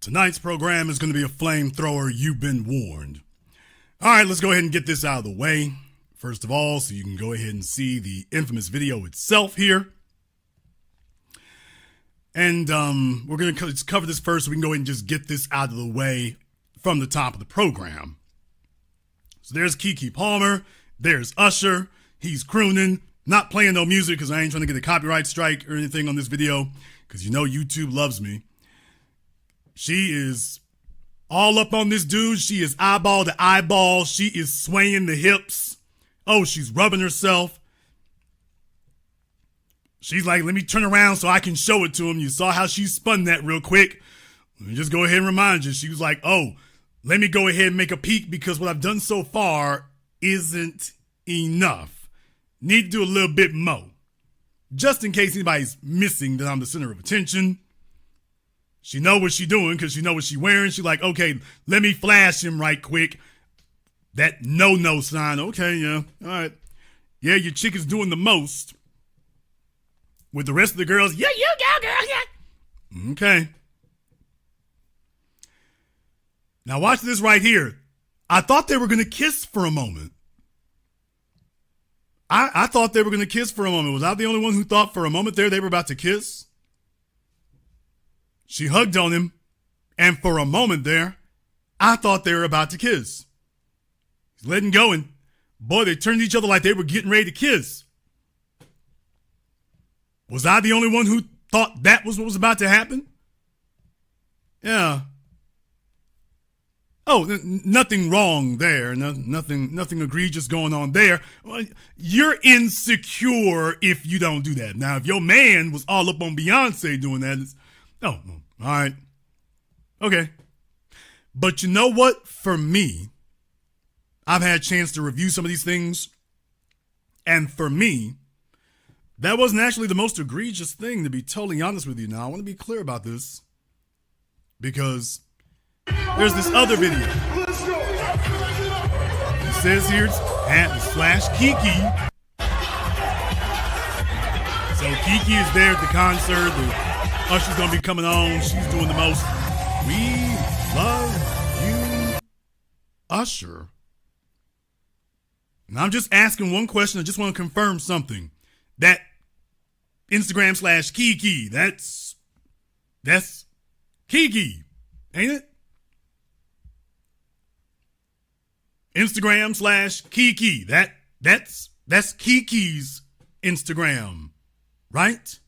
Tonight's program is going to be a flamethrower. You've been warned. All right, let's go ahead and get this out of the way. First of all, so you can go ahead and see the infamous video itself here. And we're going to cover this first so we can go ahead and just get this out of the way from the top of the program. So there's Keke Palmer. There's Usher. He's crooning. Not playing no music because I ain't trying to get a copyright strike or anything on this video because you know YouTube loves me. She is all up on this dude. She is eyeball to eyeball. She is swaying the hips. Oh, she's rubbing herself. She's like, let me turn around so I can show it to him. You saw how she spun that real quick. Let me just go ahead and remind you. She was like, oh, let me go ahead and make a peek because what I've done so far isn't enough. Need to do a little bit more. Just in case anybody's missing that I'm the center of attention. She know what she doing because she know what she wearing. She like, okay, let me flash him right quick. That no sign. Okay, yeah. All right. Yeah, your chick is doing the most. With the rest of the girls, yeah, you go, girl, yeah. Okay. Now watch this right here. I thought they were going to kiss for a moment. I thought they were going to kiss for a moment. Was I the only one who thought for a moment there they were about to kiss? She hugged on him, and for a moment there, I thought they were about to kiss. He's letting go, and boy, they turned to each other like they were getting ready to kiss. Was I the only one who thought that was what was about to happen? Yeah. Oh, nothing wrong there. Nothing egregious going on there. You're insecure if you don't do that. Now, if your man was all up on Beyonce doing that, all right. Okay. But you know what? For me, I've had a chance to review some of these things. And for me, that wasn't actually the most egregious thing, to be totally honest with you. Now, I want to be clear about this because there's this other video. It says here it's @Keke. So Keke is there at the concert. Usher's going to be coming on. She's doing the most. We love you, Usher. And I'm just asking one question. I just want to confirm something. That Instagram /Keke, that's Keke, ain't it? Instagram /Keke, that's Keke's Instagram, right?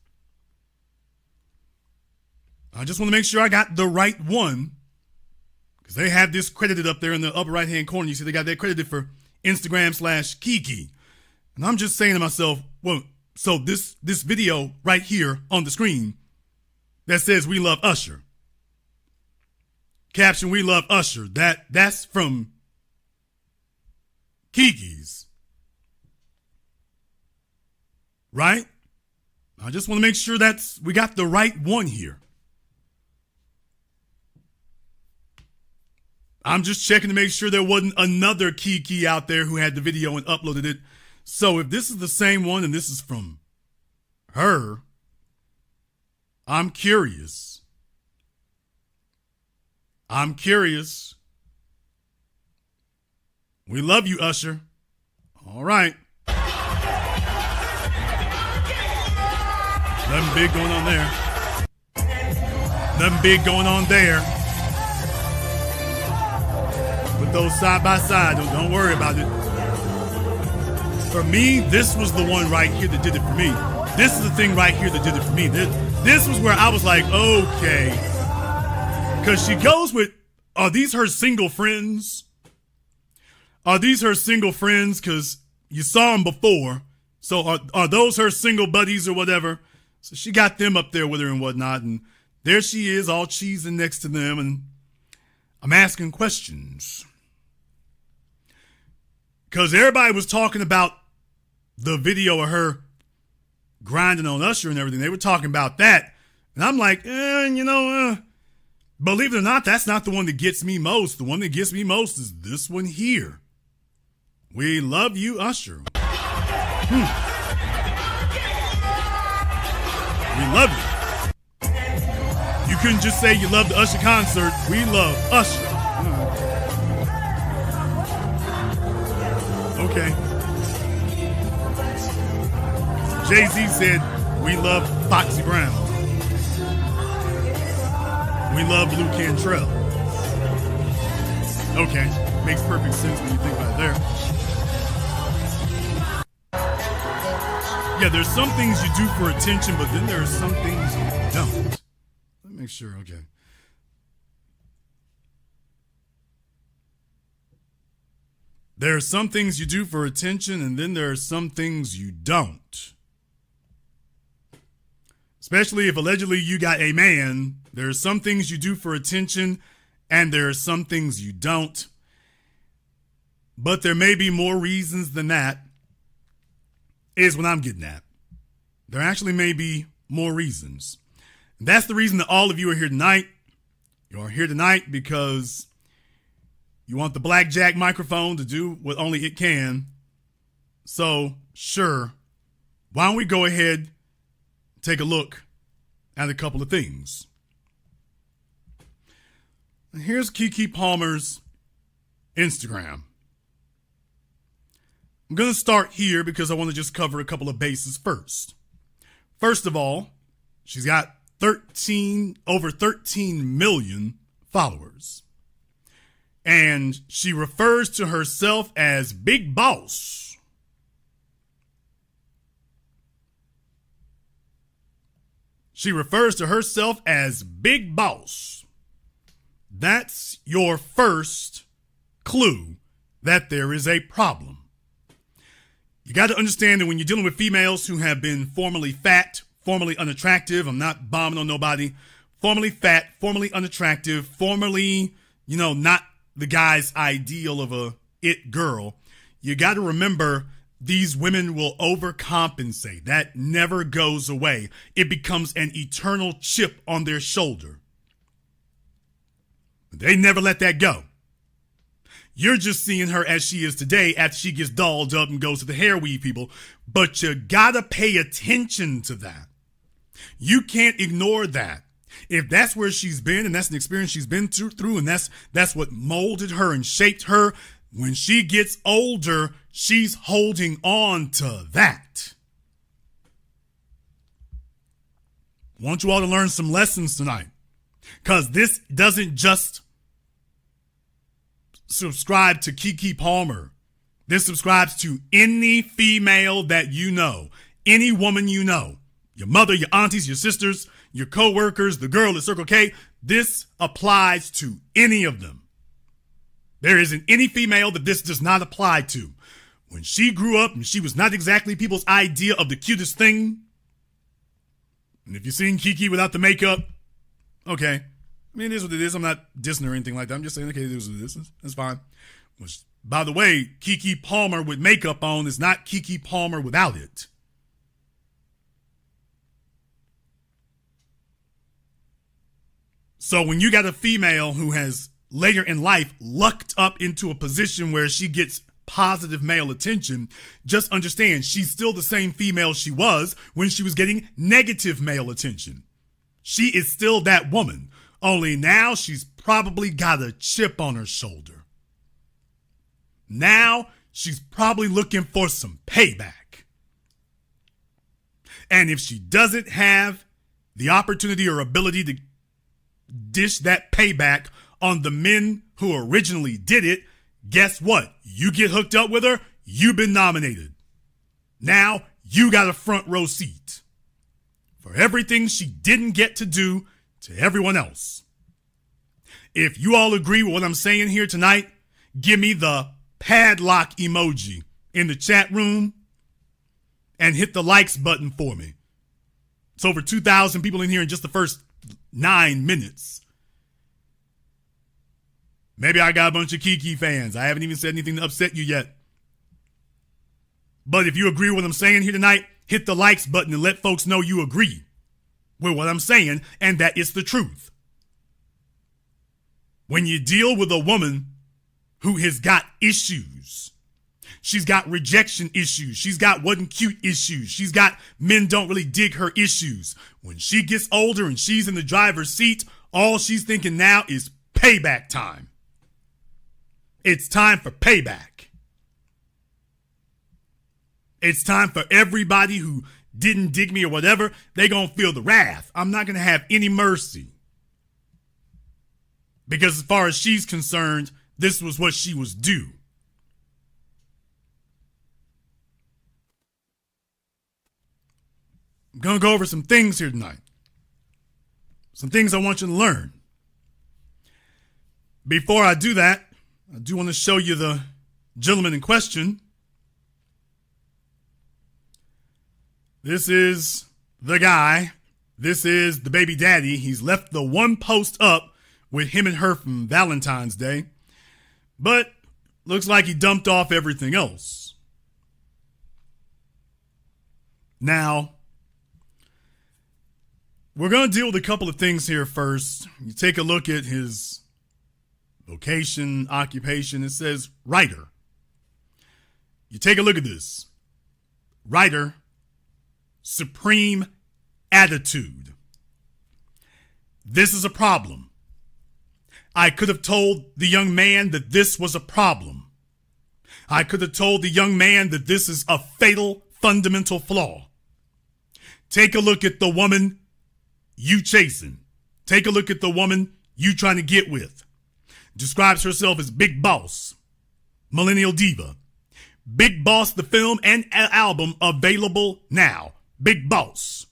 I just want to make sure I got the right one because they have this credited up there in the upper right-hand corner. You see they got that credited for Instagram /Keke. And I'm just saying to myself, well, so this video right here on the screen that says we love Usher. Caption, we love Usher. That's from Keke's. Right? I just want to make sure we got the right one here. I'm just checking to make sure there wasn't another Keke out there who had the video and uploaded it. So if this is the same one and this is from her, I'm curious. We love you, Usher. All right. Nothing big going on there. Put those side by side. Don't worry about it. For me, this was the one right here that did it for me. This is the thing right here that did it for me. This was where I was like, okay. Because she goes with, are these her single friends? Because you saw them before. So are those her single buddies or whatever? So she got them up there with her and whatnot. And there she is, all cheesing next to them. And I'm asking questions. Because everybody was talking about the video of her grinding on Usher and everything. They were talking about that. And I'm like, believe it or not, that's not the one that gets me most. The one that gets me most is this one here. We love you, Usher. We love you. You couldn't just say you love the Usher concert. We love Usher. Okay. Jay-Z said, we love Foxy Brown. We love Lou Cantrell. Okay. Makes perfect sense when you think about it there. Yeah, there's some things you do for attention, but then there are some things you don't. Let me make sure, okay. There are some things you do for attention, and then there are some things you don't. Especially if allegedly you got a man, there are some things you do for attention, and there are some things you don't. But there may be more reasons than that, is what I'm getting at. There actually may be more reasons. And that's the reason that all of you are here tonight. You are here tonight because you want the blackjack microphone to do what only it can. So, sure, why don't we go ahead and take a look at a couple of things. And here's Keke Palmer's Instagram. I'm going to start here because I want to just cover a couple of bases first. First of all, she's got over 13 million followers. And she refers to herself as Big Boss. She refers to herself as Big Boss. That's your first clue that there is a problem. You got to understand that when you're dealing with females who have been formerly fat, formerly unattractive, I'm not bombing on nobody, formerly fat, formerly unattractive, formerly, not the guy's ideal of a it girl, you got to remember these women will overcompensate. That never goes away. It becomes an eternal chip on their shoulder. They never let that go. You're just seeing her as she is today after she gets dolled up and goes to the hair weave people. But you gotta pay attention to that. You can't ignore that. If that's where she's been and that's an experience she's been through and that's what molded her and shaped her, when she gets older, she's holding on to that. I want you all to learn some lessons tonight, because this doesn't just subscribe to Keke Palmer. This subscribes to any female that you know, any woman you know, your mother, your aunties, your sisters, your co-workers, the girl at Circle K. This applies to any of them. There isn't any female that this does not apply to. When she grew up and she was not exactly people's idea of the cutest thing. And if you've seen Keke without the makeup, okay. I mean, it is what it is. I'm not dissing or anything like that. I'm just saying, okay, it is what it is. That's fine. Which, by the way, Keke Palmer with makeup on is not Keke Palmer without it. So when you got a female who has later in life lucked up into a position where she gets positive male attention, just understand she's still the same female she was when she was getting negative male attention. She is still that woman. Only now she's probably got a chip on her shoulder. Now she's probably looking for some payback. And if she doesn't have the opportunity or ability to dish that payback on the men who originally did it, guess what? You get hooked up with her, you've been nominated. Now you got a front row seat for everything she didn't get to do to everyone else. If you all agree with what I'm saying here tonight, give me the padlock emoji in the chat room and hit the likes button for me. It's over 2,000 people in here in just the first 9 minutes. Maybe I got a bunch of Keke fans. I haven't even said anything to upset you yet. But if you agree with what I'm saying here tonight, hit the likes button and let folks know you agree with what I'm saying and that it's the truth. When you deal with a woman who has got issues, She's got rejection issues. She's got wasn't cute issues. She's got men don't really dig her issues. When she gets older and she's in the driver's seat, all she's thinking now is payback time. It's time for payback. It's time for everybody who didn't dig me or whatever, they gonna feel the wrath. I'm not gonna have any mercy. Because as far as she's concerned, this was what she was due. I'm going to go over some things here tonight. Some things I want you to learn. Before I do that, I do want to show you the gentleman in question. This is the guy. This is the baby daddy. He's left the one post up with him and her from Valentine's Day. But looks like he dumped off everything else. Now, we're going to deal with a couple of things here first. You take a look at his vocation, occupation. It says writer. You take a look at this. Writer, supreme attitude. This is a problem. I could have told the young man that this was a problem. I could have told the young man that this is a fatal, fundamental flaw. Take a look at the woman you chasing. Take a look at the woman you trying to get with. Describes herself as Big Boss, Millennial Diva. Big Boss, the film and album available now. Big Boss.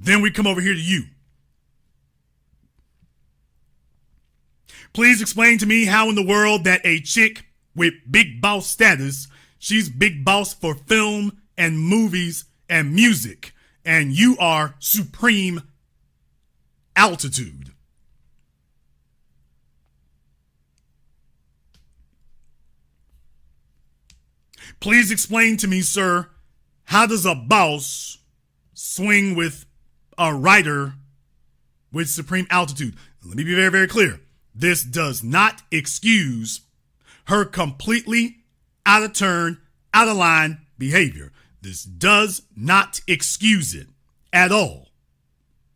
Then we come over here to you. Please explain to me how in the world that a chick with Big Boss status, she's Big Boss for film and movies and music, and you are supreme altitude. Please explain to me, sir, how does a boss swing with a writer with supreme altitude? Let me be very, very clear. This does not excuse her completely out of turn, out of line behavior. This does not excuse it at all.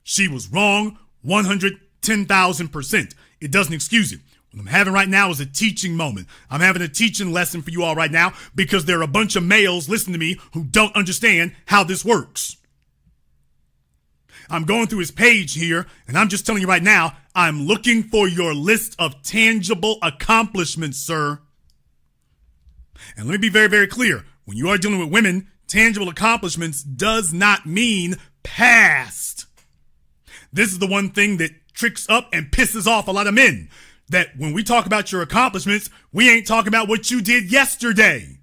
She was wrong 110,000%. It doesn't excuse it. What I'm having right now is a teaching moment. I'm having a teaching lesson for you all right now because there are a bunch of males listening to me who don't understand how this works. I'm going through his page here, and I'm just telling you right now, I'm looking for your list of tangible accomplishments, sir. And let me be very, very clear. When you are dealing with women, tangible accomplishments does not mean past. This is the one thing that tricks up and pisses off a lot of men. That when we talk about your accomplishments, we ain't talking about what you did yesterday.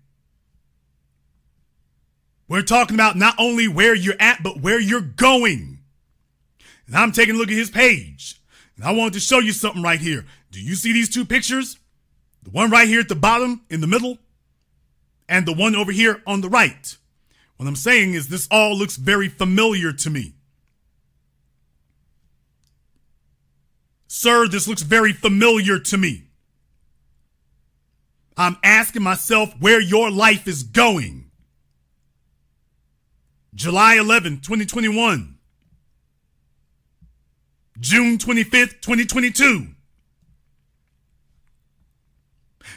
We're talking about not only where you're at, but where you're going. And I'm taking a look at his page. And I wanted to show you something right here. Do you see these two pictures? The one right here at the bottom in the middle and the one over here on the right. What I'm saying is this all looks very familiar to me. Sir, this looks very familiar to me. I'm asking myself where your life is going. July 11th, 2021. June 25th, 2022.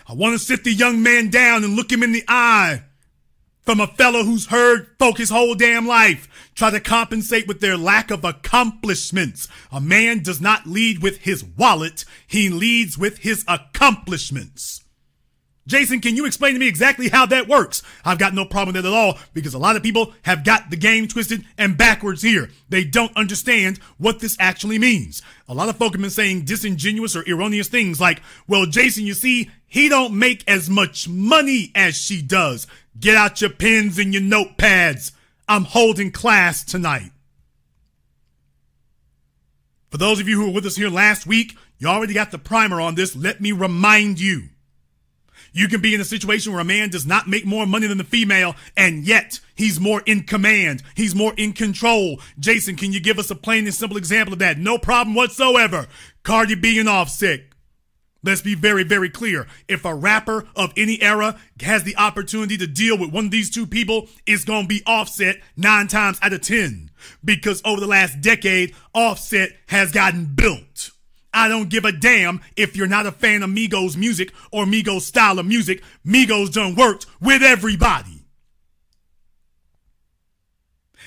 I want to sit the young man down and look him in the eye from a fellow who's heard folk his whole damn life try to compensate with their lack of accomplishments. A man does not lead with his wallet. He leads with his accomplishments. Jason, can you explain to me exactly how that works? I've got no problem with that at all because a lot of people have got the game twisted and backwards here. They don't understand what this actually means. A lot of folk have been saying disingenuous or erroneous things like, well, Jason, you see, he don't make as much money as she does. Get out your pens and your notepads. I'm holding class tonight. For those of you who were with us here last week, you already got the primer on this. Let me remind you. You can be in a situation where a man does not make more money than the female, and yet he's more in command. He's more in control. Jason, can you give us a plain and simple example of that? No problem whatsoever. Cardi B and Offset. Let's be very, very clear. If a rapper of any era has the opportunity to deal with one of these two people, it's going to be Offset 9 times out of 10. Because over the last decade, Offset has gotten built. I don't give a damn if you're not a fan of Migos music or Migos style of music. Migos done worked with everybody.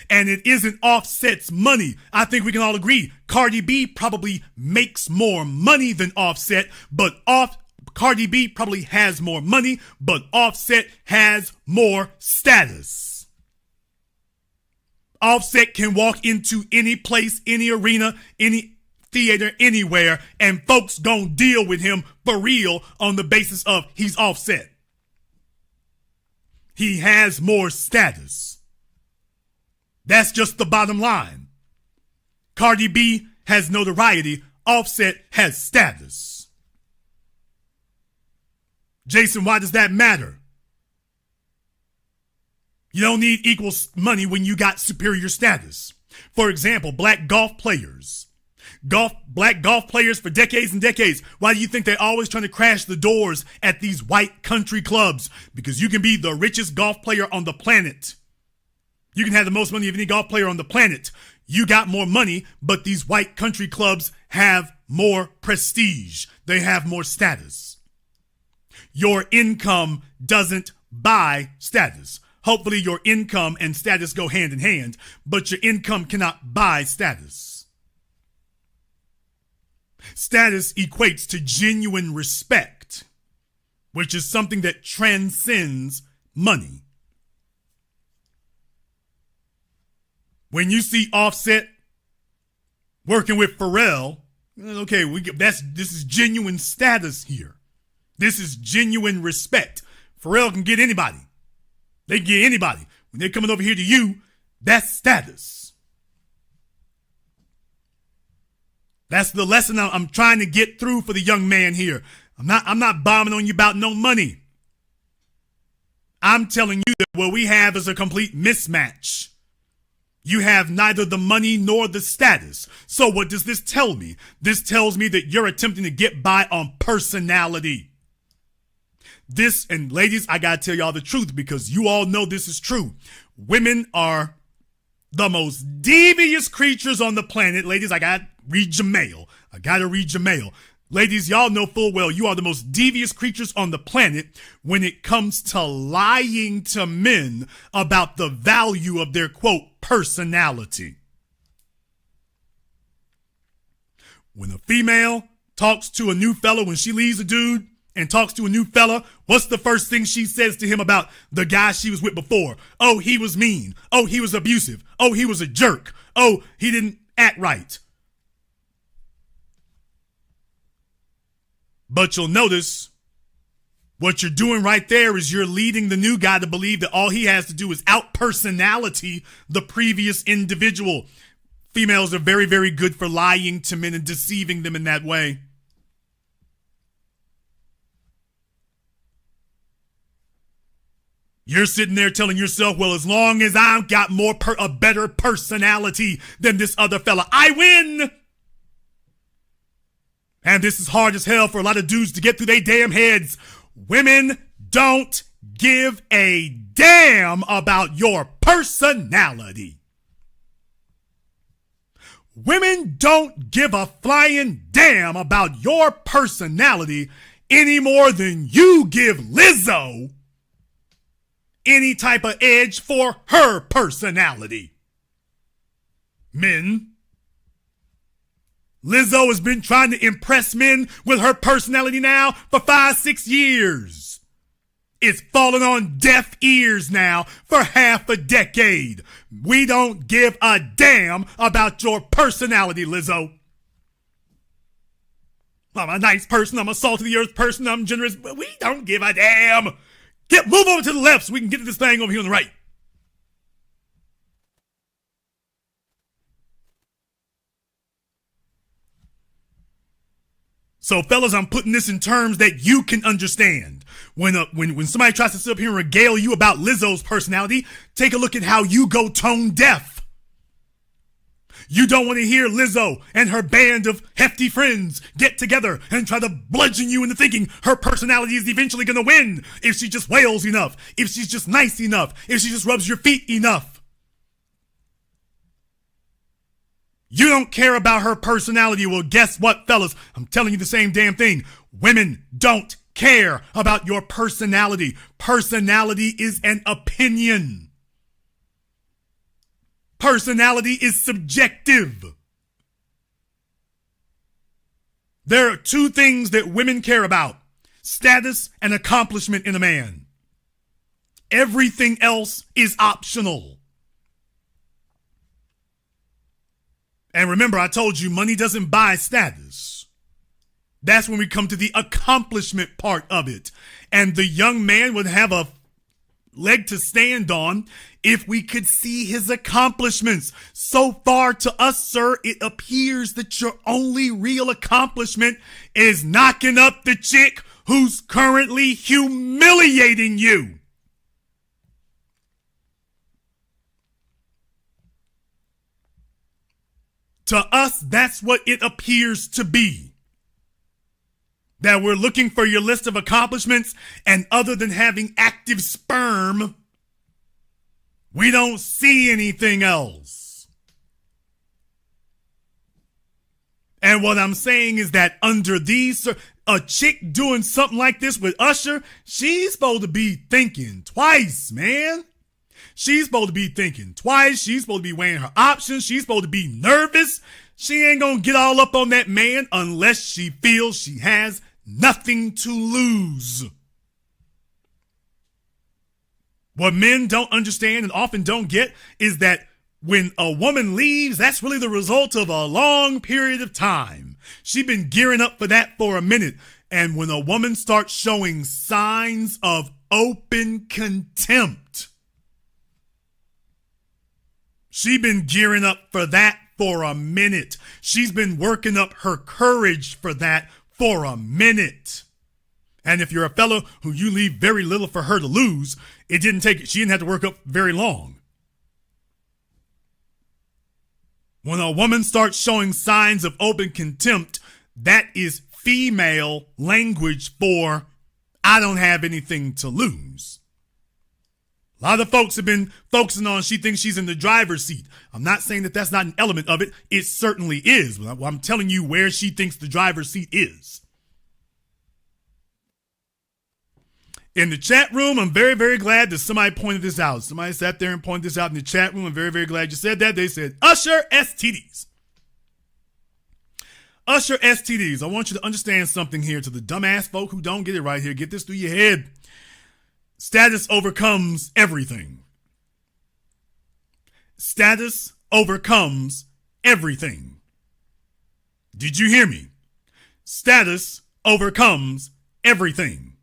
And it isn't Offset's money. I think we can all agree Cardi B probably makes more money than Offset, but Cardi B probably has more money, but Offset has more status. Offset can walk into any place, any arena, any theater, anywhere, and folks gon' deal with him for real on the basis of he's Offset. He has more status. That's just the bottom line. Cardi B has notoriety. Offset has status. Jason, why does that matter? You don't need equal money when you got superior status. For example, black golf players. Black golf players for decades and decades. Why do you think they're always trying to crash the doors at these white country clubs? Because you can be the richest golf player on the planet. You can have the most money of any golf player on the planet. You got more money, but these white country clubs have more prestige. They have more status. Your income doesn't buy status. Hopefully your income and status go hand in hand, but your income cannot buy status. Status equates to genuine respect, which is something that transcends money. When you see Offset working with Pharrell, okay, this is genuine status here. This is genuine respect. Pharrell can get anybody. They can get anybody. When they're coming over here to you, that's status. That's the lesson I'm trying to get through for the young man here. I'm not bombing on you about no money. I'm telling you that what we have is a complete mismatch. You have neither the money nor the status. So what does this tell me? This tells me that you're attempting to get by on personality. And ladies, I gotta tell y'all the truth because you all know this is true. Women are the most devious creatures on the planet. Ladies, I gotta read your mail. Ladies, y'all know full well you are the most devious creatures on the planet when it comes to lying to men about the value of their, quote, personality. When a female talks to a new fella, when she leaves a dude and talks to a new fella, what's the first thing she says to him about the guy she was with before? Oh, he was mean. Oh, he was abusive. Oh, he was a jerk. Oh, he didn't act right. But you'll notice what you're doing right there is you're leading the new guy to believe that all he has to do is out-personality the previous individual. Females are very, very good for lying to men and deceiving them in that way. You're sitting there telling yourself, well, as long as I've got a better personality than this other fella, I win. And this is hard as hell for a lot of dudes to get through their damn heads. Women don't give a damn about your personality. Women don't give a flying damn about your personality any more than you give Lizzo any type of edge for her personality. Men, Lizzo has been trying to impress men with her personality now for 5-6 years. It's fallen on deaf ears now for half a decade. We don't give a damn about your personality, Lizzo. I'm a nice person. I'm a salt of the earth person. I'm generous, but we don't give a damn. Move over to the left so we can get to this thing over here on the right. So, fellas, I'm putting this in terms that you can understand. When somebody tries to sit up here and regale you about Lizzo's personality, take a look at how you go tone deaf. You don't want to hear Lizzo and her band of hefty friends get together and try to bludgeon you into thinking her personality is eventually going to win if she just wails enough, if she's just nice enough, if she just rubs your feet enough. You don't care about her personality. Well, guess what, fellas? I'm telling you the same damn thing. Women don't care about your personality. Personality is an opinion. Personality is subjective. There are two things that women care about: status and accomplishment in a man. Everything else is optional. And remember, I told you money doesn't buy status. That's when we come to the accomplishment part of it. And the young man would have a leg to stand on if we could see his accomplishments. So far to us, sir, it appears that your only real accomplishment is knocking up the chick who's currently humiliating you. To us, that's what it appears to be. That we're looking for your list of accomplishments, and other than having active sperm, we don't see anything else. And what I'm saying is that under these, a chick doing something like this with Usher, she's supposed to be thinking twice, man. She's supposed to be thinking twice. She's supposed to be weighing her options. She's supposed to be nervous. She ain't gonna get all up on that man unless she feels she has nothing to lose. What men don't understand and often don't get is that when a woman leaves, that's really the result of a long period of time. She's been gearing up for that for a minute. And when a woman starts showing signs of open contempt, she's been gearing up for that for a minute. She's been working up her courage for that for a minute. And if you're a fellow who you leave very little for her to lose, she didn't have to work up very long. When a woman starts showing signs of open contempt, that is female language for I don't have anything to lose. A lot of folks have been focusing on she thinks she's in the driver's seat. I'm not saying that that's not an element of it. It certainly is. I'm telling you where she thinks the driver's seat is. In the chat room, I'm very, very glad that somebody pointed this out. Somebody sat there and pointed this out in the chat room. I'm very, very glad you said that. They said, Usher STDs. Usher STDs. I want you to understand something here to the dumbass folk who don't get it right here. Get this through your head. Status overcomes everything. Status overcomes everything. Did you hear me? Status overcomes everything.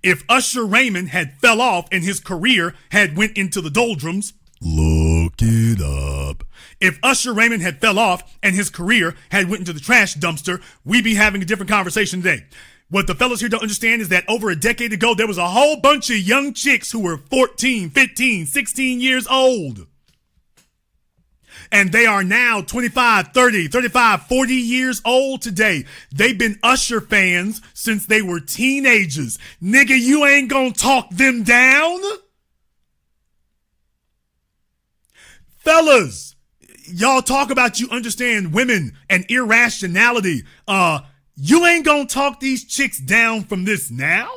If Usher Raymond had fell off and his career had went into the doldrums, look it up. If Usher Raymond had fell off and his career had went into the trash dumpster, we'd be having a different conversation today. What the fellas here don't understand is that over a decade ago, there was a whole bunch of young chicks who were 14, 15, 16 years old. And they are now 25, 30, 35, 40 years old today. They've been Usher fans since they were teenagers. Nigga, you ain't gonna talk them down? Fellas, y'all talk about you understand women and irrationality. You ain't gonna talk these chicks down from this now?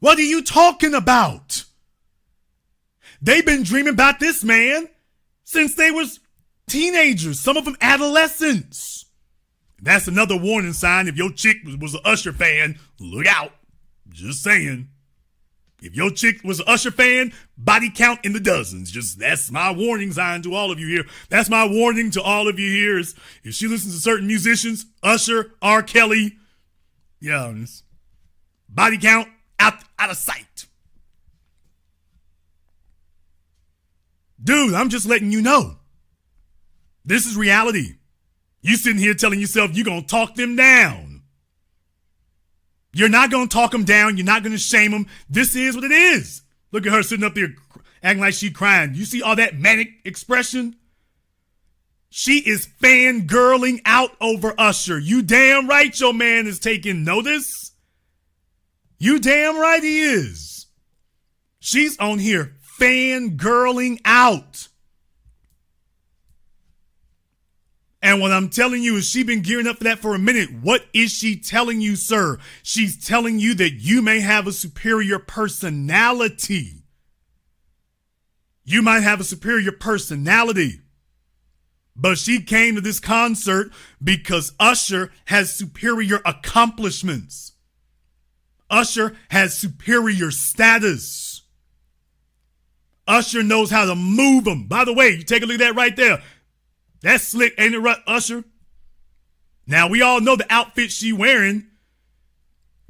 What are you talking about? They've been dreaming about this man since they was teenagers, some of them adolescents. That's another warning sign. If your chick was an Usher fan, look out. Just saying. If your chick was an Usher fan, body count in the dozens. That's my warning sign to all of you here. That's my warning to all of you here is if she listens to certain musicians, Usher, R. Kelly, body count out of sight. Dude, I'm just letting you know. This is reality. You sitting here telling yourself you're going to talk them down. You're not going to talk them down. You're not going to shame them. This is what it is. Look at her sitting up there acting like she crying. You see all that manic expression? She is fangirling out over Usher. You damn right your man is taking notice. You damn right he is. She's on here fangirling out. And what I'm telling you is she's been gearing up for that for a minute. What is she telling you, sir? She's telling you that you may have a superior personality. You might have a superior personality. But she came to this concert because Usher has superior accomplishments. Usher has superior status. Usher knows how to move them. By the way, you take a look at that right there. That's slick, ain't it, right, Usher? Now, we all know the outfit she wearing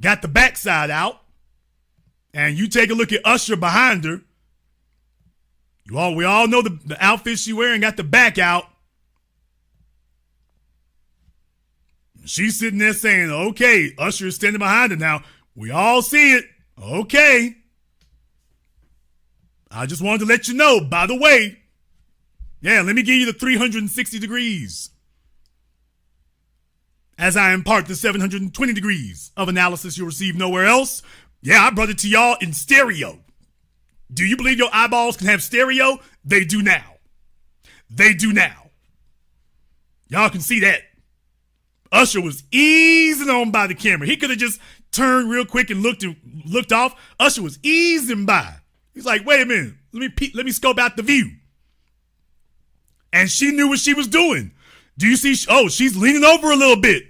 got the backside out. And you take a look at Usher behind her. We all know the outfit she wearing got the back out. She's sitting there saying, okay, Usher is standing behind her now. We all see it. Okay. I just wanted to let you know, by the way. Yeah, let me give you the 360 degrees. As I impart the 720 degrees of analysis you'll receive nowhere else. Yeah, I brought it to y'all in stereo. Do you believe your eyeballs can have stereo? They do now. They do now. Y'all can see that. Usher was easing on by the camera. He could have just turned real quick and looked off. Usher was easing by. He's like, wait a minute. Let me scope out the view. And she knew what she was doing. Do you see? Oh, she's leaning over a little bit.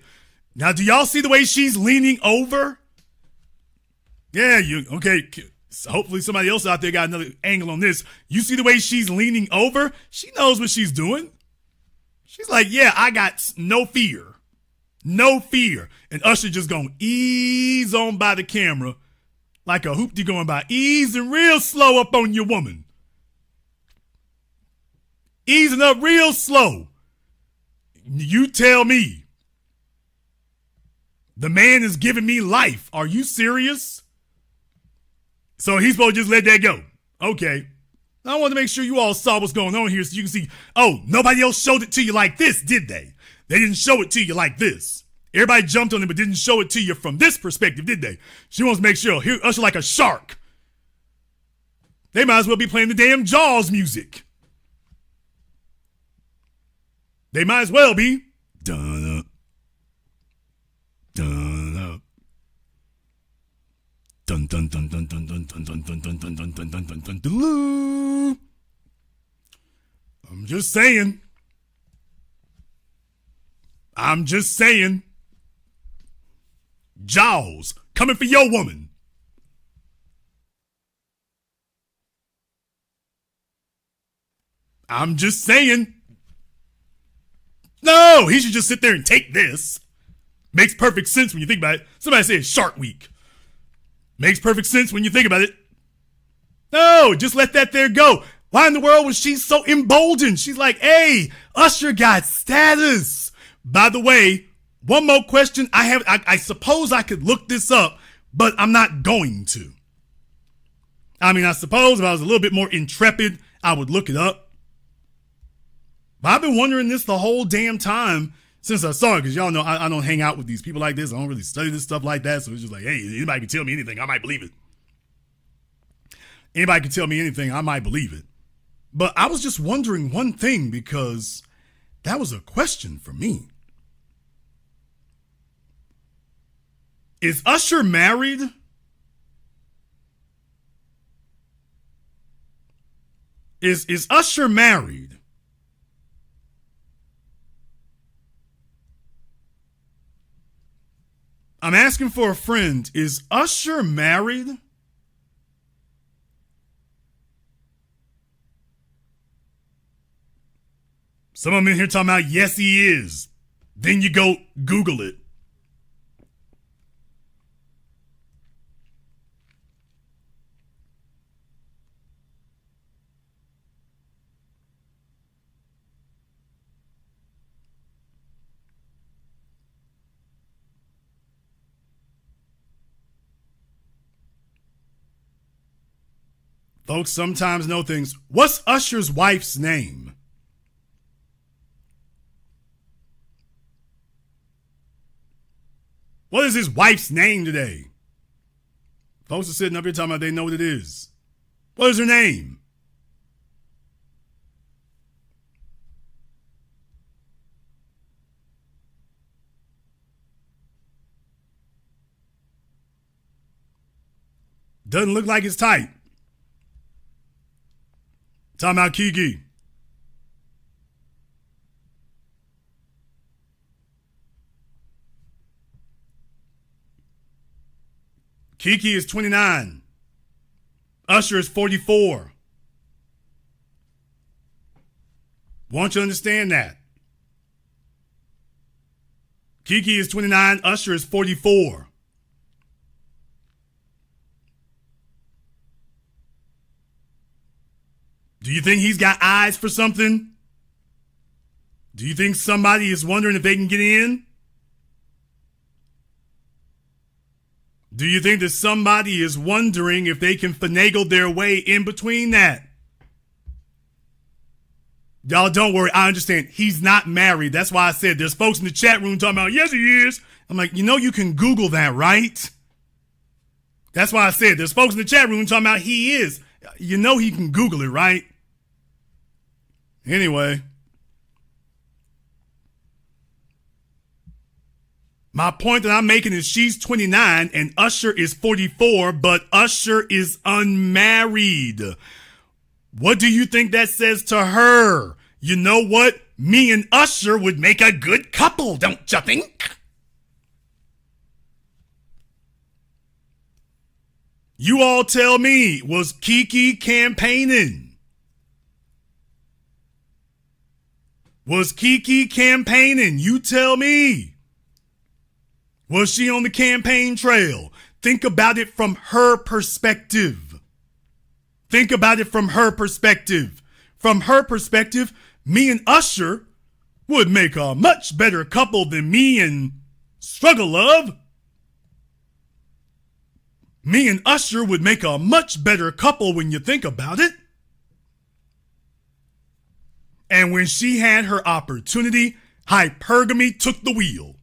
Now, do y'all see the way she's leaning over? Yeah, okay. Hopefully somebody else out there got another angle on this. You see the way she's leaning over? She knows what she's doing. She's like, yeah, I got no fear. No fear. And Usher just gonna ease on by the camera like a hoopty going by. Easing real slow up on your woman. Easing up real slow. You tell me. The man is giving me life. Are you serious? So he's supposed to just let that go. Okay. I want to make sure you all saw what's going on here so you can see, oh, nobody else showed it to you like this, did they? They didn't show it to you like this. Everybody jumped on it but didn't show it to you from this perspective, did they? She wants to make sure. Here, Usher like a shark. They might as well be playing the damn Jaws music. They might as well be. Dun, dun, dun. Dun dun dun dun dun dun dun dun dun dun dun dun dun dun dun dun dun. I'm just saying. I'm just saying. Jaws coming for your woman. I'm just saying. No, he should just sit there and take this. Makes perfect sense when you think about it. Somebody said Shark Week. Makes perfect sense when you think about it. No, just let that there go. Why in the world was she so emboldened? She's like, hey, Usher got status. By the way, one more question I have. I suppose I could look this up, but I'm not going to. I mean, I suppose if I was a little bit more intrepid, I would look it up. But I've been wondering this the whole damn time since I saw it, because y'all know I don't hang out with these people like this. I don't really study this stuff like that. So it's just like, hey, anybody can tell me anything, I might believe it. Anybody can tell me anything, I might believe it. But I was just wondering one thing, because that was a question for me. Is Usher married? Is Usher married? I'm asking for a friend. Is Usher married? Some of them in here talking about, yes, he is. Then you go Google it. Folks sometimes know things. What's Usher's wife's name? What is his wife's name today? Folks are sitting up here talking about they know what it is. What is her name? Doesn't look like it's tight. Talking about Keke. Keke is 29. Usher is 44. Want you to understand that. Keke is 29. Usher is 44. Do you think he's got eyes for something? Do you think somebody is wondering if they can get in? Do you think that somebody is wondering if they can finagle their way in between that? Y'all don't worry. I understand. He's not married. That's why I said there's folks in the chat room talking about, yes, he is. I'm like, you can Google that, right? That's why I said there's folks in the chat room talking about he is. He can Google it, right? Anyway. My point that I'm making is she's 29 and Usher is 44, but Usher is unmarried. What do you think that says to her? You know what? Me and Usher would make a good couple, don't you think? You all tell me, was Keke campaigning? Was Keke campaigning? You tell me. Was she on the campaign trail? Think about it from her perspective. Think about it from her perspective. From her perspective, me and Usher would make a much better couple than me and Struggle Love. Me and Usher would make a much better couple when you think about it. And when she had her opportunity, Hypergamy took the wheel.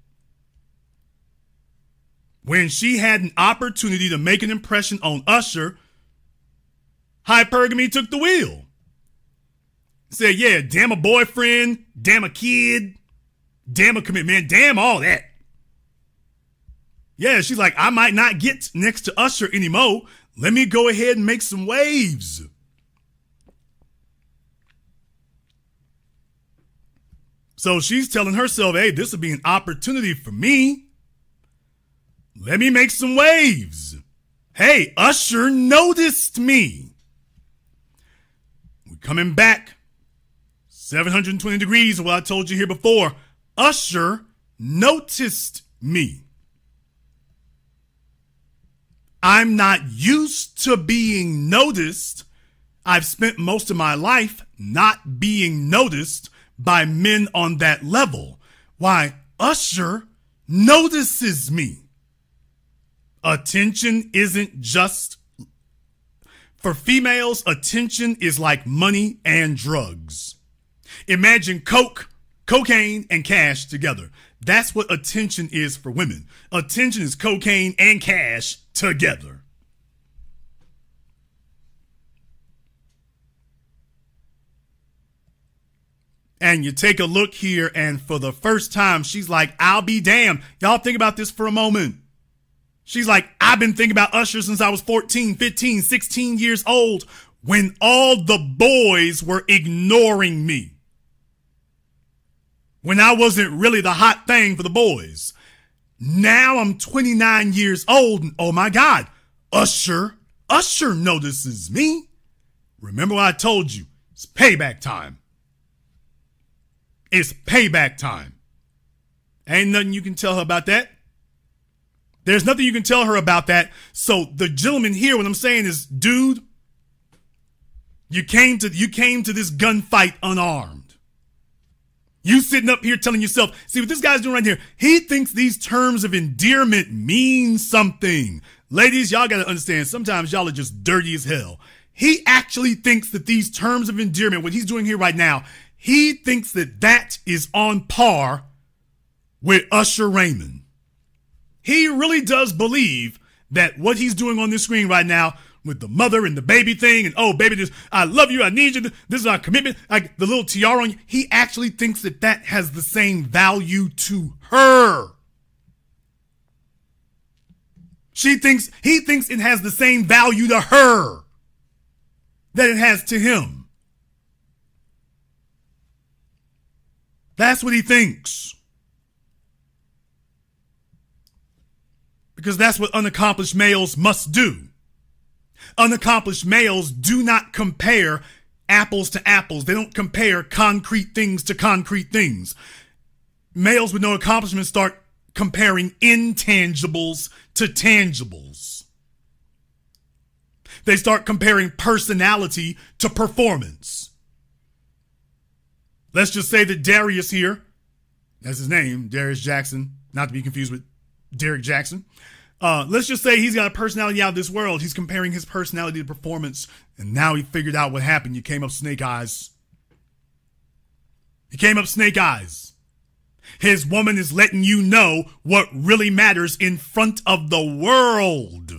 When she had an opportunity to make an impression on Usher, Hypergamy took the wheel. Said, yeah, damn a boyfriend, damn a kid, damn a commitment, damn all that. Yeah, she's like, I might not get next to Usher anymore. Let me go ahead and make some waves. So she's telling herself, hey, this will be an opportunity for me. Let me make some waves. Hey, Usher noticed me. We're coming back 720 degrees of what I told you here before. Usher noticed me. I'm not used to being noticed. I've spent most of my life not being noticed by men on that level. Why? Usher notices me. Attention isn't just for females. Attention is like money and drugs. Imagine cocaine and cash together. That's what attention is for women. Attention is cocaine and cash together. And you take a look here, and for the first time, she's like, I'll be damned. Y'all think about this for a moment. She's like, I've been thinking about Usher since I was 14, 15, 16 years old, when all the boys were ignoring me. When I wasn't really the hot thing for the boys. Now I'm 29 years old, and oh my God, Usher notices me. Remember what I told you, it's payback time. It's payback time. Ain't nothing you can tell her about that. There's nothing you can tell her about that. So the gentleman here, what I'm saying is, dude, you came to this gunfight unarmed. You sitting up here telling yourself, see what this guy's doing right here. He thinks these terms of endearment mean something. Ladies, y'all got to understand, sometimes y'all are just dirty as hell. he actually thinks that these terms of endearment, what he's doing here right now, he thinks that that is on par with Usher Raymond. He really does believe that what he's doing on this screen right now with the mother and the baby thing, and oh, baby, this, I love you, I need you, this is our commitment, like the little tiara on you, he actually thinks that that has the same value to her. He thinks it has the same value to her that it has to him. That's what he thinks. Because that's what unaccomplished males must do. Unaccomplished males do not compare apples to apples. They don't compare concrete things to concrete things. Males with no accomplishments start comparing intangibles to tangibles. They start comparing personality to performance. Let's just say that Darius here, that's his name, Darius Jackson, not to be confused with Derek Jackson. Let's just say he's got a personality out of this world. He's comparing his personality to performance, and now he figured out what happened. You came up snake eyes. You came up snake eyes. His woman is letting you know what really matters in front of the world.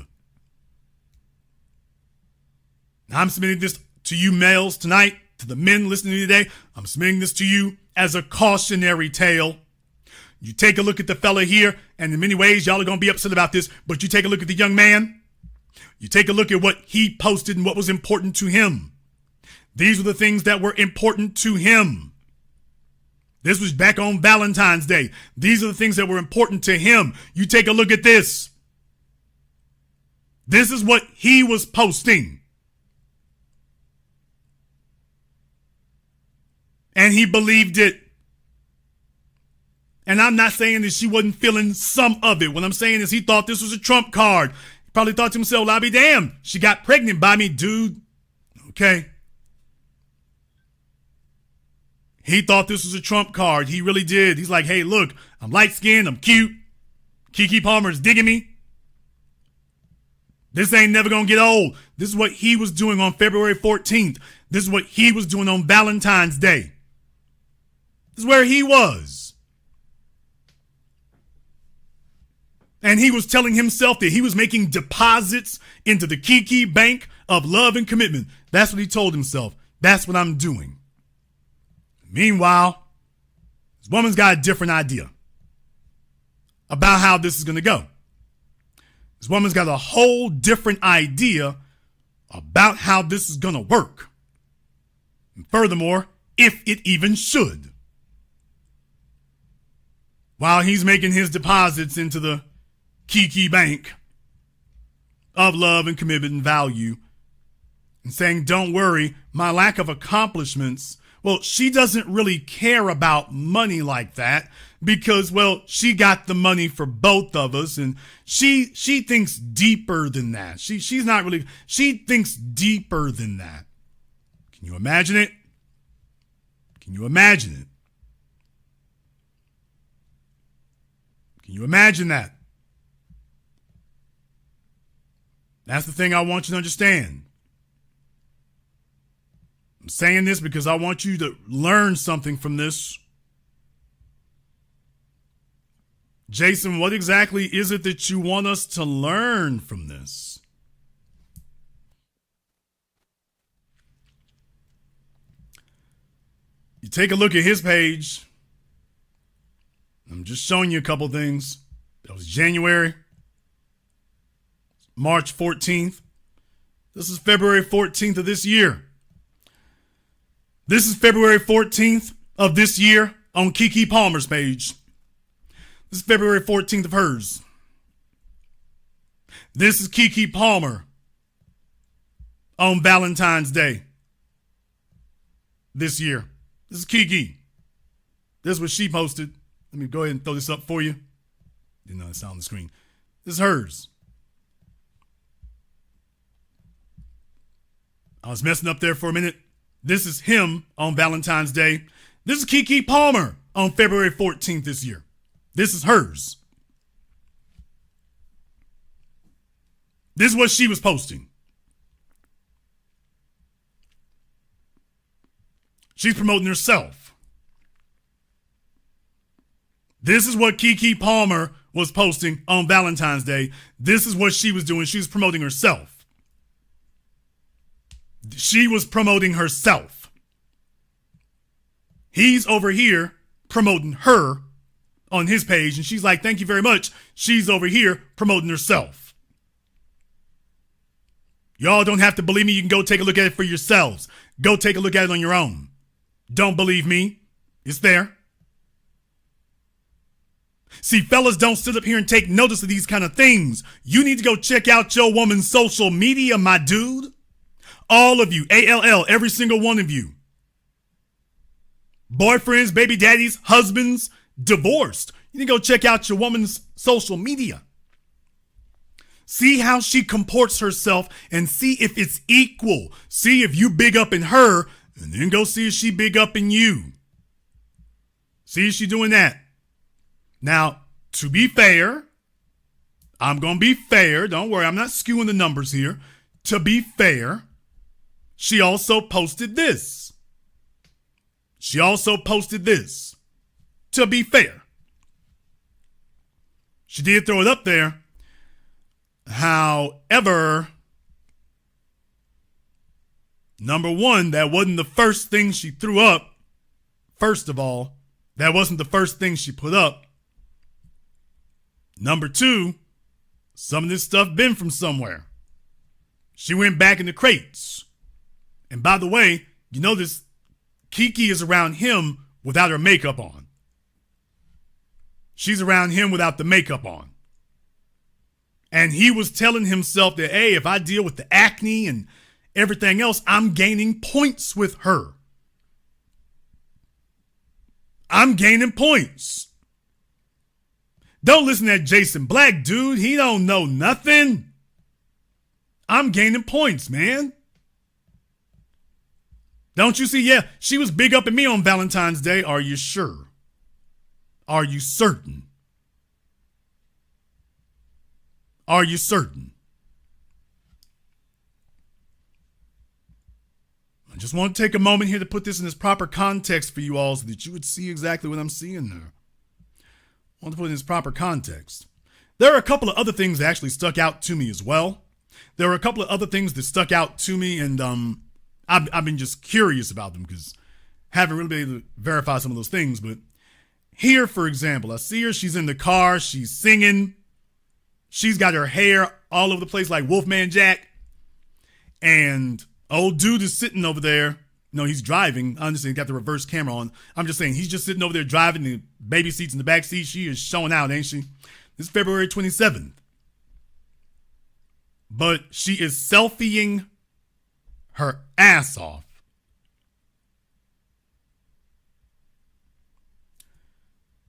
Now, I'm submitting this to you males tonight, to the men listening to me today. I'm submitting this to you as a cautionary tale. You take a look at the fella here, and in many ways, y'all are going to be upset about this, but you take a look at the young man. You take a look at what he posted and what was important to him. These were the things that were important to him. This was back on Valentine's Day. These are the things that were important to him. You take a look at this. This is what he was posting. And he believed it. And I'm not saying that she wasn't feeling some of it. What I'm saying is he thought this was a trump card. He probably thought to himself, I'll be damned. She got pregnant by me, dude. Okay. He thought this was a trump card. He really did. He's like, hey, look, I'm light-skinned. I'm cute. Keke Palmer's digging me. This ain't never going to get old. This is what he was doing on February 14th. This is what he was doing on Valentine's Day. This is where he was. And he was telling himself that he was making deposits into the Keke Bank of love and commitment. That's what he told himself. That's what I'm doing. Meanwhile, this woman's got a different idea about how this is going to go. This woman's got a whole different idea about how this is going to work. And furthermore, if it even should. While he's making his deposits into the Keke Bank of love and commitment and value and saying, don't worry, my lack of accomplishments, well, she doesn't really care about money like that because, well, she got the money for both of us and she thinks deeper than that. She thinks deeper than that. Can you imagine it? Can you imagine it? Can you imagine that? That's the thing I want you to understand. I'm saying this because I want you to learn something from this. Jason, what exactly is it that you want us to learn from this? You take a look at his page. I'm just showing you a couple things. That was January. March 14th. This is February 14th of this year. This is February 14th of this year on Keke Palmer's page. This is February 14th of hers. This is Keke Palmer on Valentine's Day this year. This is Keke. This is what she posted. Let me go ahead and throw this up for you. Didn't know it's on the screen. This is hers. I was messing up there for a minute. This is him on Valentine's Day. This is Keke Palmer on February 14th this year. This is hers. This is what she was posting. She's promoting herself. This is what Keke Palmer was posting on Valentine's Day. This is what she was doing. She was promoting herself. She was promoting herself. He's over here promoting her on his page, and she's like, thank you very much. She's over here promoting herself. Y'all don't have to believe me. You can go take a look at it for yourselves. Go take a look at it on your own. Don't believe me. It's there. See, fellas don't sit up here and take notice of these kind of things. You need to go check out your woman's social media, my dude. All of you, ALL, every single one of you. Boyfriends, baby daddies, husbands, divorced. You need to go check out your woman's social media. See how she comports herself and see if it's equal. See if you big up in her, and then go see if she big up in you. See if she doing that. Now, to be fair, I'm going to be fair. Don't worry, I'm not skewing the numbers here. To be fair, she also posted this. She also posted this. To be fair. She did throw it up there. However, number one, that wasn't the first thing she threw up. First of all, that wasn't the first thing she put up. Number two, some of this stuff been from somewhere. She went back in the crates. And by the way, you know this, Keke is around him without her makeup on. She's around him without the makeup on. And he was telling himself that, hey, if I deal with the acne and everything else, I'm gaining points with her. I'm gaining points. Don't listen to that Jason Black dude. He don't know nothing. I'm gaining points, man. Don't you see? Yeah, she was big up at me on Valentine's Day. Are you sure? Are you certain? Are you certain? I just want to take a moment here to put this in its proper context for you all so that you would see exactly what I'm seeing there. I want to put it in its proper context. There are a couple of other things that actually stuck out to me as well. There were a couple of other things that stuck out to me, and I've been just curious about them because I haven't really been able to verify some of those things. But here, for example, I see her. She's in the car. She's singing. She's got her hair all over the place like Wolfman Jack. And old dude is sitting over there. No, he's driving. I understand. He's got the reverse camera on. I'm just saying he's just sitting over there driving. The baby seat's in the back seat. She is showing out, ain't she? This is February 27th. But she is selfieing her ass off.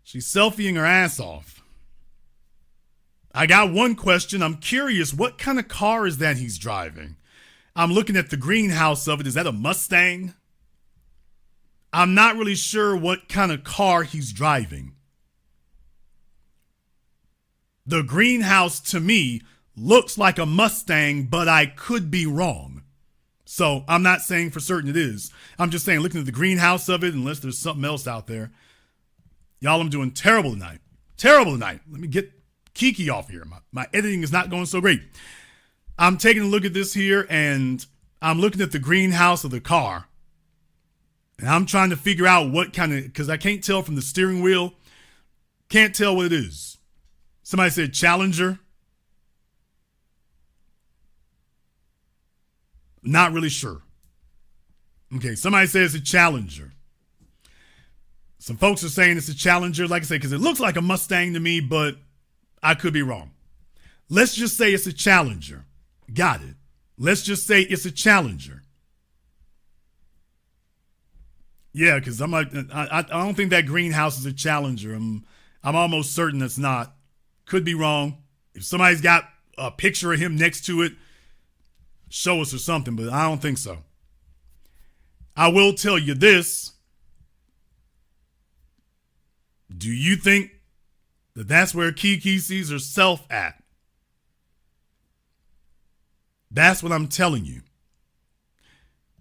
She's selfieing her ass off. I got one question. I'm curious, what kind of car is that he's driving? I'm looking at the greenhouse of it. Is that a Mustang? I'm not really sure what kind of car he's driving. The greenhouse to me looks like a Mustang, but I could be wrong. So I'm not saying for certain it is. I'm just saying, looking at the greenhouse of it, unless there's something else out there. Y'all, I'm doing terrible tonight. Terrible tonight. Let me get Keke off here. My editing is not going so great. I'm taking a look at this here, and I'm looking at the greenhouse of the car. And I'm trying to figure out what kind of, because I can't tell from the steering wheel. Can't tell what it is. Somebody said Challenger. Not really sure. Okay, somebody says it's a Challenger. Some folks are saying it's a Challenger, like I said, because it looks like a Mustang to me, but I could be wrong. Let's just say it's a Challenger. Got it. Let's just say it's a Challenger. Yeah, because I'm like, I don't think that greenhouse is a Challenger. I'm almost certain it's not. Could be wrong. If somebody's got a picture of him next to it, show us or something, but I don't think so. I will tell you this. Do you think that that's where Keke sees herself at? That's what I'm telling you.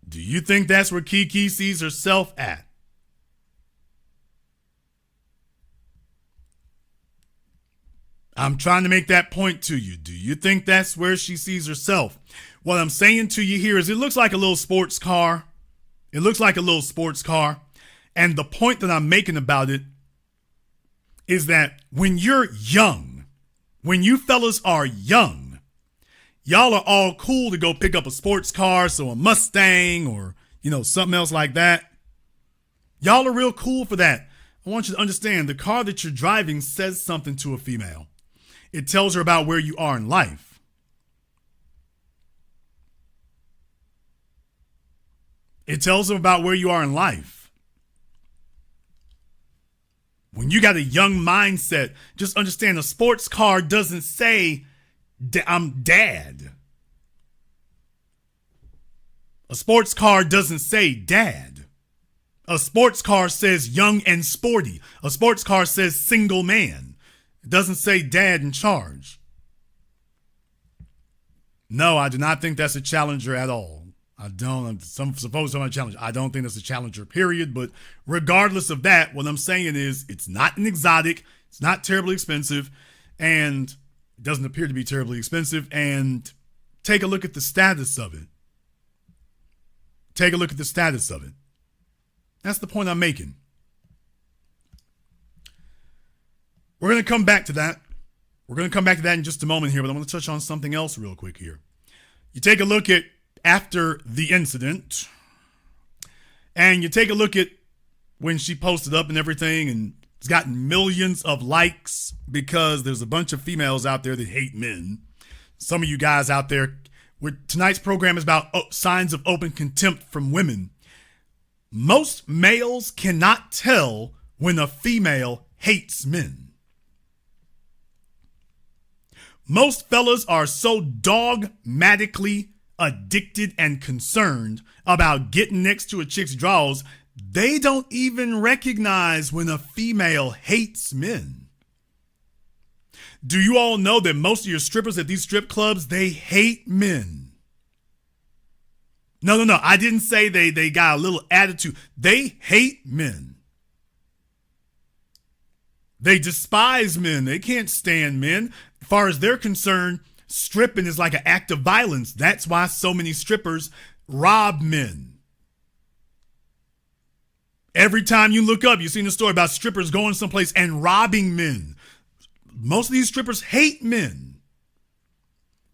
Do you think that's where Keke sees herself at? I'm trying to make that point to you. Do you think that's where she sees herself? What I'm saying to you here is it looks like a little sports car. It looks like a little sports car. And the point that I'm making about it is that when you're young, when you fellas are young, y'all are all cool to go pick up a sports car, so a Mustang or, something else like that. Y'all are real cool for that. I want you to understand the car that you're driving says something to a female. It tells her about where you are in life. It tells her about where you are in life. When you got a young mindset, just understand a sports car doesn't say, I'm dad. A sports car doesn't say dad. A sports car says young and sporty. A sports car says single man. It doesn't say dad in charge. No, I do not think that's a Challenger at all. I don't. I'm supposed to have a Challenger. I don't think that's a Challenger, period. But regardless of that, what I'm saying is it's not an exotic. It's not terribly expensive. And it doesn't appear to be terribly expensive. And take a look at the status of it. Take a look at the status of it. That's the point I'm making. We're going to come back to that. We're going to come back to that in just a moment here, but I want to touch on something else real quick here. You take a look at after the incident, and you take a look at when she posted up and everything, and it's gotten millions of likes because there's a bunch of females out there that hate men. Some of you guys out there, tonight's program is about signs of open contempt from women. Most males cannot tell when a female hates men. Most fellas are so dogmatically addicted and concerned about getting next to a chick's drawers, they don't even recognize when a female hates men. Do you all know that most of your strippers at these strip clubs, they hate men? No. I didn't say they got a little attitude. They hate men. They despise men. They can't stand men. As far as they're concerned, stripping is like an act of violence. That's why so many strippers rob men. Every time you look up, you've seen a story about strippers going someplace and robbing men. Most of these strippers hate men.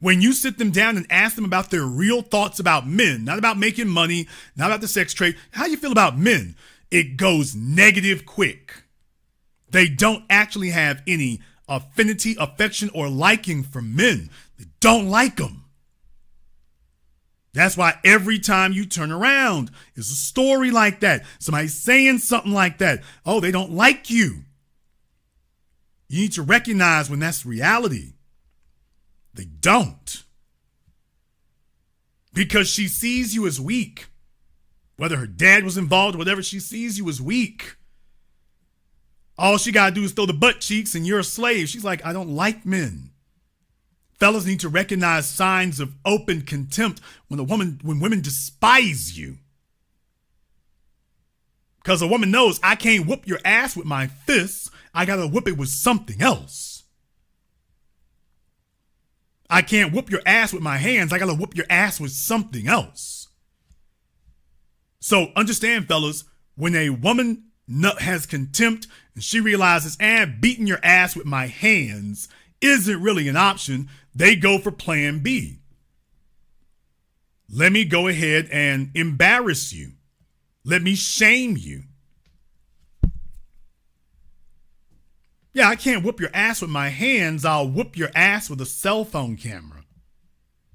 When you sit them down and ask them about their real thoughts about men, not about making money, not about the sex trade, how you feel about men, it goes negative quick. They don't actually have any affinity, affection, or liking for men. They don't like them. That's why every time you turn around, it's a story like that. Somebody saying something like that. Oh, they don't like you. You need to recognize when that's reality. They don't. Because she sees you as weak. Whether her dad was involved or whatever, she sees you as weak. All she got to do is throw the butt cheeks and you're a slave. She's like, I don't like men. Fellas need to recognize signs of open contempt when women despise you. Because a woman knows I can't whoop your ass with my fists. I got to whoop it with something else. I can't whoop your ass with my hands. I got to whoop your ass with something else. So understand, fellas, when a woman has contempt and she realizes, beating your ass with my hands isn't really an option, they go for plan B. Let me go ahead and embarrass you. Let me shame you. Yeah, I can't whoop your ass with my hands. I'll whoop your ass with a cell phone camera.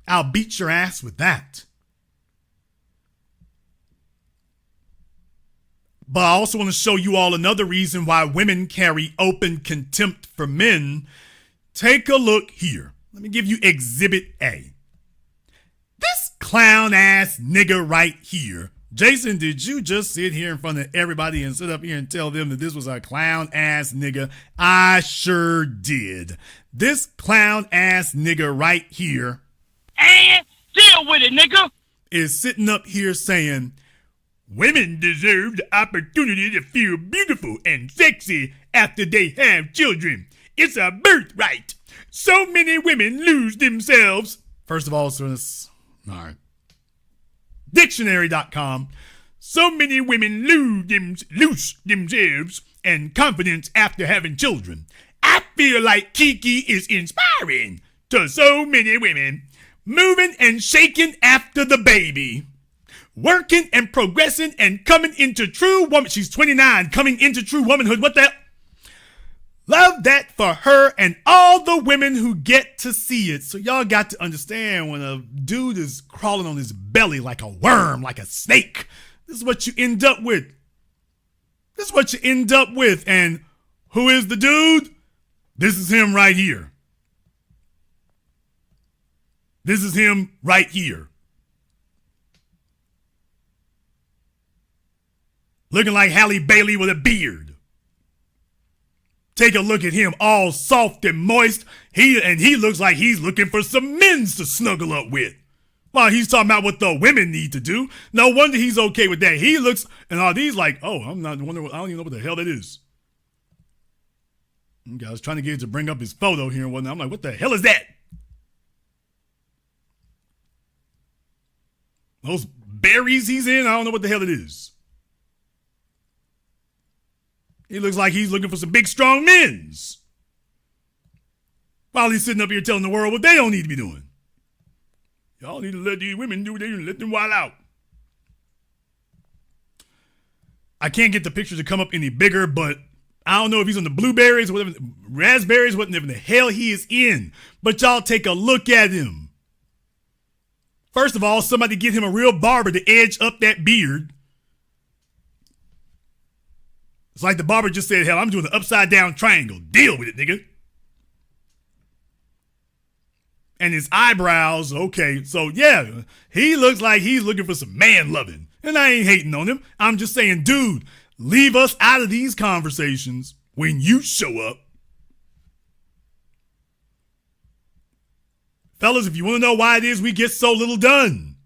I'll beat your ass with that. But I also want to show you all another reason why women carry open contempt for men. Take a look here. Let me give you Exhibit A. This clown ass nigga right here. Jason, did you just sit here in front of everybody and sit up here and tell them that this was a clown ass nigga? I sure did. This clown ass nigga right here. And deal with it, nigga. is sitting up here saying, women deserve the opportunity to feel beautiful and sexy after they have children. It's a birthright. So many women lose themselves. First of all, all right. Dictionary.com. So many women lose themselves and confidence after having children. I feel like Keke is inspiring to so many women. Moving and shaking after the baby. Working and progressing and coming into true woman. She's 29, coming into true womanhood. What the? Love that for her and all the women who get to see it. So y'all got to understand, when a dude is crawling on his belly like a worm, like a snake, this is what you end up with. This is what you end up with. And who is the dude? This is him right here. This is him right here. Looking like Halle Bailey with a beard. Take a look at him, all soft and moist. He looks like he's looking for some men to snuggle up with. While he's talking about what the women need to do. No wonder he's okay with that. He looks, and all these like, oh, I'm not wondering, I don't even know what the hell that is. Okay, I was trying to get it to bring up his photo here and whatnot. I'm like, what the hell is that? Those berries he's in, I don't know what the hell it is. He looks like he's looking for some big, strong men's. While he's sitting up here telling the world what they don't need to be doing. Y'all need to let these women do what they do and let them wild out. I can't get the picture to come up any bigger, but I don't know if he's on the blueberries or whatever, raspberries, whatever the hell he is in. But y'all take a look at him. First of all, somebody get him a real barber to edge up that beard. It's like the barber just said, hell, I'm doing an upside down triangle. Deal with it, nigga. And his eyebrows, okay, so yeah, he looks like he's looking for some man loving. And I ain't hating on him. I'm just saying, dude, leave us out of these conversations when you show up. Fellas, if you want to know why it is we get so little done,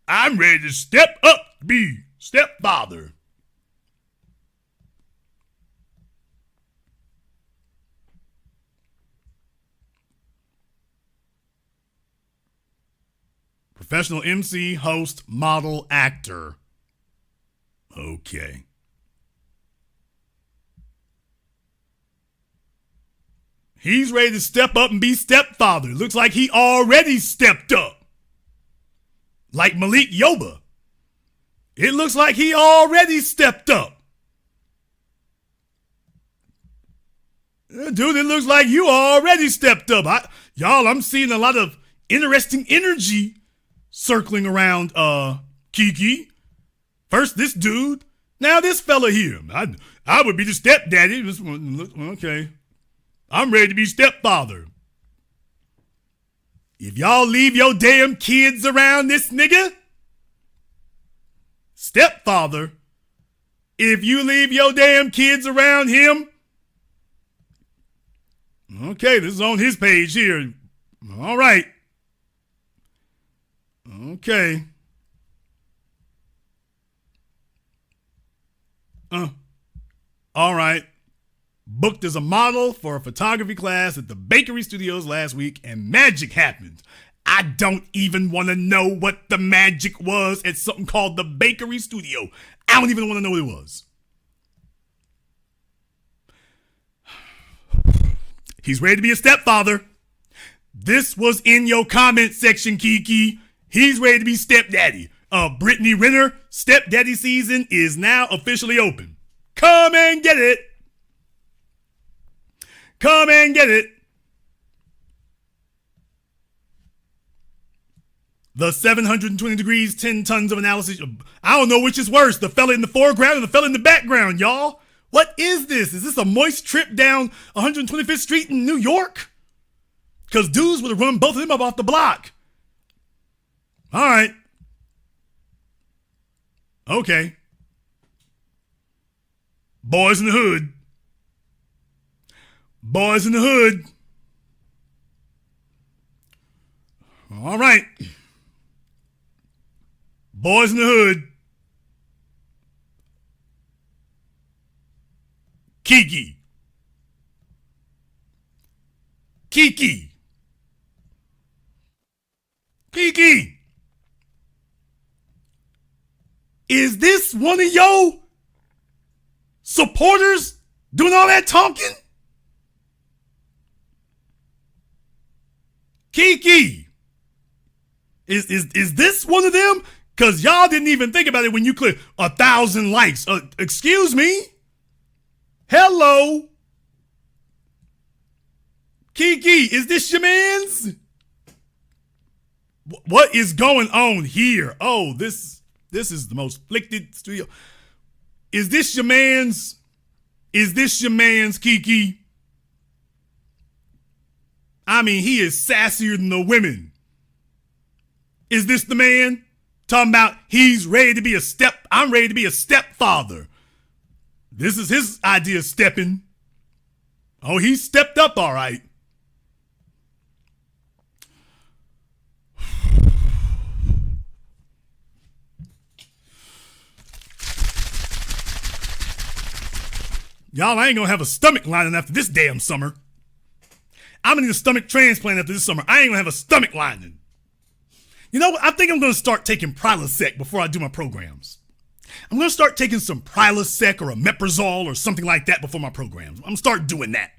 I'm ready to step up, be stepfather. Professional MC, host, model, actor. Okay. He's ready to step up and be stepfather. Looks like he already stepped up. Like Malik Yoba. It looks like he already stepped up. Dude, it looks like you already stepped up. I'm seeing a lot of interesting energy circling around Keke. First this dude, now this fella here. I would be the stepdaddy. Okay. I'm ready to be stepfather. If y'all leave your damn kids around this nigga, stepfather, if you leave your damn kids around him, okay, this is on his page here. All right. Okay. All right. Booked as a model for a photography class at the Bakery Studios last week, and magic happened. I don't even want to know what the magic was at something called the Bakery Studio. I don't even want to know what it was. He's ready to be a stepfather. This was in your comment section, Keke. He's ready to be stepdaddy. Brittany Renner, stepdaddy season is now officially open. Come and get it. Come and get it. The 720 degrees, 10 tons of analysis. I don't know which is worse, the fella in the foreground or the fella in the background, y'all. What is this? Is this a moist trip down 125th Street in New York? Because dudes would have run both of them up off the block. All right. Okay. Boys in the hood. Boys in the hood. All right. Boys in the Hood. Keke. Keke. Keke. Is this one of your supporters doing all that talking? Keke. Is this one of them? Because y'all didn't even think about it when you clicked 1,000 likes. Excuse me? Hello? Keke, is this your man's? What is going on here? Oh, this is the most afflicted studio. Is this your man's? Is this your man's, Keke? I mean, he is sassier than the women. Is this the man? Talking about he's ready to be I'm ready to be a stepfather. This is his idea of stepping. Oh, he stepped up all right. Y'all, I ain't gonna have a stomach lining after this damn summer. I'm gonna need a stomach transplant after this summer. I ain't gonna have a stomach lining. You know what? I think I'm gonna start taking Prilosec before I do my programs. I'm gonna start taking some Prilosec or a Meprazole or something like that before my programs. I'm gonna start doing that.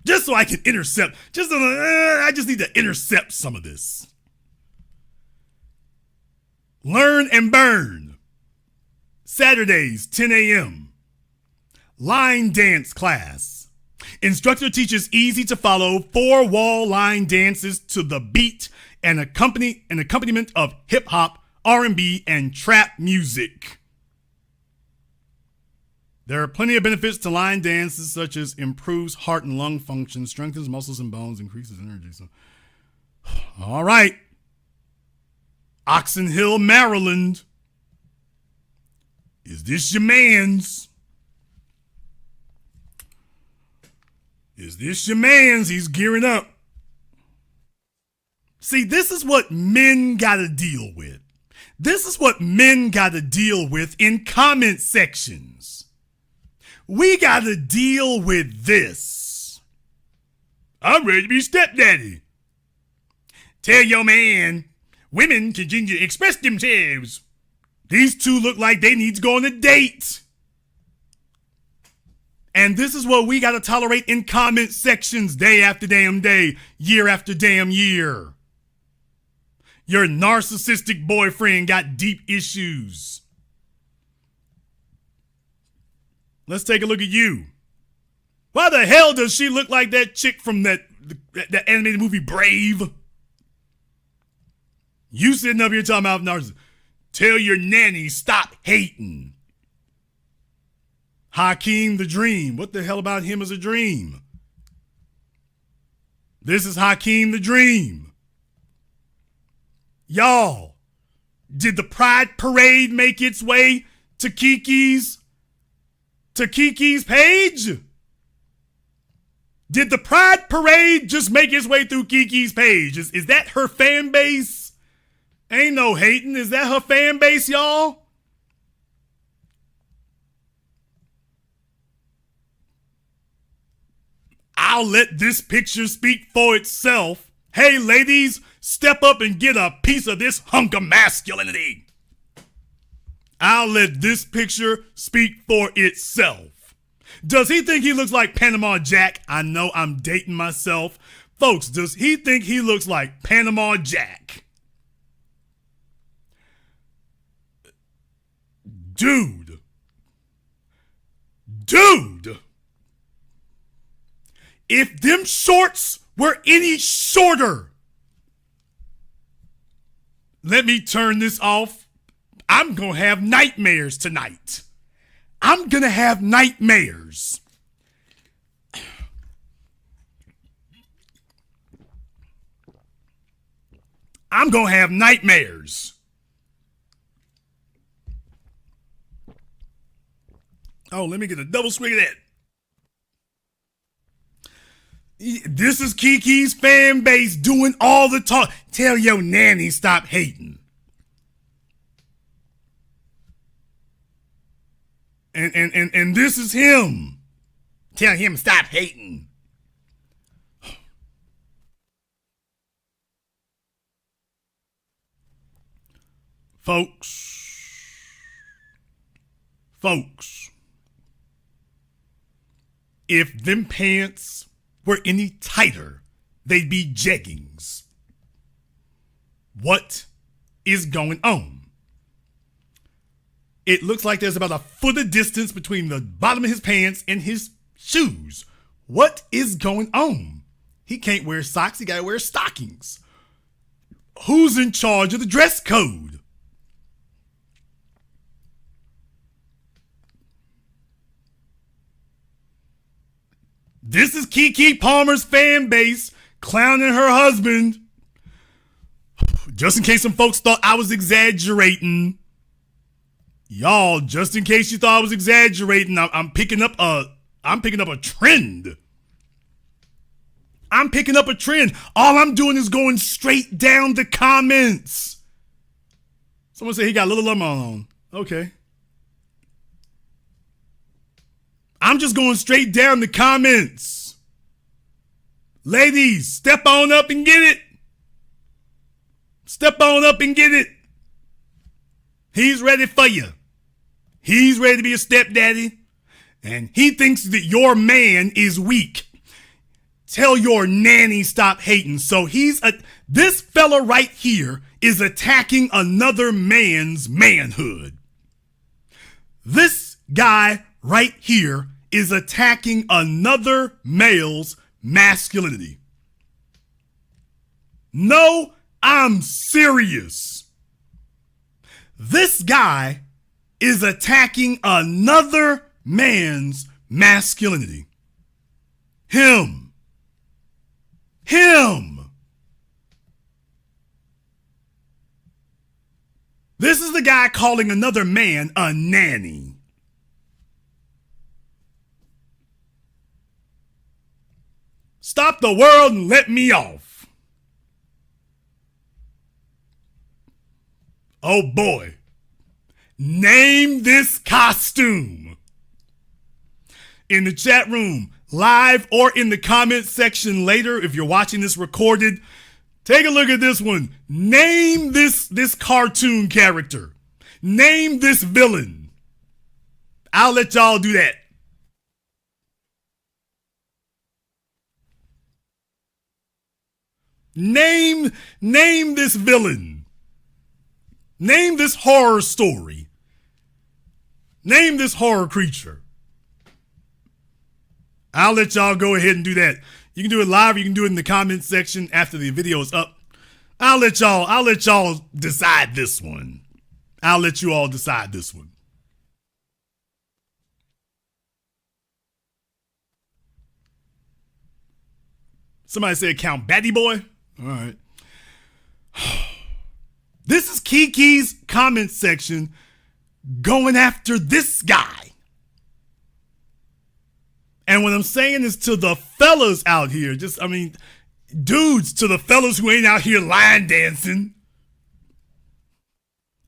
Just so I can intercept. I just need to intercept some of this. Learn and Burn. Saturdays, 10 a.m. Line dance class. Instructor teaches easy to follow 4-wall line dances to the beat and accompaniment of hip hop, R&B, and trap music. There are plenty of benefits to line dances, such as improves heart and lung function, strengthens muscles and bones, increases energy. So, all right. Oxon Hill, Maryland. Is this your man's? Is this your man's? He's gearing up. See, this is what men gotta deal with. This is what men gotta deal with in comment sections. We gotta deal with this. I'm ready to be stepdaddy. Tell your man, women continue to express themselves. These two look like they need to go on a date. And this is what we gotta tolerate in comment sections day after damn day, year after damn year. Your narcissistic boyfriend got deep issues. Let's take a look at you. Why the hell does she look like that chick from that animated movie Brave? You sitting up here talking about narcissism. Tell your nanny stop hating. Hakeem the Dream. What the hell about him as a dream? This is Hakeem the Dream. Y'all, did the Pride Parade make its way to Keke's page? Did the Pride Parade just make its way through Keke's page? Is that her fan base? Ain't no hating. Is that her fan base, y'all? I'll let this picture speak for itself. Hey, ladies, step up and get a piece of this hunk of masculinity. I'll let this picture speak for itself. Does he think he looks like Panama Jack? I know I'm dating myself. Folks, does he think he looks like Panama Jack? Dude. If them shorts were any shorter, let me turn this off. I'm going to have nightmares tonight. I'm going to have nightmares. I'm going to have nightmares. Oh, let me get a double swig of that. This is Keke's fan base doing all the talk. Tell your nanny stop hating. And this is him. Tell him stop hating. Folks, if them pants were any tighter, they'd be jeggings. What is going on? It looks like there's about a foot of distance between the bottom of his pants and his shoes. What is going on? He can't wear socks. He got to wear stockings. Who's in charge of the dress code? This is Keke Palmer's fan base clowning her husband. Just in case some folks thought I was exaggerating. Y'all, just in case you thought I was exaggerating, I'm picking up a trend. I'm picking up a trend. All I'm doing is going straight down the comments. Someone said he got Little Lemon on. Okay. I'm just going straight down the comments. Ladies, step on up and get it. Step on up and get it. He's ready for you. He's ready to be a stepdaddy. And he thinks that your man is weak. Tell your nanny stop hating. So this fella right here is attacking another man's manhood. This guy right here is attacking another male's masculinity. No, I'm serious. This guy is attacking another man's masculinity. Him. This is the guy calling another man a nanny. Stop the world and let me off. Oh boy. Name this costume. In the chat room, live or in the comment section later, if you're watching this recorded, take a look at this one. Name this cartoon character. Name this villain. I'll let y'all do that. Name this villain. Name this horror story. Name this horror creature. I'll let y'all go ahead and do that. You can do it live or you can do it in the comment section after the video is up. I'll let y'all decide this one. I'll let you all decide this one. Somebody said count Batty Boy. All right. This is Keke's comment section going after this guy. And what I'm saying is to the fellas out here, dudes, to the fellas who ain't out here line dancing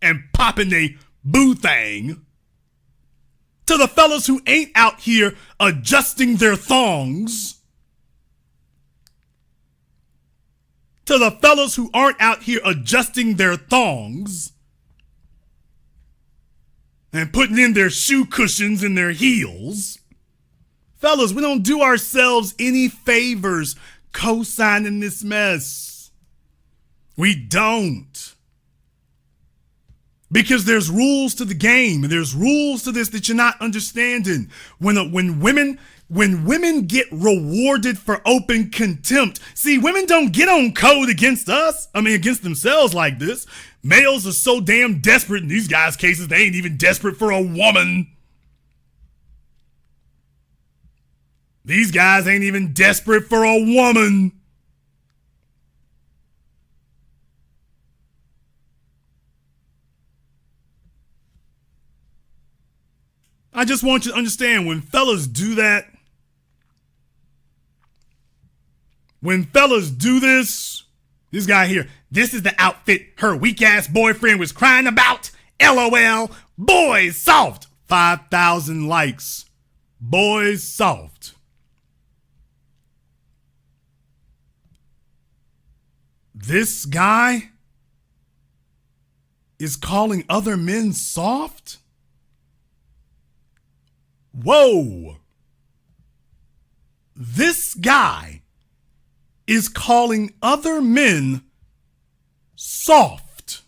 and popping they boo thing, to the fellas who ain't out here adjusting their thongs, to the fellas who aren't out here adjusting their thongs and putting in their shoe cushions in their heels. Fellas, we don't do ourselves any favors co-signing this mess. We don't. Because there's rules to the game and there's rules to this that you're not understanding. When women get rewarded for open contempt, see, women don't get on code against us. Against themselves like this. Males are so damn desperate in these guys' cases, they ain't even desperate for a woman. These guys ain't even desperate for a woman. I just want you to understand, when fellas do that, when fellas do this guy here, this is the outfit her weak ass boyfriend was crying about. LOL. Boys soft. 5,000 likes. Boys soft. This guy is calling other men soft? Whoa. This guy is calling other men soft.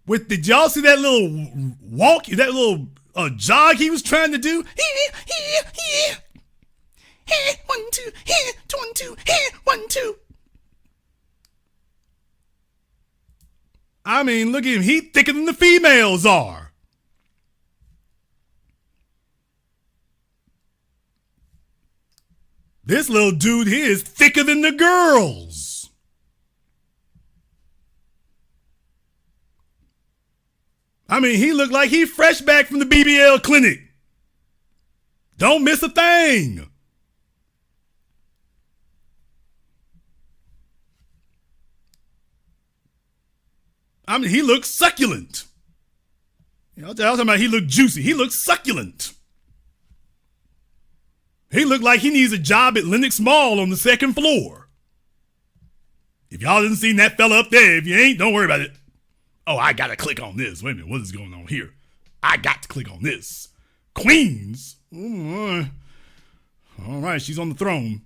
Did y'all see that little walk, that little jog he was trying to do? 1, 2, 1, 2, 1, 2. I mean, look at him. He thicker than the females are. This little dude here is thicker than the girls. I mean, he looked like he fresh back from the BBL clinic. Don't miss a thing. I mean, he looks succulent. You know, I was talking about he looked juicy. He looks succulent. He looked like he needs a job at Lenox Mall on the 2nd floor. If y'all didn't see that fella up there, if you ain't, don't worry about it. Oh, I got to click on this. Wait a minute, what is going on here? I got to click on this. Queens? All right, she's on the throne.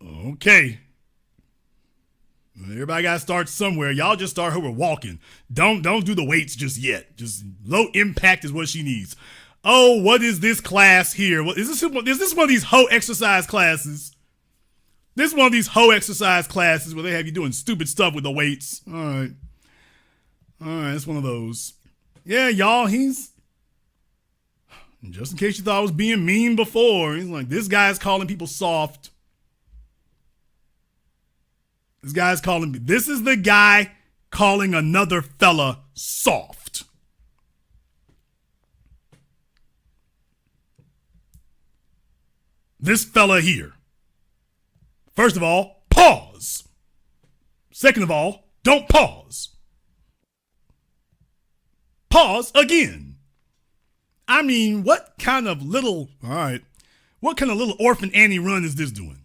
Okay. Everybody got to start somewhere. Y'all just start her with walking. Don't do the weights just yet. Just low impact is what she needs. Oh, what is this class here? Is this one of these hoe exercise classes? This is one of these hoe exercise classes where they have you doing stupid stuff with the weights. All right, it's one of those. Yeah, y'all, just in case you thought I was being mean before, he's like, this guy's calling people soft. This is the guy calling another fella soft. This fella here. First of all, pause. Second of all, don't pause. Pause again. I mean, what kind of little orphan Annie run is this doing?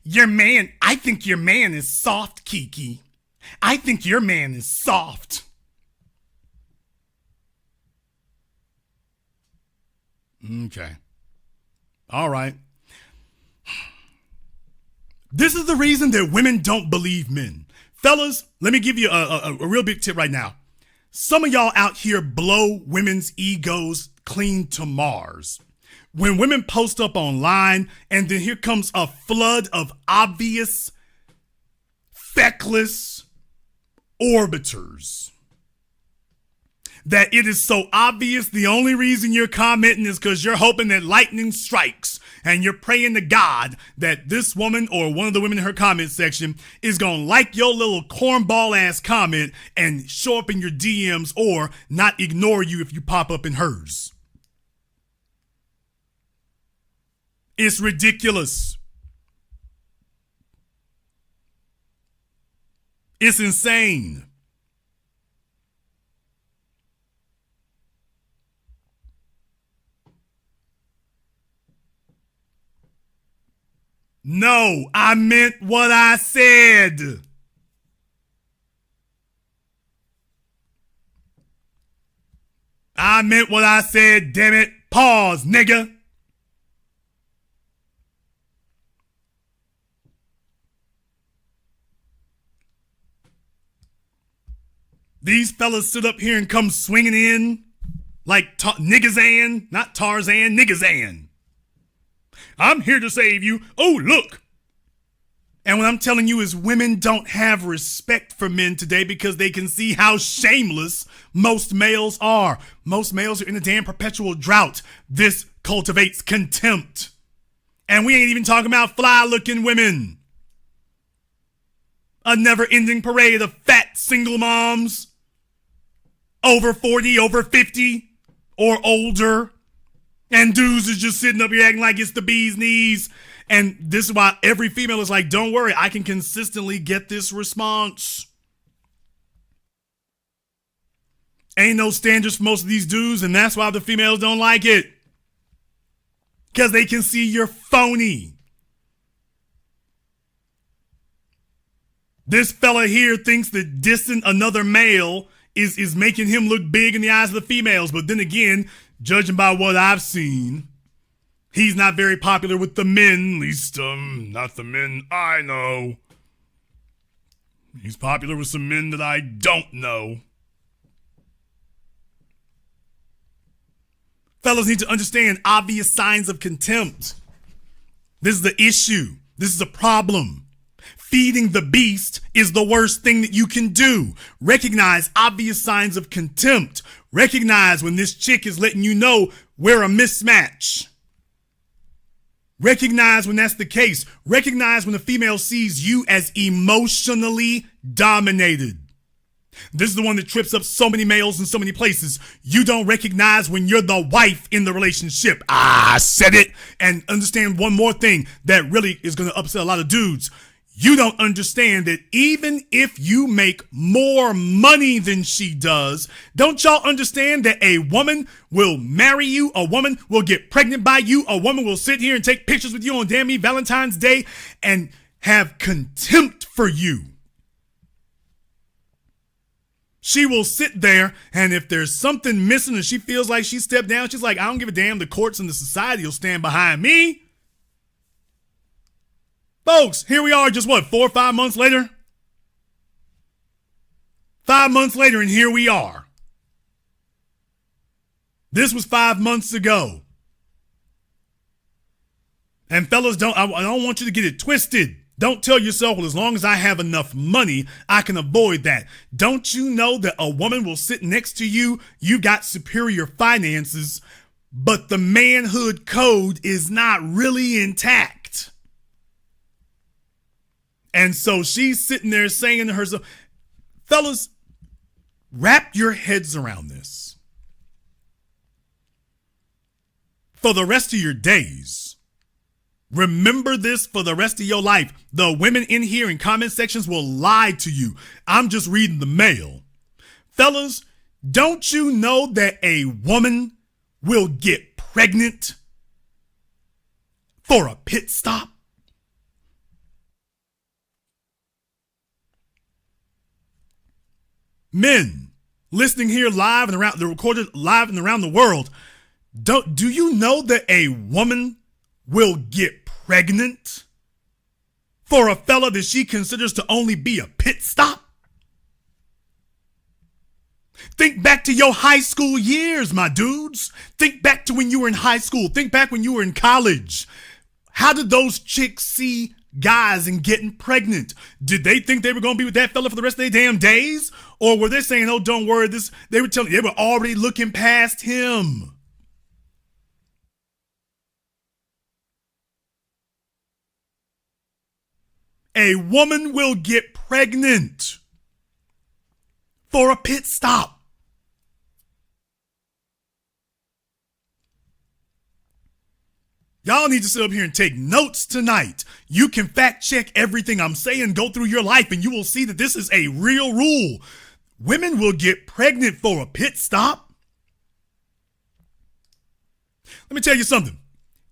I think your man is soft, Keke. I think your man is soft. Okay. All right. This is the reason that women don't believe men. Fellas, let me give you a real big tip right now. Some of y'all out here blow women's egos clean to Mars. When women post up online and then here comes a flood of obvious, feckless orbiters. That it is so obvious the only reason you're commenting is because you're hoping that lightning strikes and you're praying to God that this woman or one of the women in her comment section is going to like your little cornball ass comment and show up in your DMs or not ignore you if you pop up in hers. It's ridiculous. It's insane. No, I meant what I said. I meant what I said, damn it. Pause, nigga. These fellas sit up here and come swinging in like Nigazan, not Tarzan, Nigazan. I'm here to save you. Oh, look. And what I'm telling you is women don't have respect for men today because they can see how shameless most males are. Most males are in a damn perpetual drought. This cultivates contempt. And we ain't even talking about fly-looking women. A never-ending parade of fat single moms. Over 40, over 50, or older. And dudes is just sitting up here acting like it's the bee's knees. And this is why every female is like, don't worry, I can consistently get this response. Ain't no standards for most of these dudes, and that's why the females don't like it. Because they can see you're phony. This fella here thinks that dissing another male is making him look big in the eyes of the females. But then again, judging by what I've seen, he's not very popular with the men, at least not the men I know. He's popular with some men that I don't know. Fellas need to understand obvious signs of contempt. This is the issue. This is a problem. Feeding the beast is the worst thing that you can do. Recognize obvious signs of contempt. Recognize when this chick is letting you know we're a mismatch. Recognize when that's the case. Recognize when a female sees you as emotionally dominated. This is the one that trips up so many males in so many places. You don't recognize when you're the wife in the relationship. I said it. And understand one more thing that really is going to upset a lot of dudes. You don't understand that even if you make more money than she does, don't y'all understand that a woman will marry you, a woman will get pregnant by you, a woman will sit here and take pictures with you on damn me Valentine's Day and have contempt for you. She will sit there, and if there's something missing and she feels like she stepped down, she's like, I don't give a damn. The courts and the society will stand behind me. Folks, here we are just 4 or 5 months later? 5 months later, and here we are. This was 5 months ago. And fellas, I don't want you to get it twisted. Don't tell yourself, well, as long as I have enough money, I can avoid that. Don't you know that a woman will sit next to you, you got superior finances, but the manhood code is not really intact. And so she's sitting there saying to herself, fellas, wrap your heads around this. For the rest of your days, remember this for the rest of your life. The women in here in comment sections will lie to you. I'm just reading the mail. Fellas, don't you know that a woman will get pregnant for a pit stop? Men listening here live and around the recorded live and around the world, do you know that a woman will get pregnant for a fella that she considers to only be a pit stop? Think back to your high school years, my dudes. Think back to when you were in high school. Think back when you were in college. How did those chicks see guys and getting pregnant? Did they think they were going to be with that fella for the rest of their damn days? Or were they saying, oh, don't worry, they were already looking past him? A woman will get pregnant for a pit stop. Y'all need to sit up here and take notes tonight. You can fact check everything I'm saying, go through your life, and you will see that this is a real rule. Women will get pregnant for a pit stop. Let me tell you something.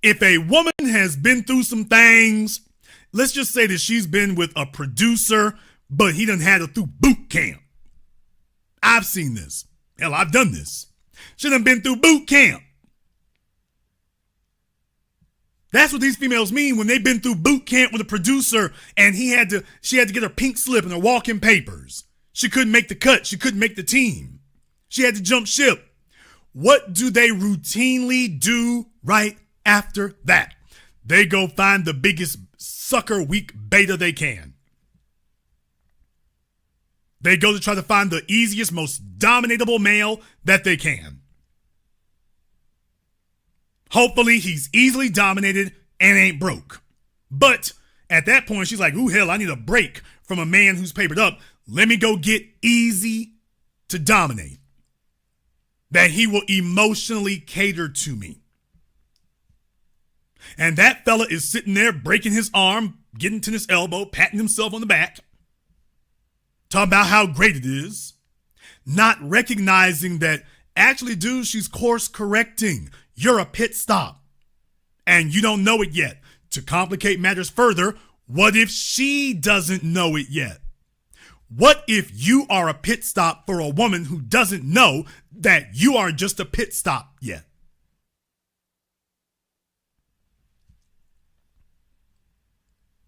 If a woman has been through some things, let's just say that she's been with a producer, but he done had her through boot camp. I've seen this. Hell, I've done this. She done been through boot camp. That's what these females mean when they've been through boot camp with a producer and she had to get her pink slip and her walking papers. She couldn't make the cut. She couldn't make the team. She had to jump ship. What do they routinely do right after that? They go find the biggest sucker weak beta they can. They go to try to find the easiest, most dominatable male that they can. Hopefully he's easily dominated and ain't broke. But at that point, she's like, ooh, hell, I need a break from a man who's papered up. Let me go get easy to dominate. That he will emotionally cater to me. And that fella is sitting there breaking his arm, getting to his elbow, patting himself on the back, talking about how great it is. not recognizing that actually, dude, she's course correcting. You're a pit stop and you don't know it yet. To complicate matters further, what if she doesn't know it yet? What if you are a pit stop for a woman who doesn't know that you are just a pit stop yet?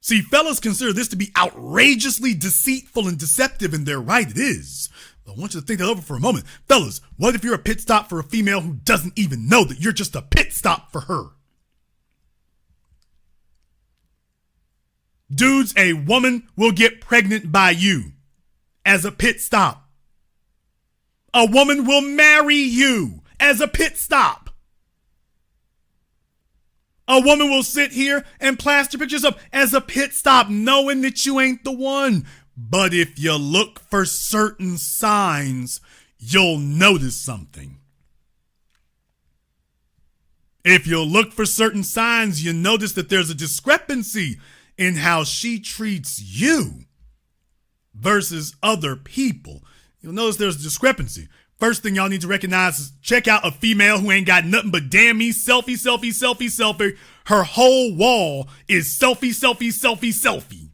See, fellas consider this to be outrageously deceitful and deceptive, and they're right, it is. But I want you to think that over for a moment. Fellas, what if you're a pit stop for a female who doesn't even know that you're just a pit stop for her? Dudes, a woman will get pregnant by you as a pit stop. A woman will marry you as a pit stop. A woman will sit here and plaster pictures up as a pit stop, knowing that you ain't the one. But if you look for certain signs, you'll notice something. If you look for certain signs, you notice that there's a discrepancy in how she treats you versus other people. You'll notice there's a discrepancy. First thing y'all need to recognize is check out a female who ain't got nothing but damn me, selfie, selfie, selfie, selfie. Her whole wall is selfie, selfie, selfie, selfie.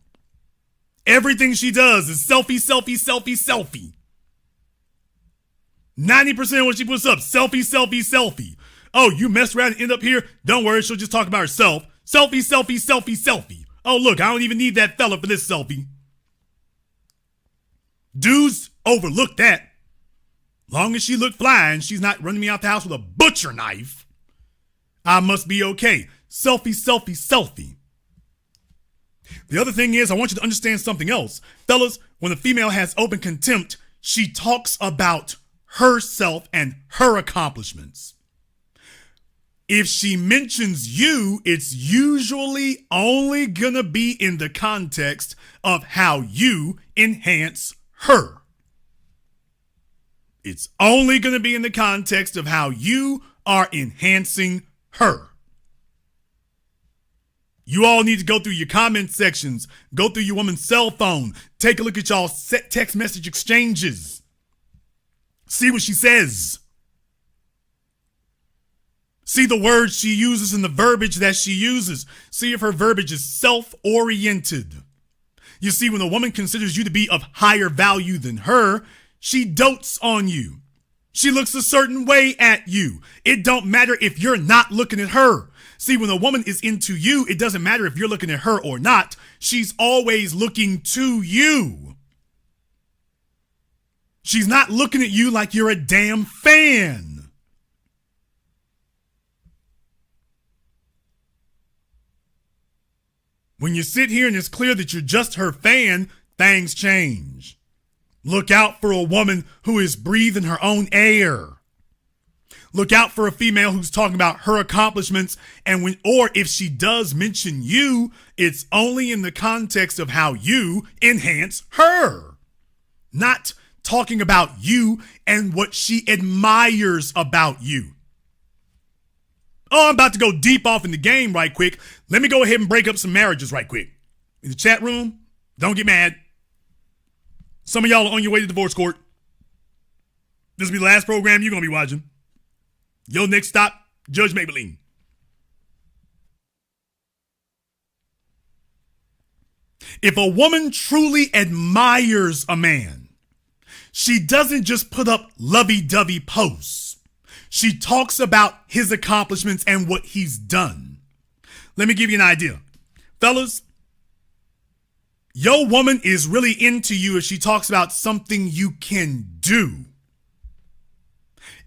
Everything she does is selfie, selfie, selfie, selfie. 90% of what she puts up, selfie, selfie, selfie. Oh, you messed around and end up here? Don't worry, she'll just talk about herself. Selfie, selfie, selfie, selfie. Oh, look, I don't even need that fella for this selfie. Dudes overlook that. Long as she look fly and she's not running me out the house with a butcher knife, I must be okay. Selfie, selfie, selfie. The other thing is, I want you to understand something else. Fellas, when a female has open contempt, she talks about herself and her accomplishments. If she mentions you, it's usually only gonna be in the context of how you enhance her. It's only going to be in the context of how you are enhancing her. You all need to go through your comment sections, go through your woman's cell phone, take a look at y'all's text message exchanges. See what she says. See the words she uses and the verbiage that she uses. See if her verbiage is self-oriented. You see, when a woman considers you to be of higher value than her, she dotes on you. She looks a certain way at you. It don't matter if you're not looking at her. See, when a woman is into you, it doesn't matter if you're looking at her or not. She's always looking to you. She's not looking at you like you're a damn fan. When you sit here and it's clear that you're just her fan, things change. Look out for a woman who is breathing her own air. Look out for a female who's talking about her accomplishments, and or if she does mention you, it's only in the context of how you enhance her. Not talking about you and what she admires about you. Oh, I'm about to go deep off in the game right quick. Let me go ahead and break up some marriages right quick. In the chat room, don't get mad. Some of y'all are on your way to divorce court. This will be the last program you're going to be watching. Your next stop, Judge Maybelline. If a woman truly admires a man, she doesn't just put up lovey-dovey posts. She talks about his accomplishments and what he's done. Let me give you an idea. Fellas, your woman is really into you if she talks about something you can do.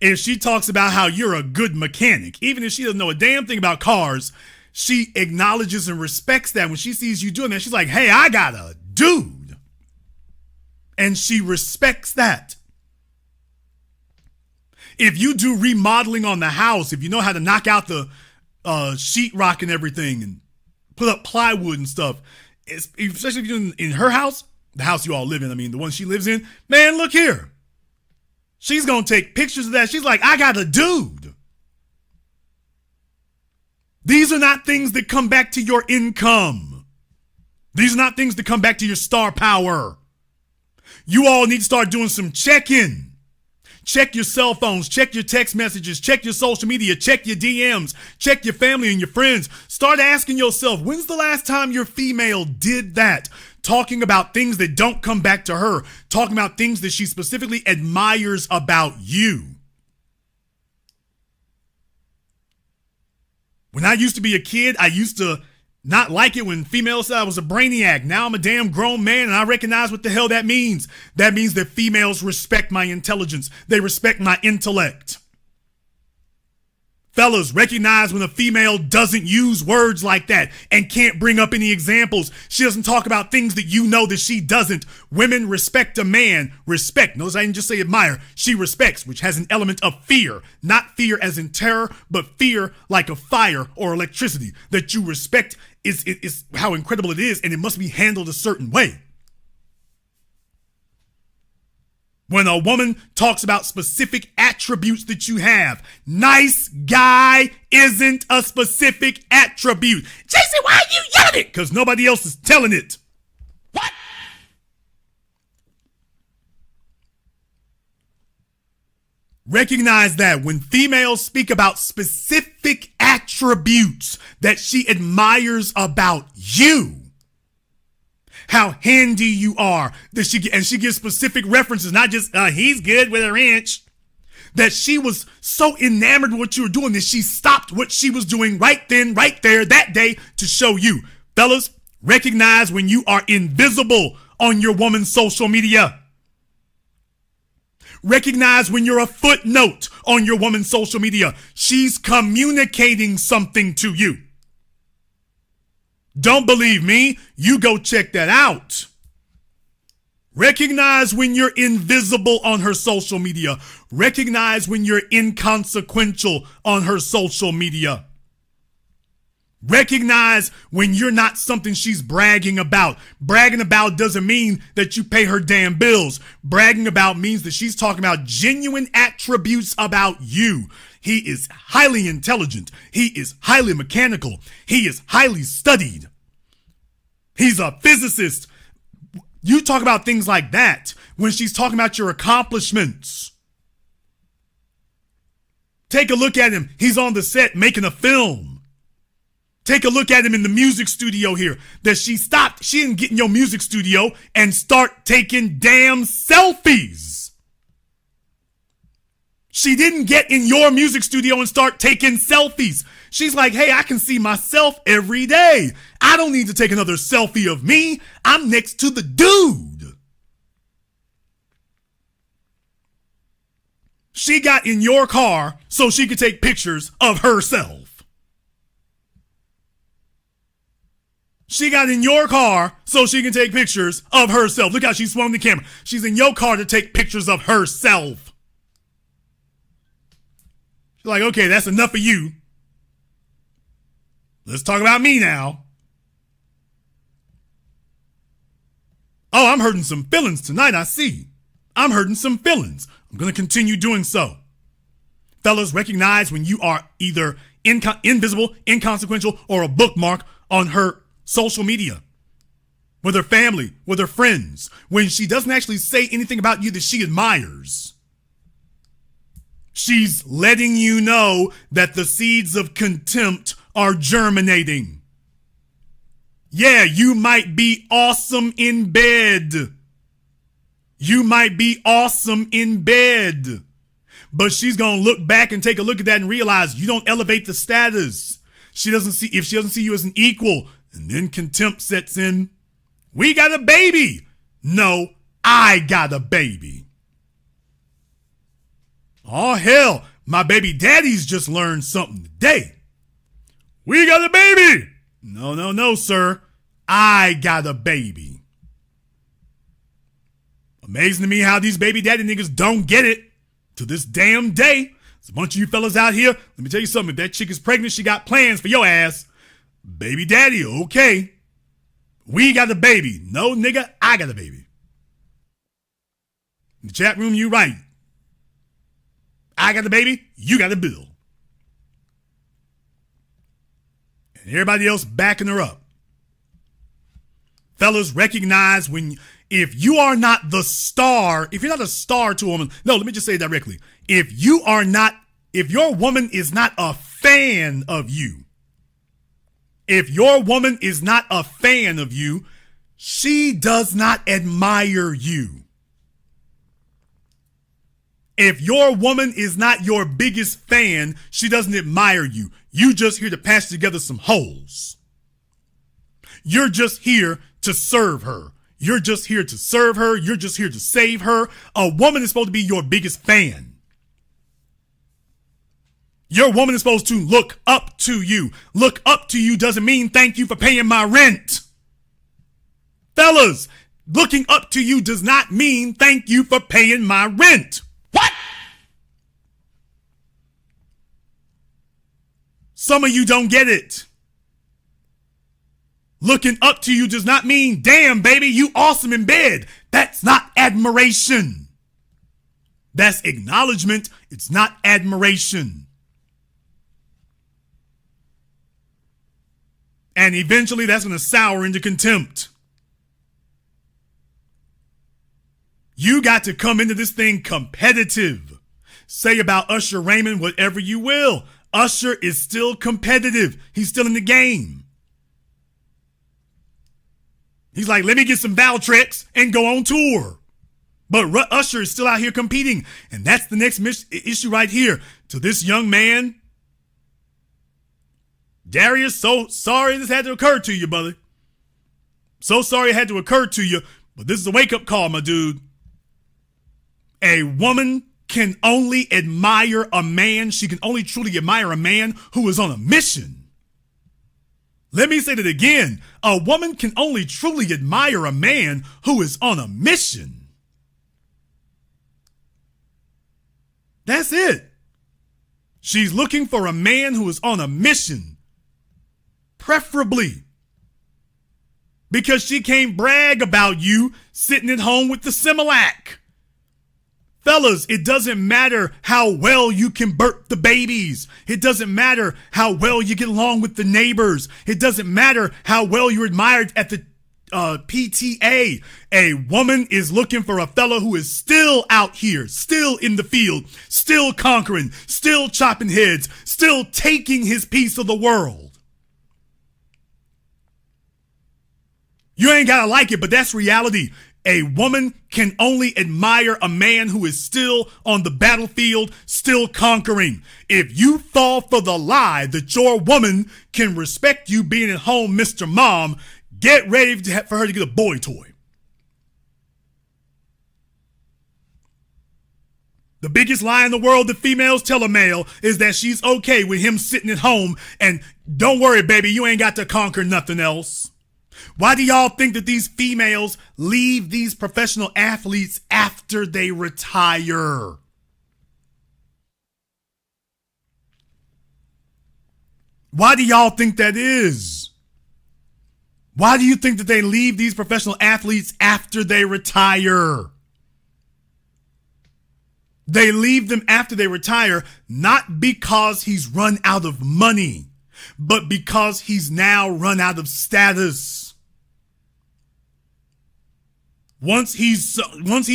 If she talks about how you're a good mechanic, even if she doesn't know a damn thing about cars, she acknowledges and respects that. When she sees you doing that, she's like, hey, I got a dude. And she respects that. If you do remodeling on the house, if you know how to knock out the sheetrock and everything and put up plywood and stuff, especially if you're in her house, the house you all live in, I mean, the one she lives in, man, look here. She's going to take pictures of that. She's like, I got a dude. These are not things that come back to your income. These are not things that come back to your star power. You all need to start doing some check-in. Check your cell phones, check your text messages, check your social media, check your DMs, check your family and your friends. Start asking yourself, when's the last time your female did that? Talking about things that don't come back to her, talking about things that she specifically admires about you. When I used to be a kid, I used to not like it when females said I was a brainiac. Now I'm a damn grown man and I recognize what the hell that means. That means that females respect my intelligence. They respect my intellect. Fellas, recognize when a female doesn't use words like that and can't bring up any examples. She doesn't talk about things that you know that she doesn't. Women respect a man. Respect. Notice I didn't just say admire. She respects, which has an element of fear. Not fear as in terror, but fear like a fire or electricity. That you respect is how incredible it is, and it must be handled a certain way. When a woman talks about specific attributes that you have, nice guy isn't a specific attribute. Jason, why are you yelling it? Because nobody else is telling it. What? Recognize that when females speak about specific attributes that she admires about you, how handy you are, that she gives specific references, not just he's good with a wrench. That she was so enamored with what you were doing that she stopped what she was doing right then, right there, that day to show you. Fellas, recognize when you are invisible on your woman's social media. Recognize when you're a footnote on your woman's social media. She's communicating something to you. Don't believe me? You go check that out. Recognize when you're invisible on her social media. Recognize when you're inconsequential on her social media. Recognize when you're not something she's bragging about. Bragging about doesn't mean that you pay her damn bills. Bragging about means that she's talking about genuine attributes about you. He is highly intelligent. He is highly mechanical. He is highly studied. He's a physicist. You talk about things like that when she's talking about your accomplishments. Take a look at him. He's on the set making a film. Take a look at him in the music studio here. That she stopped. She didn't get in your music studio and start taking damn selfies. She didn't get in your music studio and start taking selfies. She's like, hey, I can see myself every day. I don't need to take another selfie of me. I'm next to the dude. She got in your car so she could take pictures of herself. She got in your car so she can take pictures of herself. Look how she swung the camera. She's in your car to take pictures of herself. She's like, okay, that's enough of you. Let's talk about me now. Oh, I'm hurting some feelings tonight, I see. I'm hurting some feelings. I'm going to continue doing so. Fellas, recognize when you are either invisible, inconsequential, or a bookmark on her social media. With her family, with her friends. When she doesn't actually say anything about you that she admires. She's letting you know that the seeds of contempt are germinating. Yeah, you might be awesome in bed. You might be awesome in bed. But she's going to look back and take a look at that and realize you don't elevate the status. If she doesn't see you as an equal, and then contempt sets in. We got a baby. No, I got a baby. Oh, hell, my baby daddy's just learned something today. We got a baby. No, sir. I got a baby. Amazing to me how these baby daddy niggas don't get it to this damn day. There's a bunch of you fellas out here. Let me tell you something. If that chick is pregnant, she got plans for your ass. Baby daddy, okay. We got a baby. No, nigga, I got a baby. In the chat room, you right. I got the baby, you got the bill. And everybody else backing her up. Fellas, recognize if you are not the star, if you're not a star to a woman, no, let me just say it directly. If your woman is not a fan of you, if your woman is not a fan of you, she does not admire you. If your woman is not your biggest fan, she doesn't admire you. You just here to patch together some holes. You're just here to serve her. You're just here to serve her. You're just here to save her. A woman is supposed to be your biggest fan. Your woman is supposed to look up to you. Look up to you doesn't mean thank you for paying my rent. Fellas, looking up to you does not mean thank you for paying my rent. What? Some of you don't get it. Looking up to you does not mean, damn, baby, you awesome in bed. That's not admiration. That's acknowledgement. It's not admiration. And eventually that's going to sour into contempt. You got to come into this thing competitive. Say about Usher Raymond whatever you will. Usher is still competitive. He's still in the game. He's like, let me get some Valtrex and go on tour. But Usher is still out here competing. And that's the next issue right here. To this young man, Darius, so sorry this had to occur to you, brother. So sorry it had to occur to you. But this is a wake-up call, my dude. A woman can only admire a man. She can only truly admire a man who is on a mission. Let me say that again. A woman can only truly admire a man who is on a mission. That's it. She's looking for a man who is on a mission. Preferably. Because she can't brag about you sitting at home with the Similac. Fellas, it doesn't matter how well you can birth the babies. It doesn't matter how well you get along with the neighbors. It doesn't matter how well you're admired at the PTA. A woman is looking for a fella who is still out here, still in the field, still conquering, still chopping heads, still taking his piece of the world. You ain't gotta like it, but that's reality. A woman can only admire a man who is still on the battlefield, still conquering. If you fall for the lie that your woman can respect you being at home, Mr. Mom, get ready for her to get a boy toy. The biggest lie in the world that females tell a male is that she's okay with him sitting at home and don't worry, baby, you ain't got to conquer nothing else. Why do y'all think that these females leave these professional athletes after they retire? Why do y'all think that is? Why do you think that they leave these professional athletes after they retire? They leave them after they retire, not because he's run out of money, but because he's now run out of status. Once he's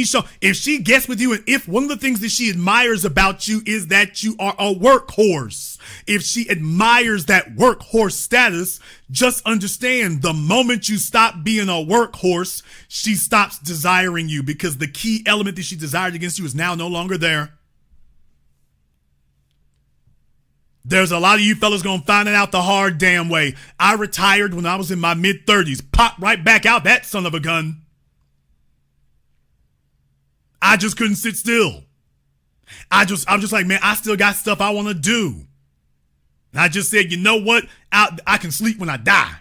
shown, if she gets with you, and if one of the things that she admires about you is that you are a workhorse, if she admires that workhorse status, just understand the moment you stop being a workhorse, she stops desiring you because the key element that she desired against you is now no longer there. There's a lot of you fellas gonna find it out the hard damn way. I retired when I was in my mid-30s. Popped right back out that son of a gun. I just couldn't sit still. I'm just like, man, I still got stuff I want to do. And I just said, you know what? I can sleep when I die.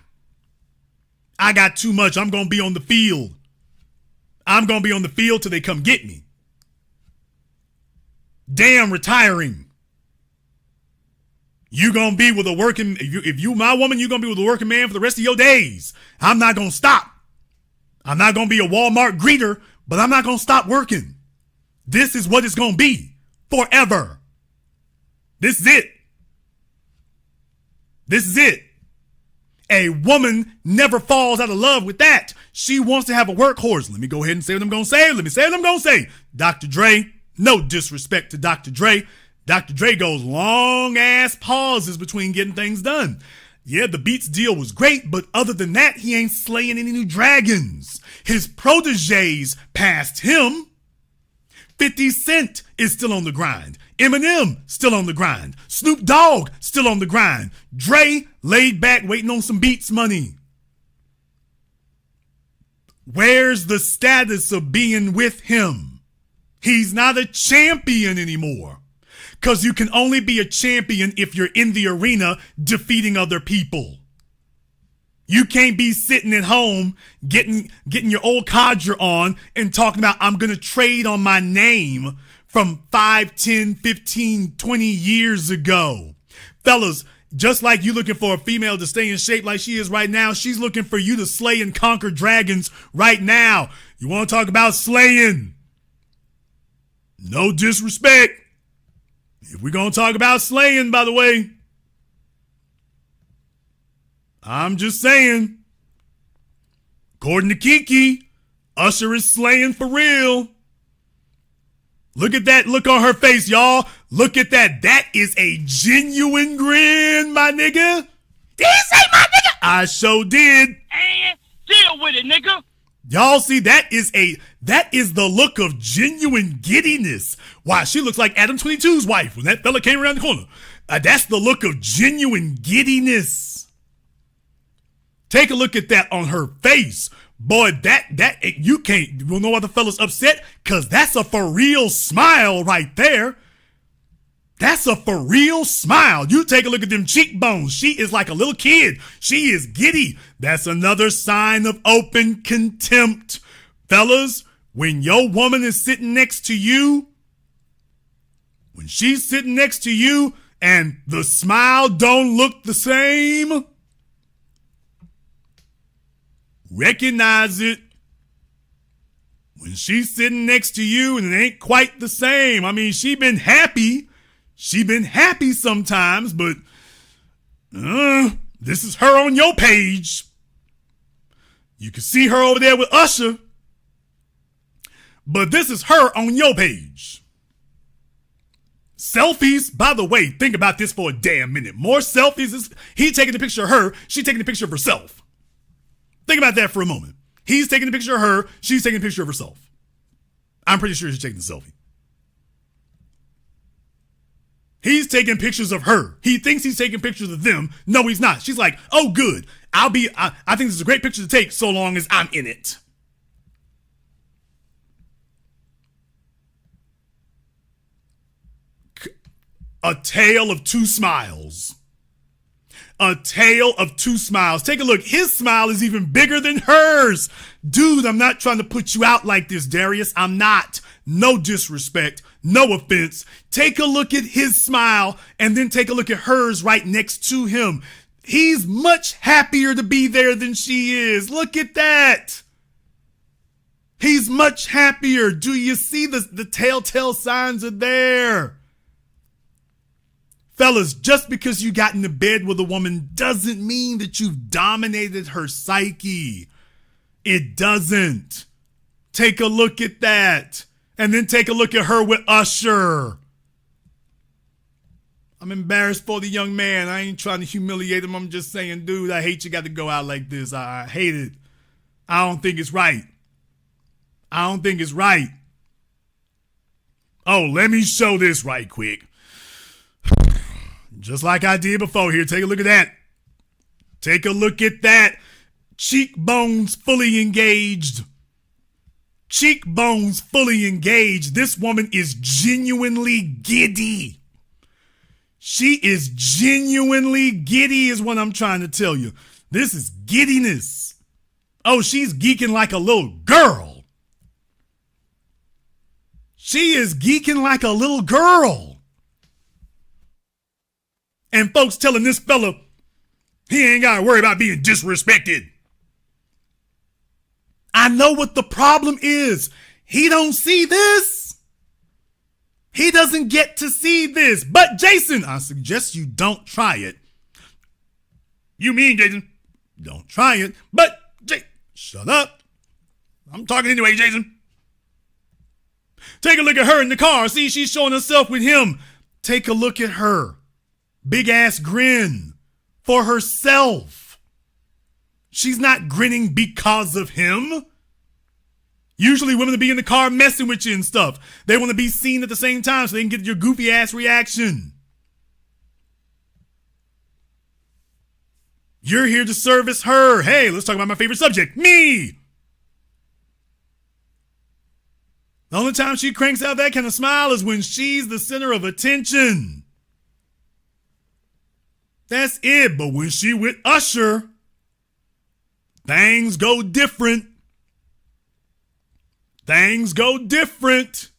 I got too much. I'm going to be on the field. I'm going to be on the field till they come get me. Damn retiring. You going to be with a working, if you my woman, you going to be with a working man for the rest of your days. I'm not going to stop. I'm not going to be a Walmart greeter, but I'm not going to stop working. This is what it's going to be forever. This is it. This is it. A woman never falls out of love with that. She wants to have a workhorse. Let me go ahead and say what I'm going to say. Let me say what I'm going to say. Dr. Dre, no disrespect to Dr. Dre. Dr. Dre goes long ass pauses between getting things done. Yeah, the Beats deal was great, but other than that, he ain't slaying any new dragons. His proteges past him. 50 Cent is still on the grind. Eminem still on the grind. Snoop Dogg still on the grind. Dre laid back waiting on some Beats money. Where's the status of being with him? He's not a champion anymore. Because you can only be a champion if you're in the arena defeating other people. You can't be sitting at home getting your old codger on and talking about, I'm going to trade on my name from 5, 10, 15, 20 years ago. Fellas, just like you looking for a female to stay in shape like she is right now, she's looking for you to slay and conquer dragons right now. You want to talk about slaying? No disrespect. If we're going to talk about slaying, by the way, I'm just saying, according to Keke, Usher is slaying for real. Look at that look on her face, y'all. Look at that. That is a genuine grin, my nigga. Did he say my nigga? I sure did. And deal with it, nigga. Y'all see, that is the look of genuine giddiness. Why, she looks like Adam 22's wife when that fella came around the corner. That's the look of genuine giddiness. Take a look at that on her face. Boy, you know why the fella's upset? Because that's a for real smile right there. That's a for real smile. You take a look at them cheekbones. She is like a little kid. She is giddy. That's another sign of open contempt. Fellas, when your woman is sitting next to you, when she's sitting next to you and the smile don't look the same, recognize it. When she's sitting next to you and it ain't quite the same. I mean, she been happy sometimes, but this is her on your page. You can see her over there with Usher, but this is her on your page. Selfies, by the way, think about this for a damn minute. More selfies. He taking a picture of her, she taking a picture of herself. Think about that for a moment. He's taking a picture of her, she's taking a picture of herself. I'm pretty sure she's taking the selfie. He's taking pictures of her. He thinks he's taking pictures of them. No, he's not. She's like, oh, good. I think this is a great picture to take so long as I'm in it. A tale of two smiles. A tale of two smiles. Take a look. His smile is even bigger than hers. Dude, I'm not trying to put you out like this, Darius. I'm not. No disrespect. No offense. Take a look at his smile and then take a look at hers right next to him. He's much happier to be there than she is. Look at that. He's much happier. Do you see the telltale signs are there? Fellas, just because you got into bed with a woman doesn't mean that you've dominated her psyche. It doesn't. Take a look at that. And then take a look at her with Usher. I'm embarrassed for the young man. I ain't trying to humiliate him. I'm just saying, dude, I hate you got to go out like this. I hate it. I don't think it's right. I don't think it's right. Oh, let me show this right quick. Just like I did before here. Take a look at that. Take a look at that. Cheekbones fully engaged. Cheekbones fully engaged. This woman is genuinely giddy. She is genuinely giddy is what I'm trying to tell you. This is giddiness. Oh, she's geeking like a little girl. She is geeking like a little girl. And folks telling this fella he ain't got to worry about being disrespected. I know what the problem is. He don't see this. He doesn't get to see this. But Jason, I suggest you don't try it. You mean, Jason? Don't try it. But shut up. I'm talking anyway, Jason. Take a look at her in the car. See, she's showing herself with him. Take a look at her. Big ass grin for herself. She's not grinning because of him. Usually women will be in the car messing with you and stuff. They want to be seen at the same time so they can get your goofy ass reaction. You're here to service her. Hey, let's talk about my favorite subject, me. The only time she cranks out that kind of smile is when she's the center of attention. That's it. But when she with Usher, things go different. Things go different.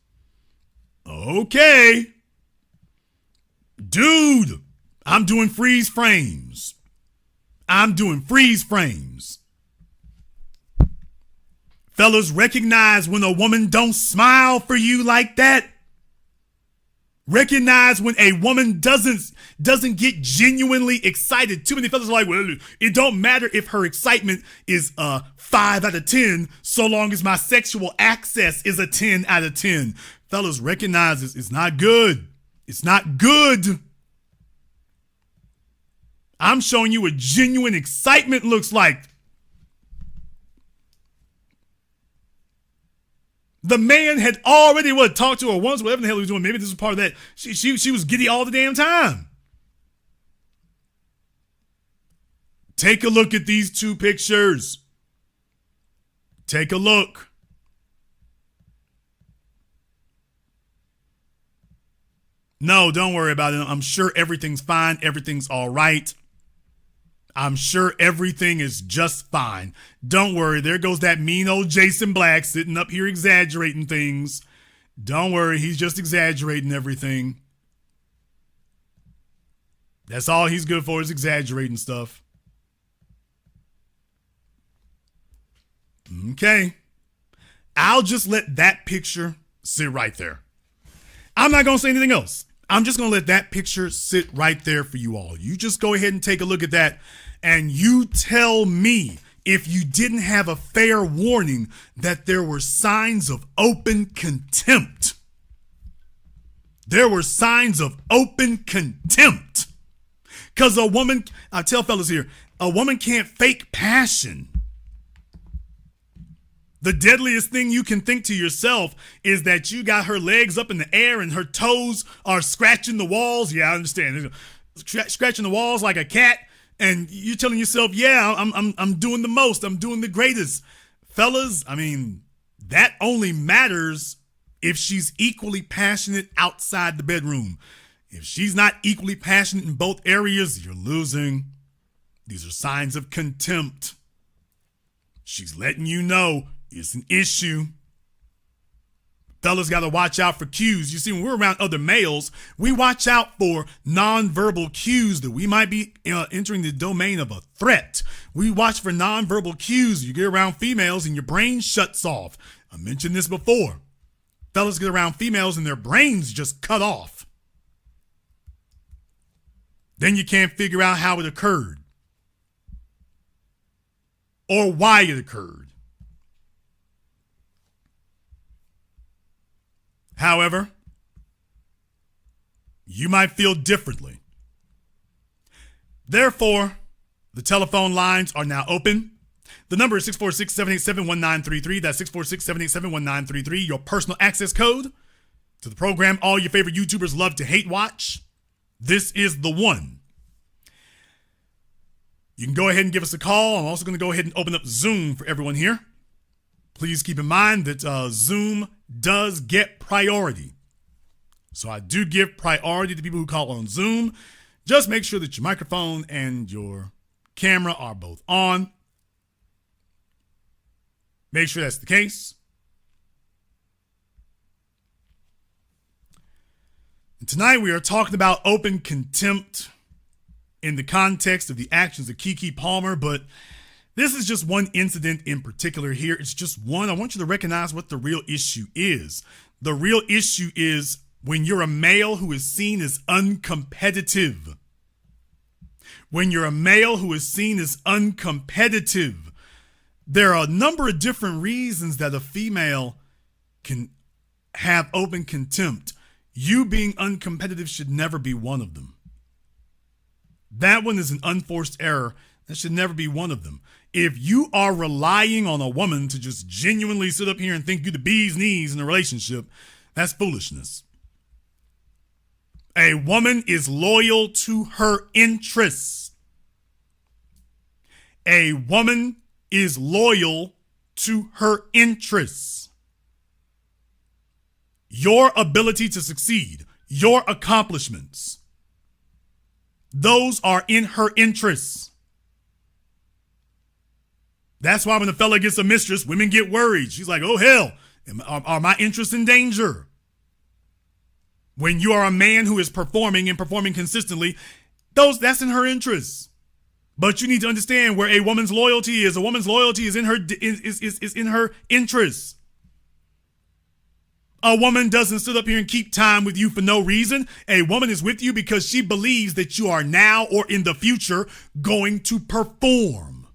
Okay. Dude, I'm doing freeze frames. Fellas, recognize when a woman don't smile for you like that. Recognize when a woman doesn't get genuinely excited. Too many fellas are like, well, it don't matter if her excitement is 5 out of 10, so long as my sexual access is a 10 out of 10. Fellas, recognize this. It's not good. It's not good. I'm showing you what genuine excitement looks like. The man had already talked to her once, whatever the hell he was doing. Maybe this was part of that. She was giddy all the damn time. Take a look at these two pictures. Take a look. No, don't worry about it. I'm sure everything's fine. Everything's all right. I'm sure everything is just fine. Don't worry. There goes that mean old Jason Black sitting up here exaggerating things. Don't worry. He's just exaggerating everything. That's all he's good for, is exaggerating stuff. Okay. I'll just let that picture sit right there. I'm not going to say anything else. I'm just going to let that picture sit right there for you all. You just go ahead and take a look at that, and you tell me if you didn't have a fair warning that there were signs of open contempt. There were signs of open contempt. Because a woman, I tell fellas here, a woman can't fake passion. The deadliest thing you can think to yourself is that you got her legs up in the air and her toes are scratching the walls. Yeah, I understand. Scratching the walls like a cat, and you're telling yourself, yeah, I'm doing the most. I'm doing the greatest. Fellas, I mean, that only matters if she's equally passionate outside the bedroom. If she's not equally passionate in both areas, you're losing. These are signs of contempt. She's letting you know it's an issue. Fellas got to watch out for cues. You see, when we're around other males, we watch out for nonverbal cues that we might be entering the domain of a threat. We watch for nonverbal cues. You get around females and your brain shuts off. I mentioned this before. Fellas get around females and their brains just cut off. Then you can't figure out how it occurred or why it occurred. However, you might feel differently. Therefore, the telephone lines are now open. The number is 646-787-1933. That's 646-787-1933. Your personal access code to the program all your favorite YouTubers love to hate watch. This is the one. You can go ahead and give us a call. I'm also going to go ahead and open up Zoom for everyone here. Please keep in mind that Zoom does get priority. So I do give priority to people who call on Zoom. Just make sure that your microphone and your camera are both on. Make sure that's the case. And tonight we are talking about open contempt in the context of the actions of Keke Palmer, but this is just one incident in particular here. It's just one. I want you to recognize what the real issue is. The real issue is when you're a male who is seen as uncompetitive. When you're a male who is seen as uncompetitive, There are a number of different reasons that a female can have open contempt. You being uncompetitive should never be one of them. That one is an unforced error. That should never be one of them. If you are relying on a woman to just genuinely sit up here and think you the bee's knees in a relationship, that's foolishness. A woman is loyal to her interests. A woman is loyal to her interests. Your ability to succeed, your accomplishments, those are in her interests. That's why when a fella gets a mistress, women get worried. She's like, oh, hell, are my interests in danger? When you are a man who is performing and performing consistently, that's in her interests. But you need to understand where a woman's loyalty is. A woman's loyalty is in her is in her interests. A woman doesn't sit up here and keep time with you for no reason. A woman is with you because she believes that you are now or in the future going to perform.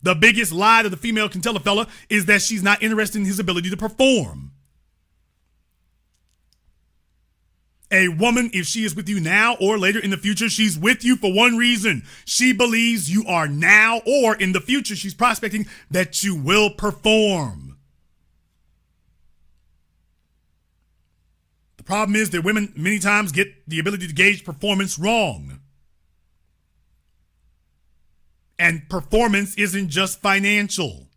The biggest lie that the female can tell a fella is that she's not interested in his ability to perform. A woman, if she is with you now or later in the future, she's with you for one reason. She believes you are now or in the future, she's prospecting that you will perform. The problem is that women many times get the ability to gauge performance wrong. And performance isn't just financial.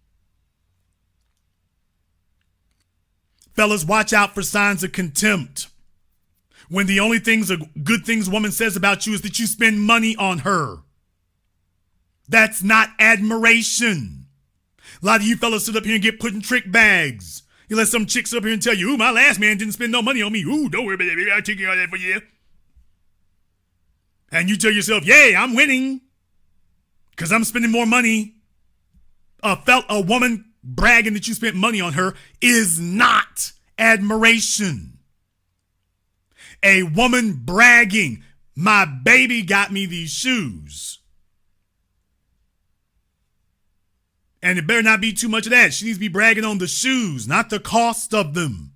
Fellas, watch out for signs of contempt. When the only good things a woman says about you is that you spend money on her. That's not admiration. A lot of you fellas sit up here and get put in trick bags. You let some chicks up here and tell you, ooh, my last man didn't spend no money on me. Ooh, don't worry about it, baby. I'll take care of that for you. And you tell yourself, yay, I'm winning because I'm spending more money. A woman bragging that you spent money on her is not admiration. A woman bragging, my baby got me these shoes. And it better not be too much of that. She needs to be bragging on the shoes, not the cost of them.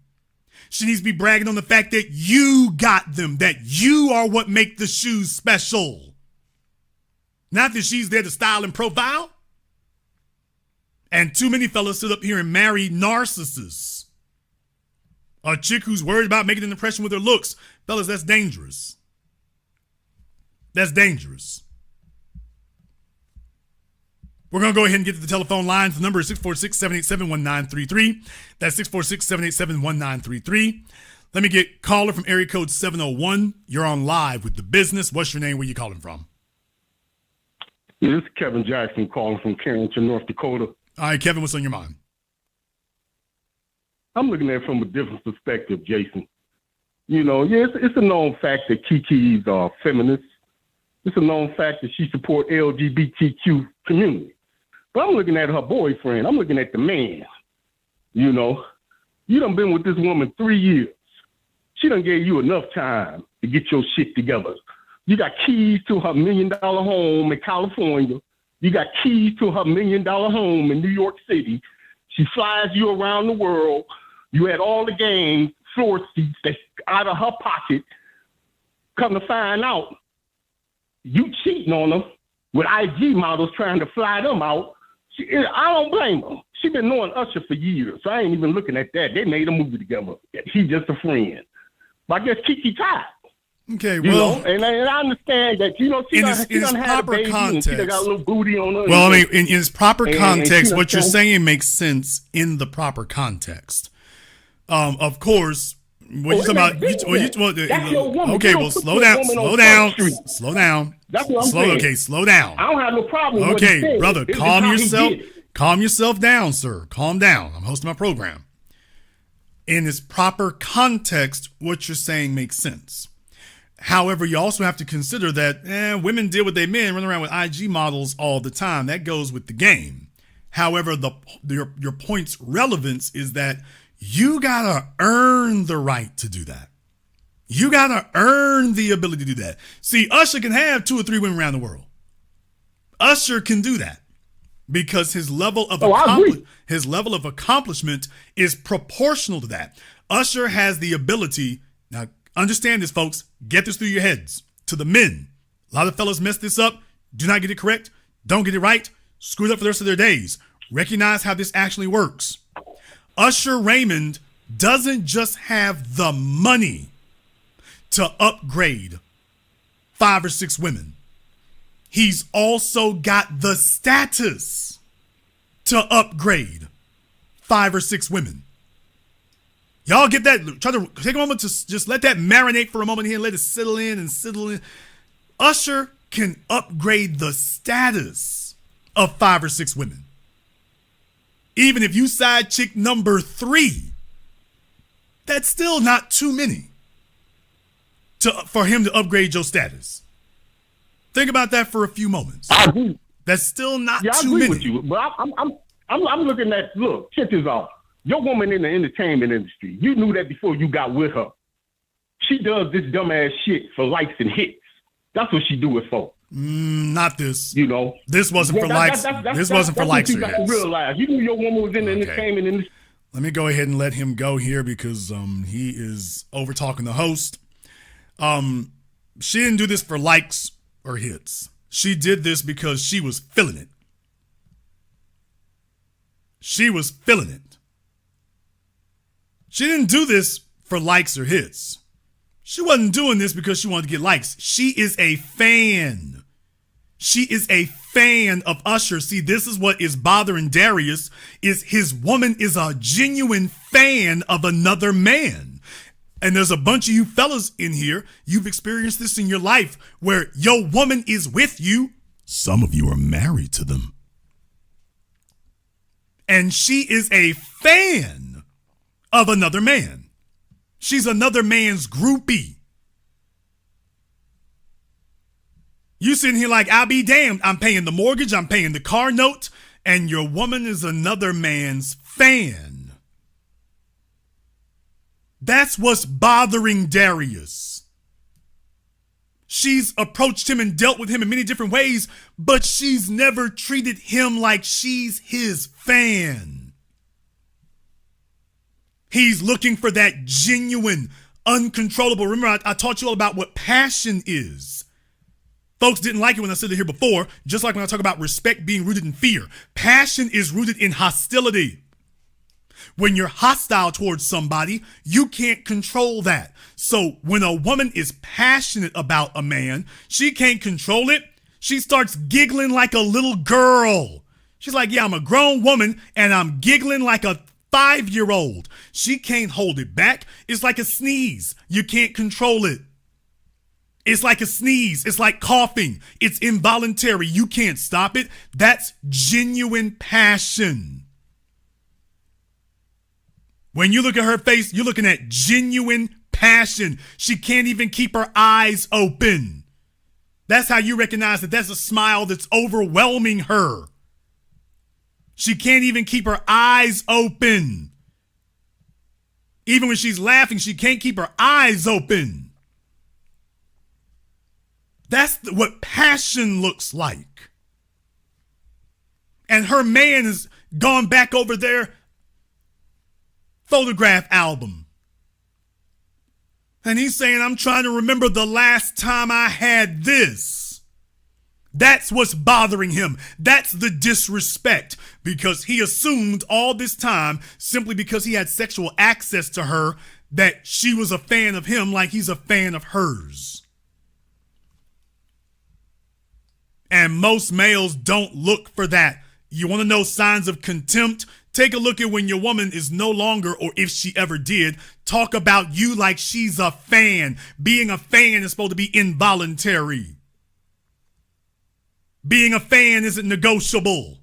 She needs to be bragging on the fact that you got them, that you are what make the shoes special. Not that she's there to style and profile. And too many fellas sit up here and marry narcissists. A chick who's worried about making an impression with her looks. Fellas, that's dangerous. That's dangerous. We're going to go ahead and get to the telephone lines. The number is 646-787-1933. That's 646-787-1933. Let me get caller from area code 701. You're on live with The Business. What's your name? Where you calling from? Yeah, this is Kevin Jackson calling from Carrington, North Dakota. All right, Kevin, what's on your mind? I'm looking at it from a different perspective, Jason. You know, yeah, it's a known fact that Keke's feminist. It's a known fact that she supports LGBTQ community. But I'm looking at her boyfriend. I'm looking at the man. You know, you done been with this woman 3 years. She done gave you enough time to get your shit together. You got keys to her $1 million home in California. You got keys to her $1 million home in New York City. She flies you around the world. You had all the game floor seats that's out of her pocket. Come to find out, you cheating on her with IG models trying to fly them out. I don't blame her. She been knowing Usher for years, so I ain't even looking at that. They made a movie together. He's just a friend. But I guess Keke tied. Okay, well, and I understand that, you know, she done had a baby context, and she done got a little booty on her. Well, I mean, in its proper context, what you're saying makes sense in the proper context. Of course, what you're talking about, okay, well, slow down. That's what I'm saying. Okay, slow down. I don't have no problem with it. Okay, brother, calm yourself down, sir. Calm down. I'm hosting my program. In its proper context, what you're saying makes sense. However, you also have to consider that women deal with their men, run around with IG models all the time. That goes with the game. However, your point's relevance is that you gotta earn the right to do that. You gotta earn the ability to do that. See, Usher can have 2 or 3 women around the world. Usher can do that. because his level of accomplishment is proportional to that. Usher has the ability, now understand this, folks, get this through your heads. To the men, a lot of fellas mess this up, do not get it correct, don't get it right, screw it up for the rest of their days. Recognize how this actually works. Usher Raymond doesn't just have the money to upgrade 5 or 6 women. He's also got the status to upgrade 5 or 6 women. Y'all get that? Try to take a moment to just let that marinate for a moment here and let it settle in. Usher can upgrade the status of 5 or 6 women. Even if you side chick number 3, that's still not too many for him to upgrade your status. Think about that for a few moments. I agree. That's still not I too agree many. with you, but I'm looking at, look, check this out. Your woman in the entertainment industry, you knew that before you got with her. She does this dumbass shit for likes and hits. That's what she do it for. Not this. You know, this wasn't for likes. This wasn't for likes or hits. You got to realize. You knew your woman was in the entertainment industry. Let me go ahead and let him go here because he is over talking the host. She didn't do this for likes or hits. She did this because she was feeling it. She was feeling it. She didn't do this for likes or hits. She wasn't doing this because she wanted to get likes. She is a fan. She is a fan of Usher. See, this is what is bothering Darius, is his woman is a genuine fan of another man. And there's a bunch of you fellas in here, you've experienced this in your life where your woman is with you. Some of you are married to them. And she is a fan of another man. She's another man's groupie. You sitting here like, I'll be damned. I'm paying the mortgage, I'm paying the car note, and your woman is another man's fan. That's what's bothering Darius. She's approached him and dealt with him in many different ways, but she's never treated him like she's his fan. He's looking for that genuine, uncontrollable. Remember, I taught you all about what passion is. Folks didn't like it when I said it here before, just like when I talk about respect being rooted in fear. Passion is rooted in hostility. When you're hostile towards somebody, you can't control that. So when a woman is passionate about a man, she can't control it. She starts giggling like a little girl. She's like, yeah, I'm a grown woman and I'm giggling like a 5-year-old. She can't hold it back. It's like a sneeze. You can't control it. It's like a sneeze. It's like coughing. It's involuntary. You can't stop it. That's genuine passion. When you look at her face, you're looking at genuine passion. She can't even keep her eyes open. That's how you recognize that that's a smile that's overwhelming her. She can't even keep her eyes open. Even when she's laughing, she can't keep her eyes open. That's what passion looks like. And her man has gone back over their photograph album. And he's saying, I'm trying to remember the last time I had this. That's what's bothering him. That's the disrespect, because he assumed all this time, simply because he had sexual access to her, that she was a fan of him like he's a fan of hers. And most males don't look for that. You want to know signs of contempt? Take a look at when your woman is no longer, or if she ever did, talk about you like she's a fan. Being a fan is supposed to be involuntary. Being a fan isn't negotiable.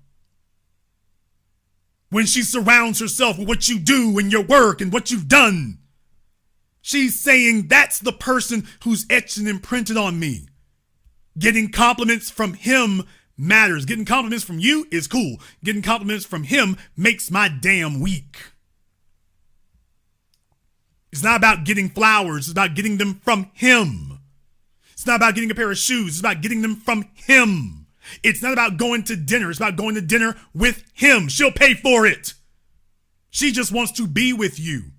When she surrounds herself with what you do and your work and what you've done, she's saying that's the person who's etched and imprinted on me. Getting compliments from him matters. Getting compliments from you is cool. Getting compliments from him makes my damn week. It's not about getting flowers. It's about getting them from him. It's not about getting a pair of shoes. It's about getting them from him. It's not about going to dinner. It's about going to dinner with him. She'll pay for it. She just wants to be with you.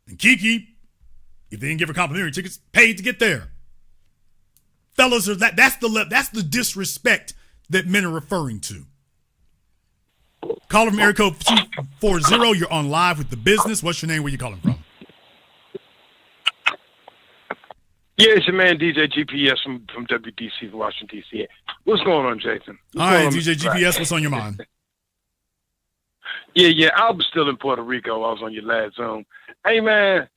And Keke, if they didn't give her complimentary tickets, paid to get there. Fellas, that's the disrespect that men are referring to. Caller from area code 240. You're on live with The Business. What's your name? Where you calling from? Yeah, it's your man DJ GPS from WDC, Washington, D.C. What's going on, Jason? All right, DJ GPS, what's on your mind? Yeah, I was still in Puerto Rico. I was on your last Zoom. Hey, man,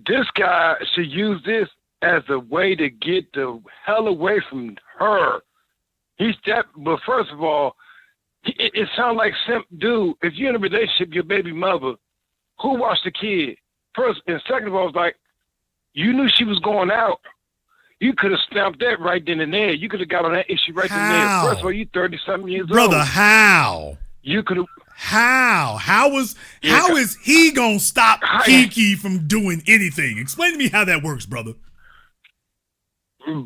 this guy should use this as a way to get the hell away from her. But first of all, it sounds like simp dude. If you're in a relationship, your baby mother, who watched the kid? First, and second of all, it's like, you knew she was going out. You could have stamped that right then and there. You could have got on that issue right then and there. First of all, you 30-something years old. Brother, how? You could have. How is he gonna stop Keke from doing anything? Explain to me how that works, brother.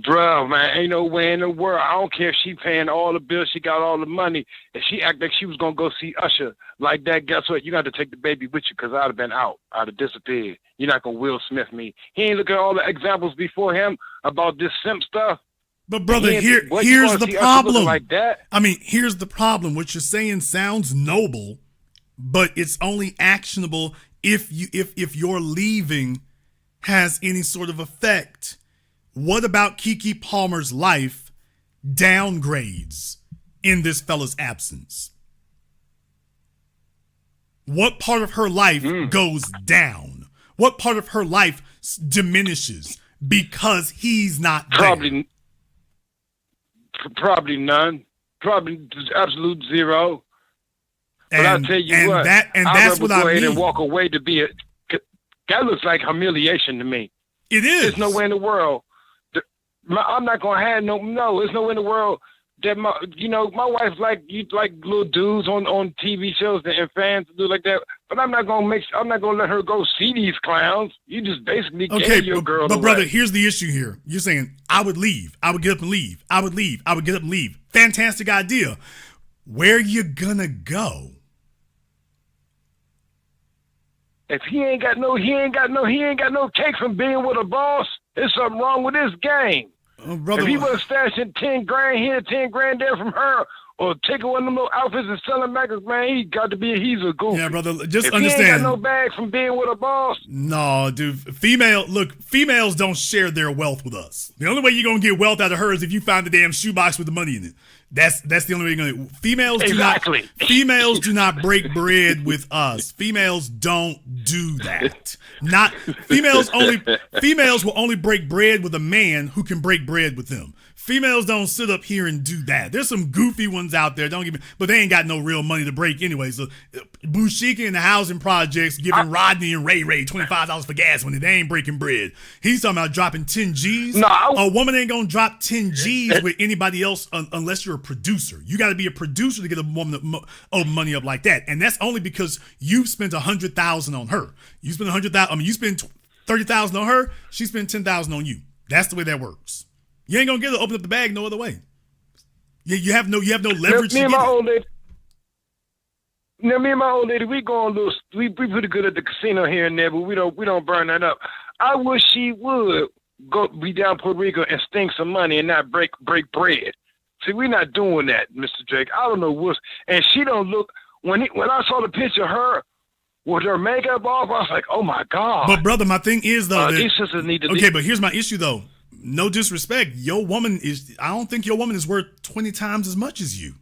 Bro, man, ain't no way in the world. I don't care if she paying all the bills, she got all the money. If she act like she was going to go see Usher like that, guess what? You got to take the baby with you because I'd have been out. I'd have disappeared. You're not going to Will Smith me. He ain't look at all the examples before him about this simp stuff. But, brother, here's the problem. Like that? I mean, here's the problem. What you're saying sounds noble, but it's only actionable if your leaving has any sort of effect. What about Keke Palmer's life downgrades in this fella's absence? What part of her life goes down? What part of her life diminishes because he's not there? Probably none. Probably absolute zero. But I'll tell you what. That's what I mean. Go ahead and walk away to be that looks like humiliation to me. It is. There's no way in the world. I'm not gonna have there's no way in the world that my wife like little dudes on TV shows and fans do like that. But I'm not gonna let her go see these clowns. You just basically gave your girl. But brother, here's the issue here. You're saying I would leave. I would get up and leave. I would leave. I would get up and leave. Fantastic idea. Where you gonna go? If he ain't got no cake from being with a boss, there's something wrong with this game. Brother, if he was stashing 10 grand here, 10 grand there from her, or taking one of them little outfits and selling maggots, man, he's a goofy. Yeah, brother, just if understand. He ain't got no bag from being with a boss. No, dude. Females don't share their wealth with us. The only way you're going to get wealth out of her is if you find the damn shoebox with the money in it. That's the only way you're going to. Females do not break bread with us. Females don't do that. Females will only break bread with a man who can break bread with them. Females don't sit up here and do that. There's some goofy ones out there, but they ain't got no real money to break anyway. So Bushika in the housing projects giving Rodney and Ray $25 for gas when they ain't breaking bread. He's talking about dropping 10 G's. A woman ain't gonna drop 10 G's with anybody else unless you're a producer. You got to be a producer to get a woman to open money up like that. And that's only because you spent $100,000 on her. You spent $100,000. You spent $30,000 on her. She spent $10,000 on you. That's the way that works. You ain't gonna get her to open up the bag no other way. You have no leverage. Me and my old lady, we going loose. We pretty good at the casino here and there, but we don't burn that up. I wish she would go be down Puerto Rico and stink some money and not break bread. See, we're not doing that, Mr. Drake. I don't know what's, and she don't look. When I saw the picture of her with her makeup off, I was like, oh my God. But brother, my thing is though, these sisters need to. Okay, but here's my issue though. No disrespect, I don't think your woman is worth 20 times as much as you.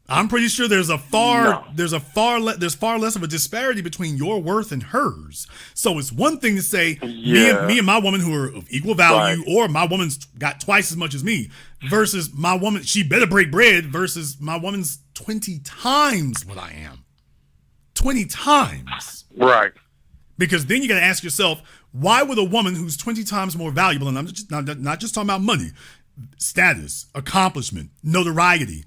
I'm pretty sure there's far less of a disparity between your worth and hers. So it's one thing to say me and my woman who are of equal value, or my woman's got twice as much as me, versus my woman, she better break bread, versus my woman's 20 times what I am. 20 times. Right. Because then you got to ask yourself, why would a woman who's 20 times more valuable, and I'm not just talking about money, status, accomplishment, notoriety,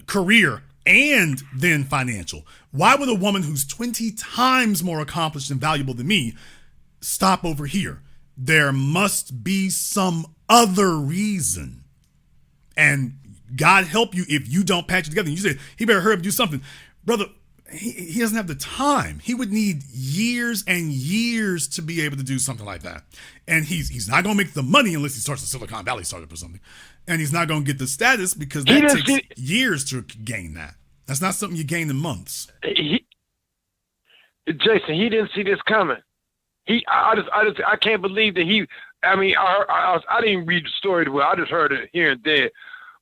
career, and then financial, why would a woman who's 20 times more accomplished and valuable than me stop over here? There must be some other reason. And God help you if you don't patch it together. You say, he better hurry up and do something. Brother, he doesn't have the time. He would need years and years to be able to do something like that. And he's not going to make the money unless he starts a Silicon Valley startup or something. And he's not going to get the status because that takes years to gain that. That's not something you gain in months. Jason, he didn't see this coming. I can't believe that I didn't read the story well. I just heard it here and there.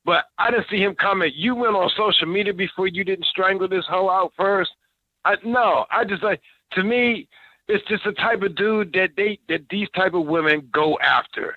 But I didn't see him coming. You went on social media before you didn't strangle this hoe out first. To me, it's just the type of dude that these type of women go after.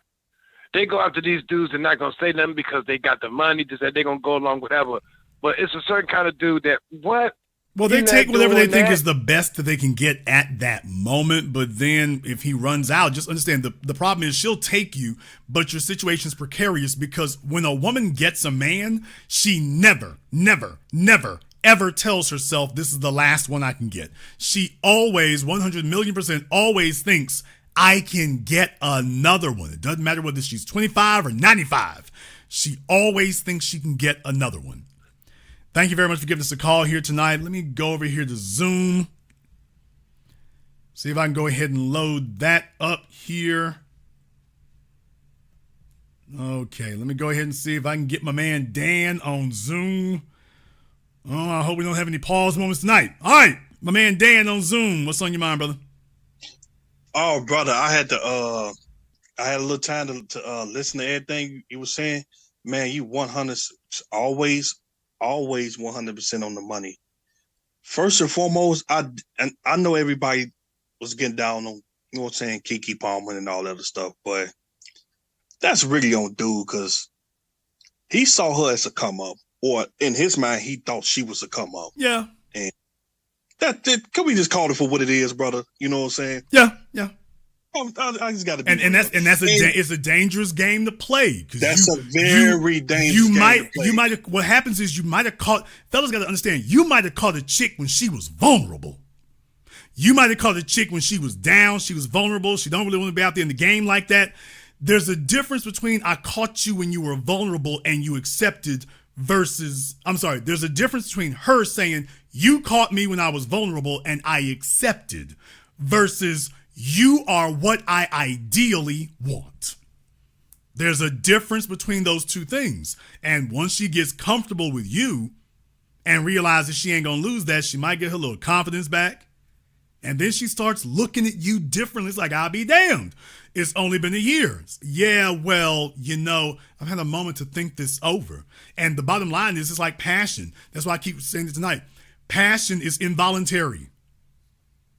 They go after these dudes and not going to say nothing because they got the money, just that they're going to go along with whatever. But it's a certain kind of dude that, what? Well, they take whatever they think is the best that they can get at that moment. But then if he runs out, just understand the problem is she'll take you, but your situation's precarious because when a woman gets a man, she never, ever tells herself this is the last one I can get. She always, 100,000,000% always thinks I can get another one. It doesn't matter whether she's 25 or 95. She always thinks she can get another one. Thank you very much for giving us a call here tonight. Let me go over here to Zoom. See if I can go ahead and load that up here. Okay, let me go ahead and see if I can get my man Dan on Zoom. Oh, I hope we don't have any pause moments tonight. All right, my man Dan on Zoom. What's on your mind, brother? Oh, brother, I had a little time to listen to everything you were saying. Man, you 100 always 100% on the money. First and foremost, I know everybody was getting down on, you know what I'm saying, Keke Palmer and all that other stuff, but that's really on dude because he saw her as a come up, or in his mind, he thought she was a come up. Yeah. And that can we just call it for what it is, brother? You know what I'm saying? Yeah. I just got to be. It's a dangerous game to play. That's a very dangerous game to play. What happens is you might have caught, fellas got to understand, you might have caught a chick when she was vulnerable. You might have caught a chick when she was down, she was vulnerable, she don't really want to be out there in the game like that. There's a difference between I caught you when you were vulnerable and you accepted there's a difference between her saying you caught me when I was vulnerable and I accepted versus you are what I ideally want. There's a difference between those two things. And once she gets comfortable with you and realizes she ain't going to lose that, she might get her little confidence back. And then she starts looking at you differently. It's like, I'll be damned. It's only been a year. Yeah, well, I've had a moment to think this over. And the bottom line is, it's like passion. That's why I keep saying it tonight. Passion is involuntary.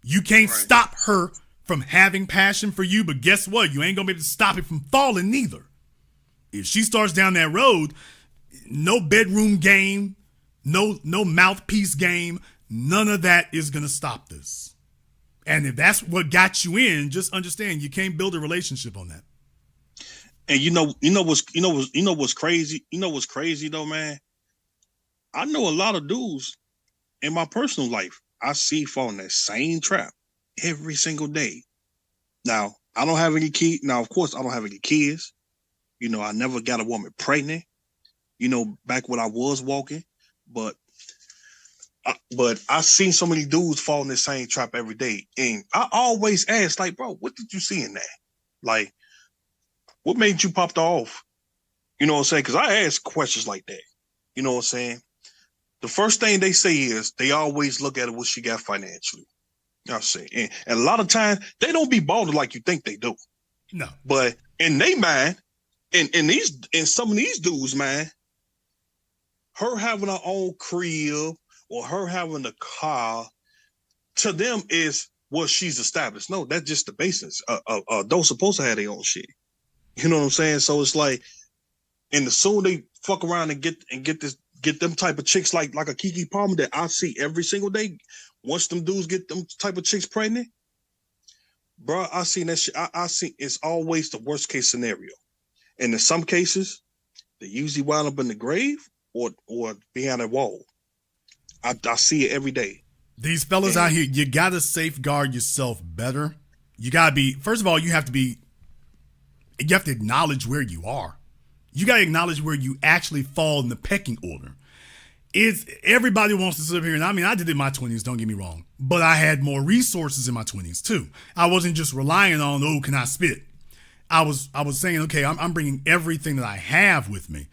You can't stop her from having passion for you, but guess what? You ain't gonna be able to stop it from falling neither. If she starts down that road, no bedroom game, no mouthpiece game, none of that is gonna stop this. And if that's what got you in, just understand you can't build a relationship on that. And you know what's crazy? You know what's crazy though, man? I know a lot of dudes in my personal life I see fall in that same trap every single day. Now, I don't have any kids. Now, of course, I don't have any kids. I never got a woman pregnant, back when I was walking. But I seen so many dudes fall in the same trap every day. And I always ask, like, bro, what did you see in that? Like, what made you pop off? You know what I'm saying? Because I ask questions like that. You know what I'm saying? The first thing they say is they always look at what she got financially. You know what I'm saying? And a lot of times they don't be balled like you think they do. No. But in they mind, in some of these dudes' mind, her having her own crib or her having a car, to them is what she's established. No, that's just the basis. Don't supposed to have their own shit. You know what I'm saying? So it's like, and the sooner they fuck around and get them type of chicks like a Keke Palmer that I see every single day. Once them dudes get them type of chicks pregnant, bro, I seen that shit. I see it's always the worst case scenario. And in some cases, they usually wind up in the grave or behind a wall. I see it every day. These fellas out here, you got to safeguard yourself better. You got to be, first of all, you have to be You have to acknowledge where you are. You got to acknowledge where you actually fall in the pecking order. Everybody wants to sit up here, and I mean, I did it in my 20s, don't get me wrong, but I had more resources in my 20s too. I wasn't just relying on, oh, can I spit? I was saying, okay, I'm bringing everything that I have with me.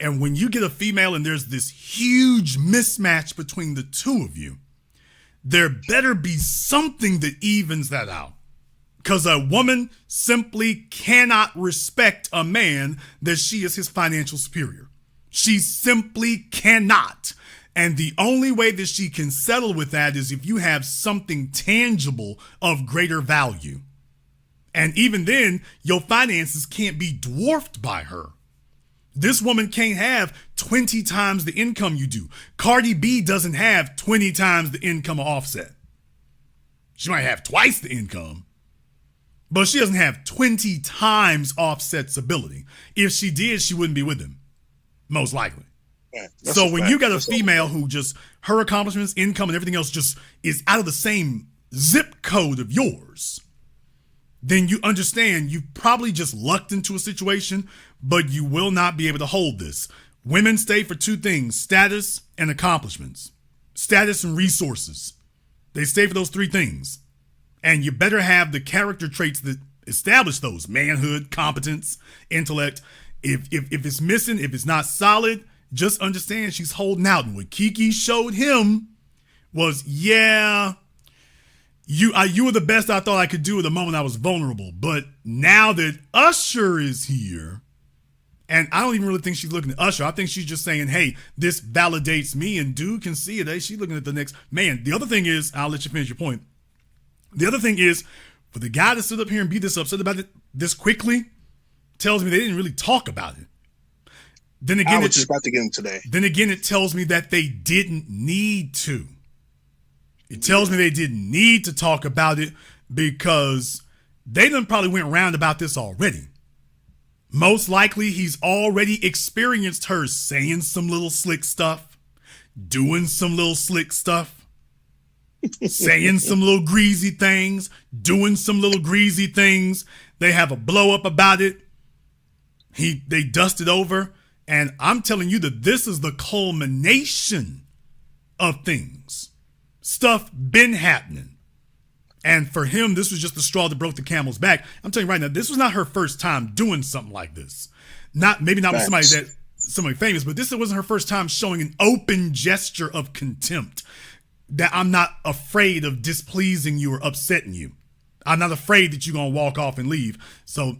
And when you get a female and there's this huge mismatch between the two of you, there better be something that evens that out. Because a woman simply cannot respect a man that she is his financial superior. She simply cannot. And the only way that she can settle with that is if you have something tangible of greater value. And even then, your finances can't be dwarfed by her. This woman can't have 20 times the income you do. Cardi B doesn't have 20 times the income of Offset. She might have twice the income, but she doesn't have 20 times Offset's ability. If she did, she wouldn't be with him. Most likely. Yeah, so when you got a female who just, her accomplishments, income, and everything else just is out of the same zip code of yours, then you understand you've probably just lucked into a situation, but you will not be able to hold this. Women stay for two things: status and accomplishments, status and resources. They stay for those three things. And you better have the character traits that establish those: manhood, competence, intellect. If it's missing, if it's not solid, just understand she's holding out. And what Keke showed him was, yeah, you were the best I thought I could do at the moment I was vulnerable. But now that Usher is here, and I don't even really think she's looking at Usher. I think she's just saying, hey, this validates me, and dude can see it. Hey, she's looking at the next man. The other thing is, I'll let you finish your point. The other thing is, for the guy to sit up here and be this upset about it this quickly, tells me they didn't really talk about it. Then again, I was just about to get him today. Then again, it tells me that they didn't need to. It tells me they didn't need to talk about it because they done probably went around about this already. Most likely, he's already experienced her saying some little slick stuff, doing some little slick stuff, saying some little greasy things, doing some little greasy things. They have a blow up about it. They dust it over. And I'm telling you that this is the culmination of things. Stuff been happening. And for him, this was just the straw that broke the camel's back. I'm telling you right now, this was not her first time doing something like this. Maybe not with somebody famous, but this wasn't her first time showing an open gesture of contempt. That I'm not afraid of displeasing you or upsetting you. I'm not afraid that you're going to walk off and leave. So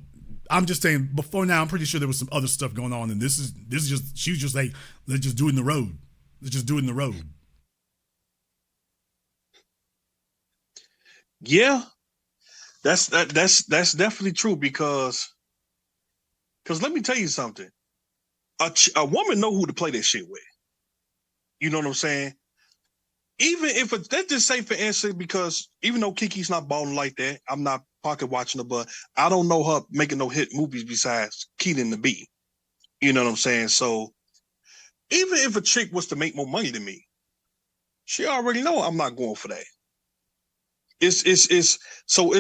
I'm just saying, before now, I'm pretty sure there was some other stuff going on. And this is just, she was just like, let's just do it in the road. Let's just do it in the road. Yeah, that's definitely true because let me tell you something. A woman know who to play that shit with. You know what I'm saying? Even if it's, let's just say for instance, because even though Keke's not balling like that, I'm not pocket watching her, but I don't know her making no hit movies besides Keaton the Bee. You know what I'm saying? So even if a chick was to make more money than me, she already know I'm not going for that. So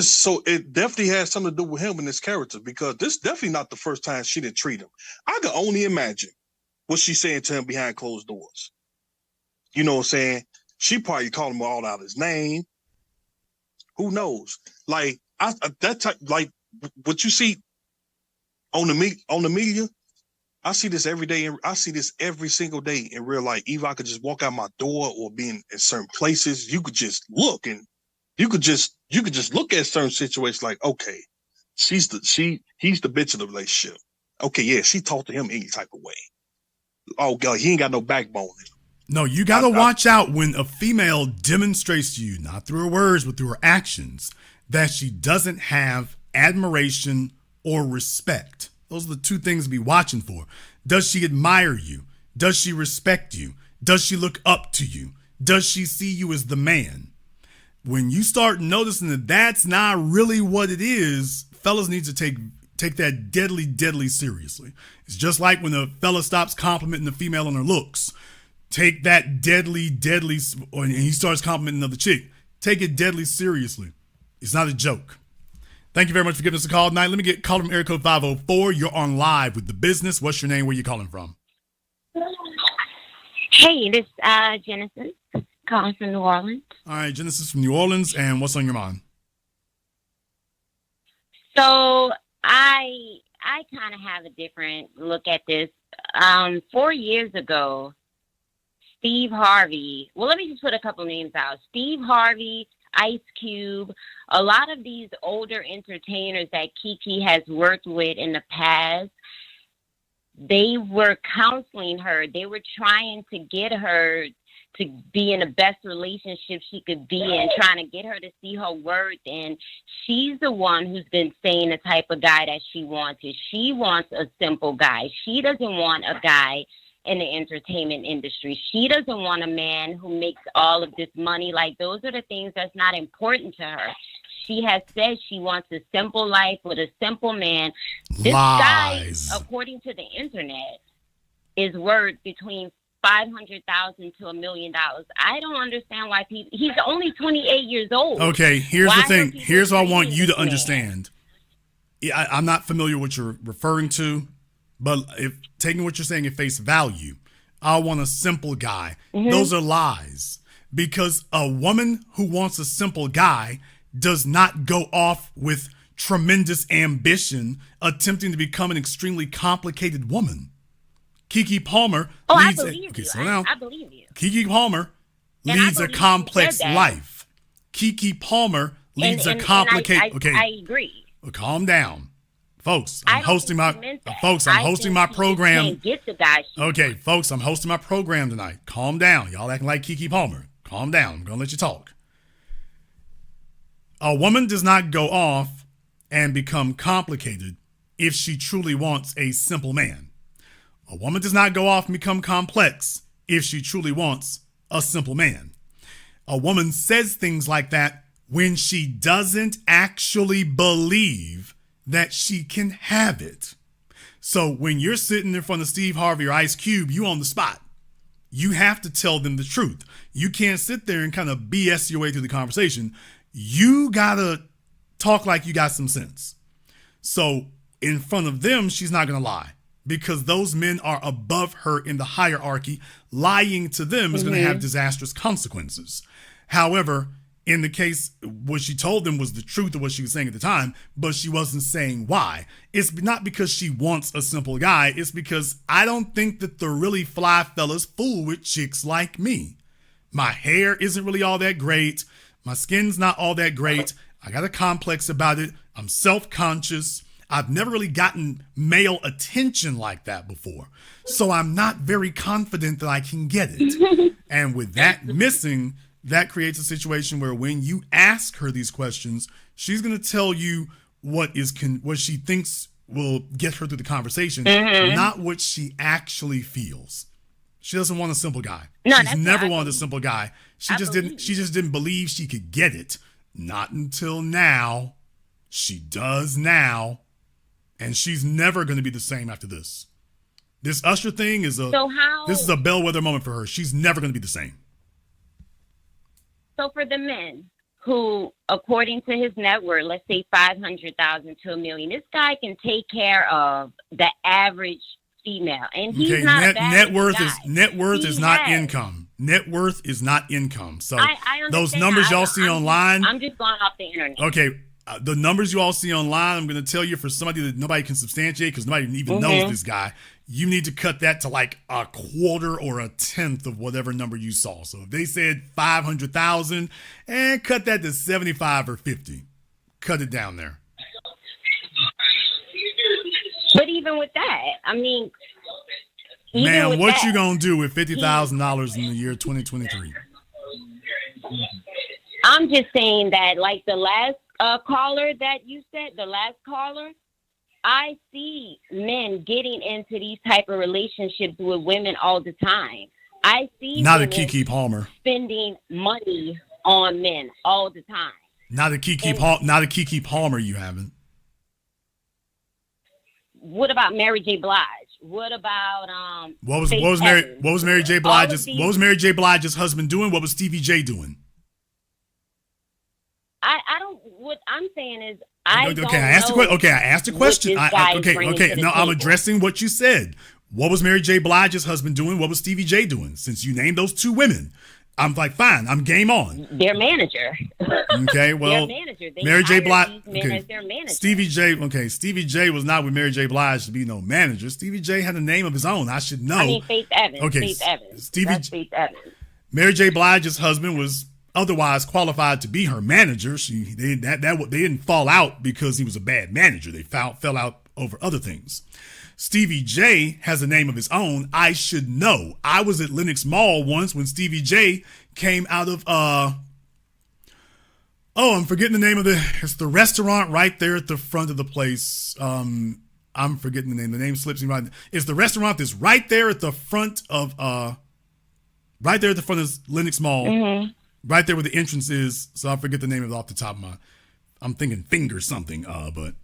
it definitely has something to do with him and his character, because this definitely not the first time she didn't treat him. I can only imagine what she's saying to him behind closed doors. You know what I'm saying? She probably called him all out his name. Who knows? Like that type, like what you see on the media. I see this every day, and I see this every single day in real life. Either I could just walk out my door or be in certain places. You could just look, and you could just look at certain situations like, okay, he's the bitch of the relationship. Okay, yeah, she talked to him any type of way. Oh God, he ain't got no backbone. No, you got to watch out when a female demonstrates to you, not through her words, but through her actions, that she doesn't have admiration or respect. Those are the two things to be watching for. Does she admire you? Does she respect you? Does she look up to you? Does she see you as the man? When you start noticing that that's not really what it is, fellas need to take that deadly, deadly seriously. It's just like when a fella stops complimenting the female on her looks. Take that deadly, deadly, and he starts complimenting another chick. Take it deadly seriously. It's not a joke. Thank you very much for giving us a call tonight. Let me get call from area code 504. You're on live with The Business. What's your name? Where you calling from? Hey, this is Genesis, calling from New Orleans. All right, Genesis from New Orleans. And what's on your mind? So I kind of have a different look at this. 4 years ago, Steve Harvey, well, let me just put a couple names out. Steve Harvey, Ice Cube, a lot of these older entertainers that Keke has worked with in the past, they were counseling her. They were trying to get her to be in the best relationship she could be in, trying to get her to see her worth. And she's the one who's been saying the type of guy that she wanted. She wants a simple guy. She doesn't want a guy in the entertainment industry. She doesn't want a man who makes all of this money. Like, those are the things that's not important to her. She has said she wants a simple life with a simple man. This Lies. guy, according to the internet, is worth between $500,000 to $1 million. I don't understand why people. He's only 28 years old. Okay, here's Why the thing. are people Here's what I want you to treating this man? understand. I'm not familiar with what you're referring to, but if taking what you're saying at face value, I want a simple guy. Mm-hmm. Those are lies, because a woman who wants a simple guy does not go off with tremendous ambition attempting to become an extremely complicated woman. Keke Palmer leads I believe you. slow down. I believe you. Keke Palmer And I leads a believe you complex said that. life. Keke Palmer leads a complicated. Okay, I agree. well, calm down, folks. I I'm don't hosting think my she meant that. folks. I'm I hosting think my she just program. can't get the guy she Okay, folks, I'm hosting my program tonight. Calm down. Y'all acting like Keke Palmer. Calm down. I'm going to let you talk. A woman does not go off and become complicated if she truly wants a simple man. A woman does not go off and become complex if she truly wants a simple man. A woman says things like that when she doesn't actually believe that she can have it. So when you're sitting in front of Steve Harvey or Ice Cube, you on the spot. You have to tell them the truth. You can't sit there and kind of BS your way through the conversation. You gotta talk like you got some sense. So in front of them, she's not gonna lie, because those men are above her in the hierarchy. Lying to them is gonna have disastrous consequences. However, in the case, what she told them was the truth of what she was saying at the time, but she wasn't saying why. It's not because she wants a simple guy. It's because I don't think that the really fly fellas fool with chicks like me. My hair isn't really all that great. My skin's not all that great. I got a complex about it. I'm self-conscious. I've never really gotten male attention like that before. So I'm not very confident that I can get it. And with that missing, that creates a situation where when you ask her these questions, she's going to tell you what she thinks will get her through the conversation, not what she actually feels. She doesn't want a simple guy. No, She's never wanted a simple guy. She just didn't believe she could get it. Not until now. She does now. And she's never going to be the same after this. This Usher thing is this is a bellwether moment for her. She's never going to be the same. So for the men who, according to his net worth, let's say $500,000 to $1 million, this guy can take care of the average female, and he's not a bad net worth guy. Net worth He is not has. income. Net worth is not income. So I understand those numbers y'all see online. I'm just going off the internet. Okay, the numbers you all see online, I'm going to tell you, for somebody that nobody can substantiate because nobody even knows this guy, you need to cut that to like a quarter or a tenth of whatever number you saw. So if they said 500,000, and cut that to 75 or 50. Cut it down there. But even with that, I mean, Man, what you going to do with $50,000 in the year 2023? I'm just saying that, like the last caller that you said, the last caller, I see men getting into these type of relationships with women all the time. I see Not a women Keke Palmer. spending money on men all the time. Not a Keke Palmer you haven't. What about Mary J. Blige? What about What was Mary J. Blige's husband doing? What was Stevie J doing? What I'm saying is, I asked a question. No, I'm table. addressing what you said. What was Mary J. Blige's husband doing? What was Stevie J doing? Since you named those two women, I'm like, fine, I'm game on. Their manager. Okay, well, their manager. Mary J. Blige. Okay. As their manager. Stevie J was not with Mary J. Blige to be no manager. Stevie J had a name of his own. I should know. I mean, Faith Evans. Okay, Faith Evans. Faith Evans. Mary J. Blige's husband was otherwise qualified to be her manager. They didn't fall out because he was a bad manager. They fell out over other things. Stevie J has a name of his own. I should know. I was at Lenox Mall once when Stevie J came out of I'm forgetting the name of it's the restaurant right there at the front of the place. I'm forgetting the name. The name slips me right. It's the restaurant that's right there at the front of right there at the front of Lenox Mall. Mm-hmm. Right there where the entrance is. So I forget the name of it off the top of I'm thinking Finger something, but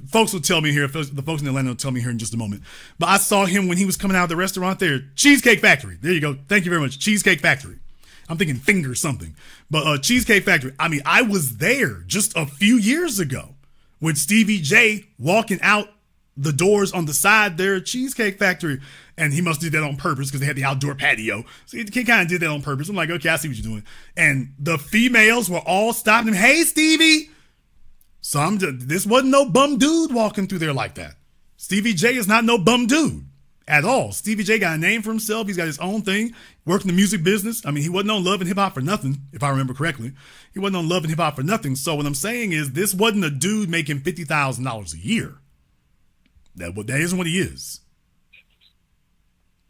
folks will tell me here. The folks in Atlanta will tell me here in just a moment. But I saw him when he was coming out of the restaurant there. Cheesecake Factory. There you go. Thank you very much. Cheesecake Factory. I'm thinking Finger something. But Cheesecake Factory. I mean, I was there just a few years ago with Stevie J walking out the doors on the side there at Cheesecake Factory. And he must do that on purpose because they had the outdoor patio. So he kind of did that on purpose. I'm like, okay, I see what you're doing. And the females were all stopping him. Hey, Stevie. So this wasn't no bum dude walking through there like that. Stevie J is not no bum dude at all. Stevie J got a name for himself. He's got his own thing, working the music business. I mean, he wasn't on Love and Hip Hop for nothing, if I remember correctly. He wasn't on Love and Hip Hop for nothing. So what I'm saying is this wasn't a dude making $50,000 a year. That isn't what he is.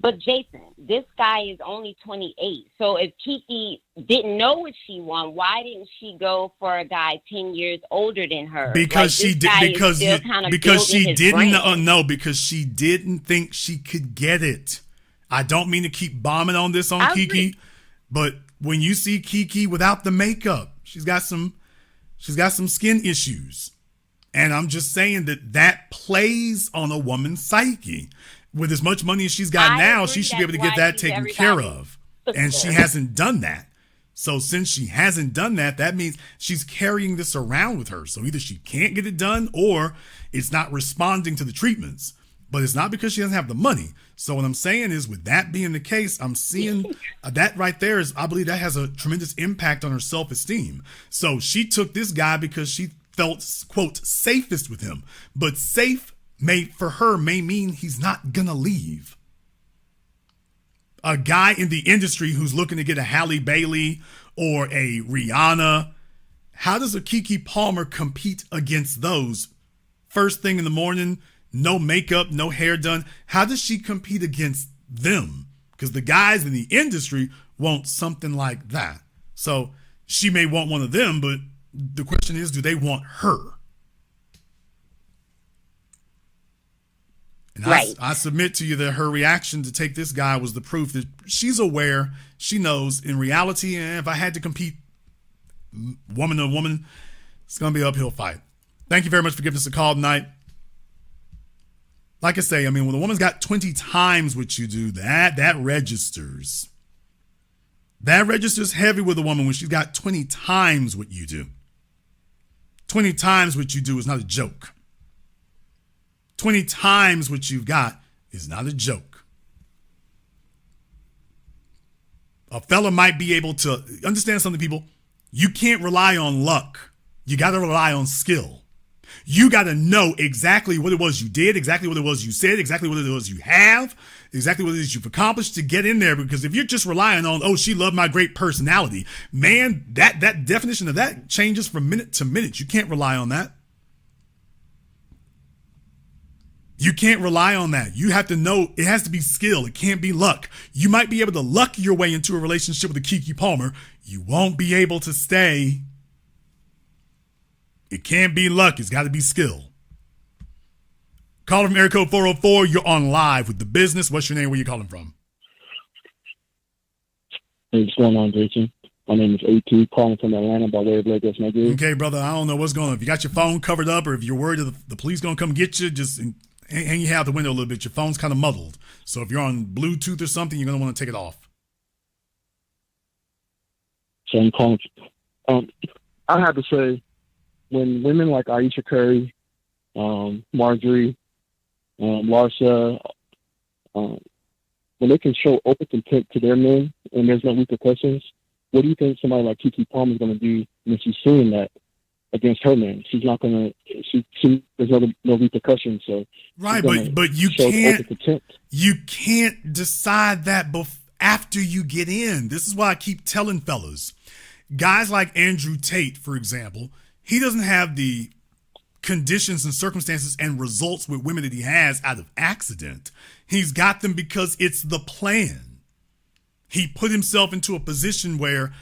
But Jason, this guy is only 28. So if Keke didn't know what she wanted, why didn't she go for a guy 10 years older than her? Because she didn't think she could get it. I don't mean to keep bombing on this on Keke, but when you see Keke without the makeup, she's got some skin issues. And I'm just saying that plays on a woman's psyche. With as much money as she's got now, she should be able to get that taken care of. And she hasn't done that. So since she hasn't done that, that means she's carrying this around with her. So either she can't get it done or it's not responding to the treatments. But it's not because she doesn't have the money. So what I'm saying is, with that being the case, I'm seeing that right there is, I believe that has a tremendous impact on her self-esteem. So she took this guy because she felt, quote, safest with him. But safe for her may mean he's not gonna leave. A guy in the industry who's looking to get a Halle Bailey or a Rihanna, how does a Keke Palmer compete against those? First thing in the morning, no makeup, no hair done. How does she compete against them? Because the guys in the industry want something like that. So she may want one of them, but the question is, do they want her? And right. I submit to you that her reaction to take this guy was the proof that she's aware, she knows in reality, and if I had to compete woman to woman, it's going to be an uphill fight. Thank you very much for giving us a call tonight. Like I say, I mean, when a woman's got 20 times what you do, that registers. That registers heavy with a woman when she's got 20 times what you do. 20 times what you do is not a joke. 20 times what you've got is not a joke. A fella might be able to understand something, people. You can't rely on luck. You got to rely on skill. You got to know exactly what it was you did, exactly what it was you said, exactly what it was you have, exactly what it is you've accomplished to get in there. Because if you're just relying on, oh, she loved my great personality, man, that definition of that changes from minute to minute. You can't rely on that. You can't rely on that. You have to know it has to be skill. It can't be luck. You might be able to luck your way into a relationship with a Keke Palmer. You won't be able to stay. It can't be luck. It's got to be skill. Caller from area code 404. You're on live with The Business. What's your name? Where you calling from? Hey, what's going on, Jason? My name is AT, calling from Atlanta by way of Lagos, Nigeria. Okay, brother. I don't know what's going on. If you got your phone covered up or if you're worried the police going to come get you, just hang your head out the window a little bit. Your phone's kind of muddled. So if you're on Bluetooth or something, you're going to want to take it off. So I'm calling. I have to say, when women like Aisha Curry, Marjorie, Larsha, when they can show open contempt to their men and there's no repercussions, what do you think somebody like Keke Palmer is going to do when she's seeing that against her man? She's not going to. There's no repercussions. So right, but you can't decide that after you get in. This is why I keep telling fellas, guys like Andrew Tate, for example, he doesn't have the conditions and circumstances and results with women that he has out of accident. He's got them because it's the plan. He put himself into a position where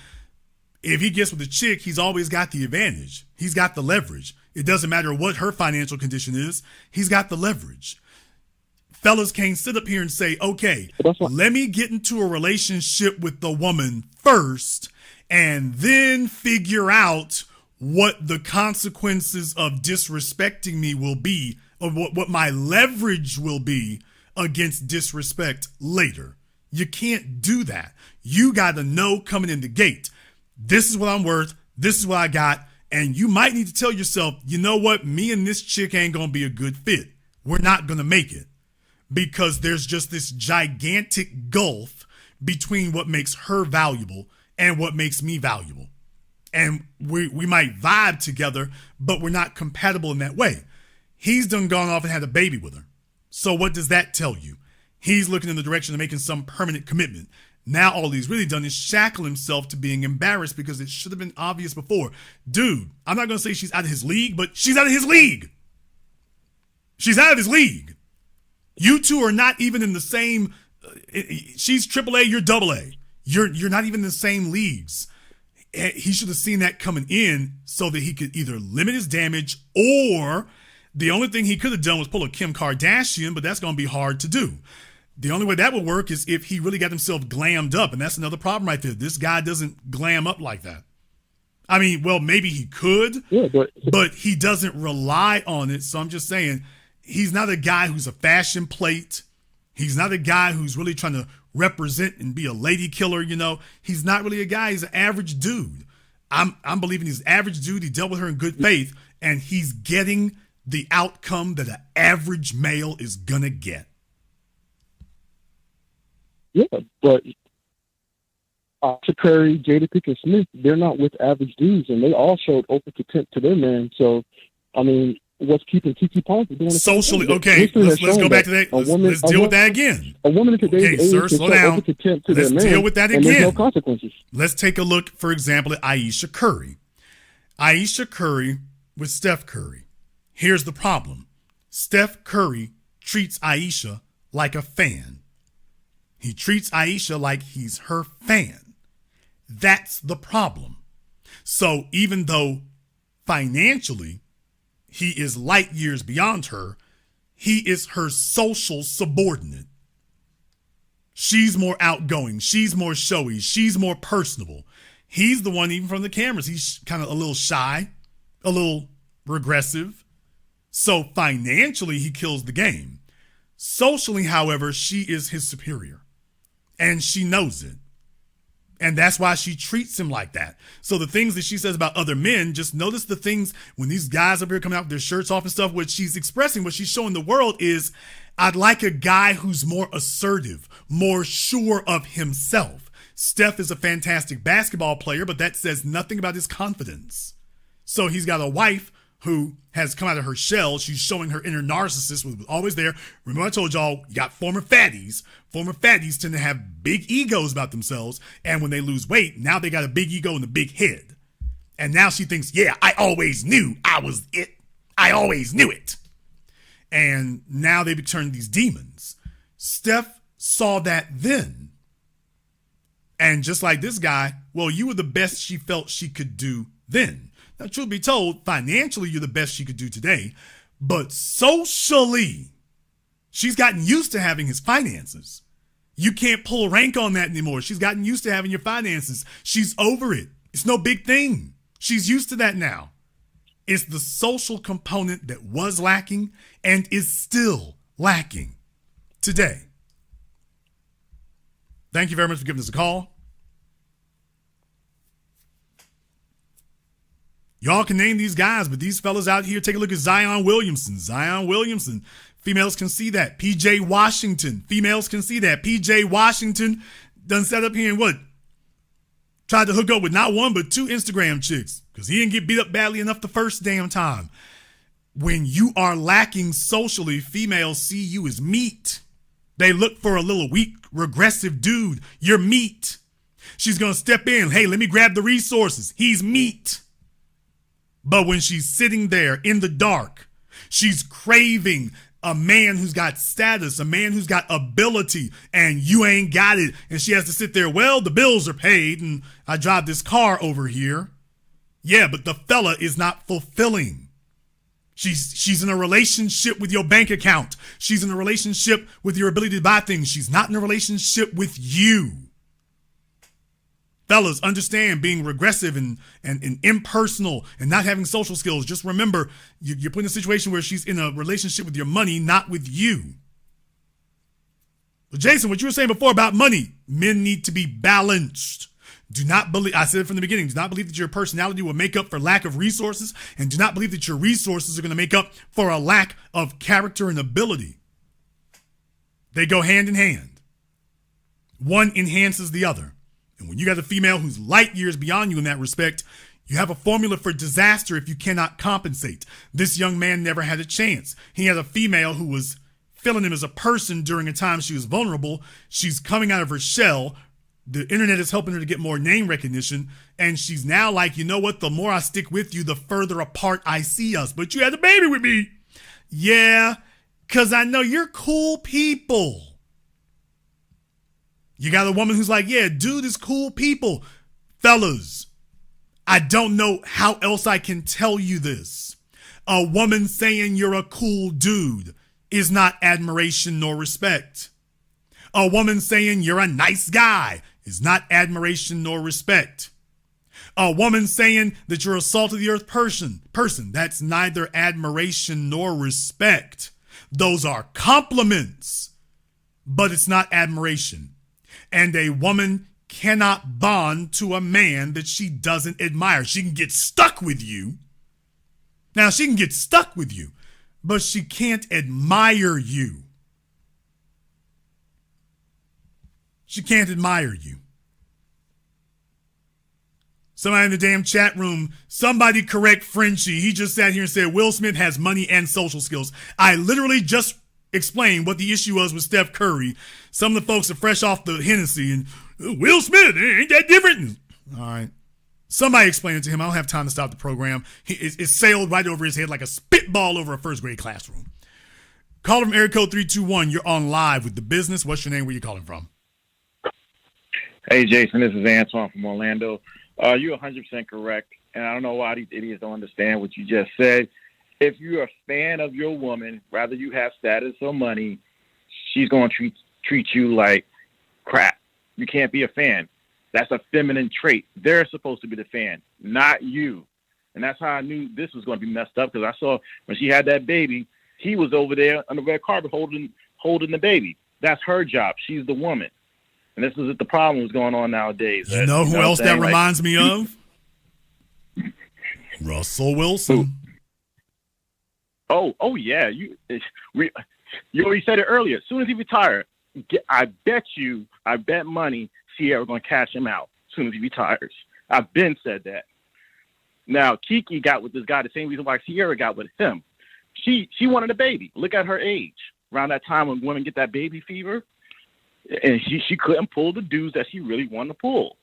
if he gets with a chick, he's always got the advantage. He's got the leverage. It doesn't matter what her financial condition is. He's got the leverage. Fellas can't sit up here and say, okay, let me get into a relationship with the woman first and then figure out what the consequences of disrespecting me will be, or what my leverage will be against disrespect later. You can't do that. You got to know coming in the gate, this is what I'm worth, this is what I got, and you might need to tell yourself, you know what, me and this chick ain't going to be a good fit. We're not going to make it because there's just this gigantic gulf between what makes her valuable and what makes me valuable. And we might vibe together, but we're not compatible in that way. He's done gone off and had a baby with her. So what does that tell you? He's looking in the direction of making some permanent commitment. Now all he's really done is shackle himself to being embarrassed because it should have been obvious before. Dude, I'm not going to say she's out of his league, but she's out of his league. She's out of his league. You two are not even in the same, she's AAA, you're AA. You're not even in the same leagues. He should have seen that coming in so that he could either limit his damage, or the only thing he could have done was pull a Kim Kardashian, but that's going to be hard to do. The only way that would work is if he really got himself glammed up, and that's another problem right there. This guy doesn't glam up like that. I mean, well, maybe he could, but he doesn't rely on it. So I'm just saying, he's not a guy who's a fashion plate. He's not a guy who's really trying to represent and be a lady killer, you know. He's not really a guy. He's an average dude. I'm believing he's an average dude. He dealt with her in good faith, and he's getting the outcome that an average male is gonna get. Yeah, but to Curry, Jada Pinkett Smith, they're not with average dudes, and they all showed open contempt to their man. So, I mean, what's keeping Keke Palmer doing socially? Okay, let's go back to that. Let's deal with that again. A woman in today's age can show open contempt to their man. Let's deal with that again. And there's no consequences. Let's take a look, for example, at Aisha Curry. Aisha Curry with Steph Curry. Here's the problem. Steph Curry treats Aisha like a fan. He treats Aisha like he's her fan. That's the problem. So even though financially he is light years beyond her, he is her social subordinate. She's more outgoing. She's more showy. She's more personable. He's the one, even from the cameras, he's kind of a little shy, a little regressive. So financially, he kills the game. Socially, however, she is his superior. And she knows it. And that's why she treats him like that. So the things that she says about other men, just notice the things when these guys up here coming out with their shirts off and stuff, what she's expressing, what she's showing the world is, I'd like a guy who's more assertive, more sure of himself. Steph is a fantastic basketball player, but that says nothing about his confidence. So he's got a wife who has come out of her shell. She's showing her inner narcissist, was always there. Remember I told y'all, you got former fatties. Former fatties tend to have big egos about themselves. And when they lose weight, now they got a big ego and a big head. And now she thinks, yeah, I always knew I was it. I always knew it. And now they've turned these demons. Steph saw that then. And just like this guy, well, you were the best she felt she could do then. Now, truth be told, financially, you're the best she could do today. But socially, she's gotten used to having his finances. You can't pull rank on that anymore. She's gotten used to having your finances. She's over it. It's no big thing. She's used to that now. It's the social component that was lacking and is still lacking today. Thank you very much for giving us a call. Y'all can name these guys, but these fellas out here, take a look at Zion Williamson. Zion Williamson, females can see that. PJ Washington, females can see that. PJ Washington done set up here and what? Tried to hook up with not one, but 2 Instagram chicks because he didn't get beat up badly enough the first damn time. When you are lacking socially, females see you as meat. They look for a little weak, regressive dude. You're meat. She's going to step in. Hey, let me grab the resources. He's meat. But when she's sitting there in the dark, she's craving a man who's got status, a man who's got ability, and you ain't got it. And she has to sit there, well, the bills are paid, and I drive this car over here. Yeah, but the fella is not fulfilling. She's in a relationship with your bank account. She's in a relationship with your ability to buy things. She's not in a relationship with you. Fellas, understand being regressive and impersonal and not having social skills. Just remember, you're put in a situation where she's in a relationship with your money, not with you. But Jason, what you were saying before about money, men need to be balanced. Do not believe, I said it from the beginning, do not believe that your personality will make up for lack of resources, and do not believe that your resources are going to make up for a lack of character and ability. They go hand in hand. One enhances the other. And when you got a female who's light years beyond you in that respect, you have a formula for disaster if you cannot compensate. This young man never had a chance. He had a female who was feeling him as a person during a time she was vulnerable. She's coming out of her shell. The internet is helping her to get more name recognition. And she's now like, you know what? The more I stick with you, the further apart I see us. But you had a baby with me. Yeah, because I know you're cool people. You got a woman who's like, yeah, dude is cool people. Fellas, I don't know how else I can tell you this. A woman saying you're a cool dude is not admiration nor respect. A woman saying you're a nice guy is not admiration nor respect. A woman saying that you're a salt of the earth person, that's neither admiration nor respect. Those are compliments, but it's not admiration. And a woman cannot bond to a man that she doesn't admire. She can get stuck with you. Now, she can get stuck with you, but she can't admire you. She can't admire you. Somebody in the damn chat room, somebody correct Frenchie. He just sat here and said Will Smith has money and social skills. I literally just explained what the issue was with Steph Curry. Some of the folks are fresh off the Hennessy and Will Smith, ain't that different? All right. Somebody explain it to him. I don't have time to stop the program. It sailed right over his head like a spitball over a first grade classroom. Call from area code 321. You're on live with The Business. What's your name? Where you calling from? Hey, Jason, this is Antoine from Orlando. You're 100% correct, and I don't know why these idiots don't understand what you just said. If you're a fan of your woman, rather you have status or money, she's going to treat you like crap. You can't be a fan. That's a feminine trait. They're supposed to be the fan, not you. And that's how I knew this was going to be messed up, because I saw when she had that baby, he was over there on the red carpet holding the baby. That's her job. She's the woman. And this is the problem that's going on nowadays. You know who else that reminds me of? Russell Wilson. Oh yeah. You already said it earlier. As soon as he retired, I bet money Sierra going to cash him out as soon as he retires. I've been said that. Now, Keke got with this guy the same reason why Sierra got with him. She wanted a baby. Look at her age. Around that time when women get that baby fever, and she couldn't pull the dudes that she really wanted to pull.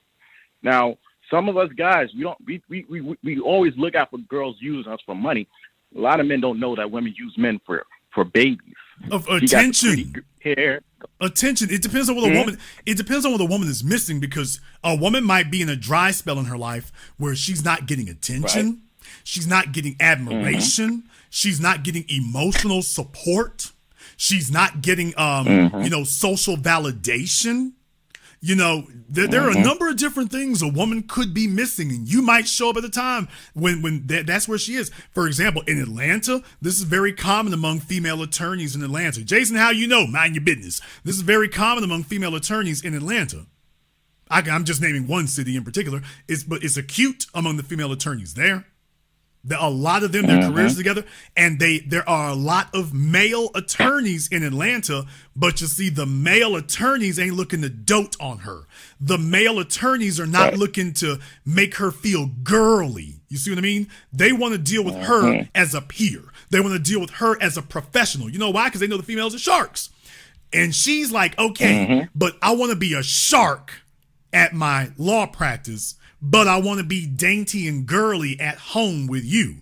Now, some of us guys, we always look out for girls using us for money. A lot of men don't know that women use men for babies. Of attention. Hair. Attention. It depends on what a woman. It depends on what a woman is missing, because a woman might be in a dry spell in her life where she's not getting attention, right. She's not getting admiration, she's not getting emotional support. She's not getting, social validation. You know, there are a number of different things a woman could be missing, and you might show up at a time when that's where she is. For example, in Atlanta, this is very common among female attorneys in Atlanta. Jason, how you know? Mind your business. This is very common among female attorneys in Atlanta. I'm just naming one city in particular. But it's acute among the female attorneys there. A lot of them, their careers together, and there are a lot of male attorneys in Atlanta, but you see the male attorneys ain't looking to dote on her. The male attorneys are not looking to make her feel girly. You see what I mean? They want to deal with her as a peer. They want to deal with her as a professional. You know why? Because they know the females are sharks. And she's like, okay, but I want to be a shark at my law practice, but I want to be dainty and girly at home with you.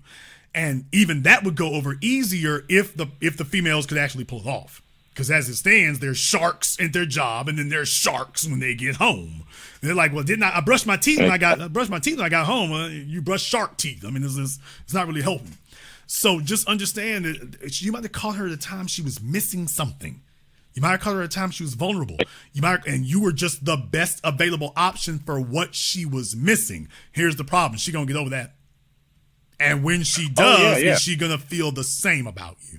And even that would go over easier if the females could actually pull it off. Because as it stands, they're sharks at their job, and then they're sharks when they get home. And they're like, well, didn't I brushed my teeth when I got home? You brushed shark teeth. I mean, it's not really helping. So just understand that you might have caught her at a time she was missing something. You might have caught her at a time she was vulnerable. And you were just the best available option for what she was missing. Here's the problem. She's going to get over that. And when she does, is she going to feel the same about you?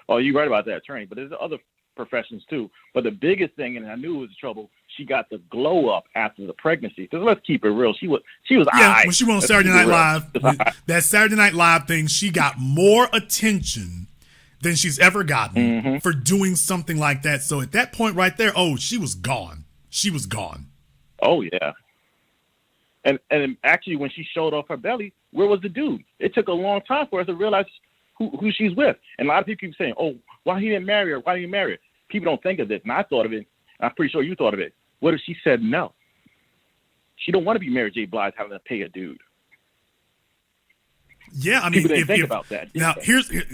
Oh, you're right about that, attorney. But there's other professions, too. But the biggest thing, and I knew it was trouble, she got the glow up after the pregnancy. Because let's keep it real. She was when she went on Saturday Night Live, that Saturday Night Live thing, she got more attention than she's ever gotten for doing something like that. So at that point right there, she was gone. She was gone. Oh, yeah. And actually, when she showed off her belly, where was the dude? It took a long time for us to realize who she's with. And a lot of people keep saying, why he didn't marry her? Why didn't he marry her? People don't think of this. And I thought of it. And I'm pretty sure you thought of it. What if she said no? She don't want to be Mary J. Blige having to pay a dude. Yeah, I mean, people didn't think about that. Now,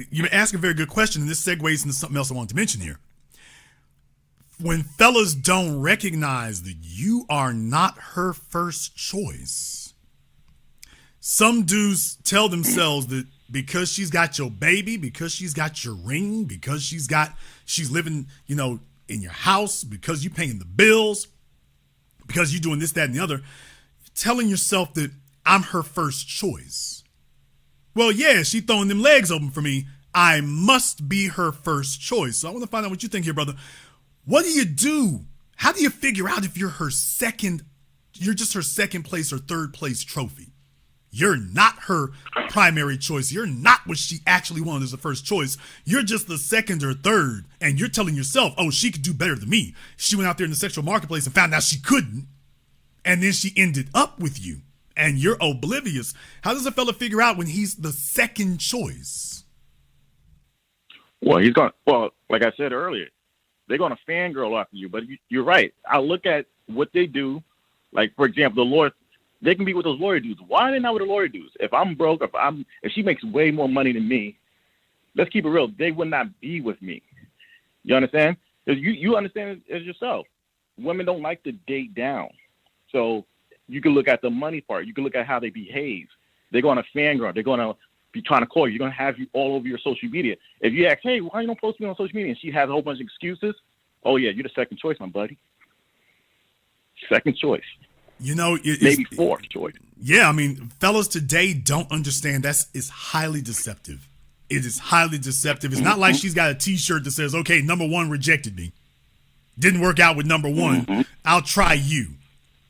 you ask a very good question, and this segues into something else I wanted to mention here. When fellas don't recognize that you are not her first choice, some dudes tell themselves that because she's got your baby, because she's got your ring, because she's living, in your house, because you paying the bills, because you doing this, that, and the other, telling yourself that I'm her first choice. Well, yeah, she throwing them legs open for me. I must be her first choice. So I want to find out what you think here, brother. What do you do? How do you figure out if you're just her second place or third place trophy? You're not her primary choice. You're not what she actually wanted as a first choice. You're just the second or third. And you're telling yourself, she could do better than me. She went out there in the sexual marketplace and found out she couldn't. And then she ended up with you. And you're oblivious. How does a fella figure out when he's the second choice? Well, like I said earlier, they're going to fangirl after you. But you're right. I look at what they do. Like, for example, the lawyer, they can be with those lawyer dudes. Why are they not with the lawyer dudes? If I'm broke, if she makes way more money than me, let's keep it real. They would not be with me. You understand? You understand it as yourself. Women don't like to date down. So you can look at the money part. You can look at how they behave. They're going to fangirl. They're going to be trying to call you. You're going to have you all over your social media. If you ask, hey, why you don't post me on social media? And she has a whole bunch of excuses. Oh, yeah, you're the second choice, my buddy. Second choice. Maybe fourth choice. Yeah, I mean, fellas today don't understand it's highly deceptive. It is highly deceptive. It's not like she's got a T-shirt that says, okay, number one rejected me. Didn't work out with number one. I'll try you.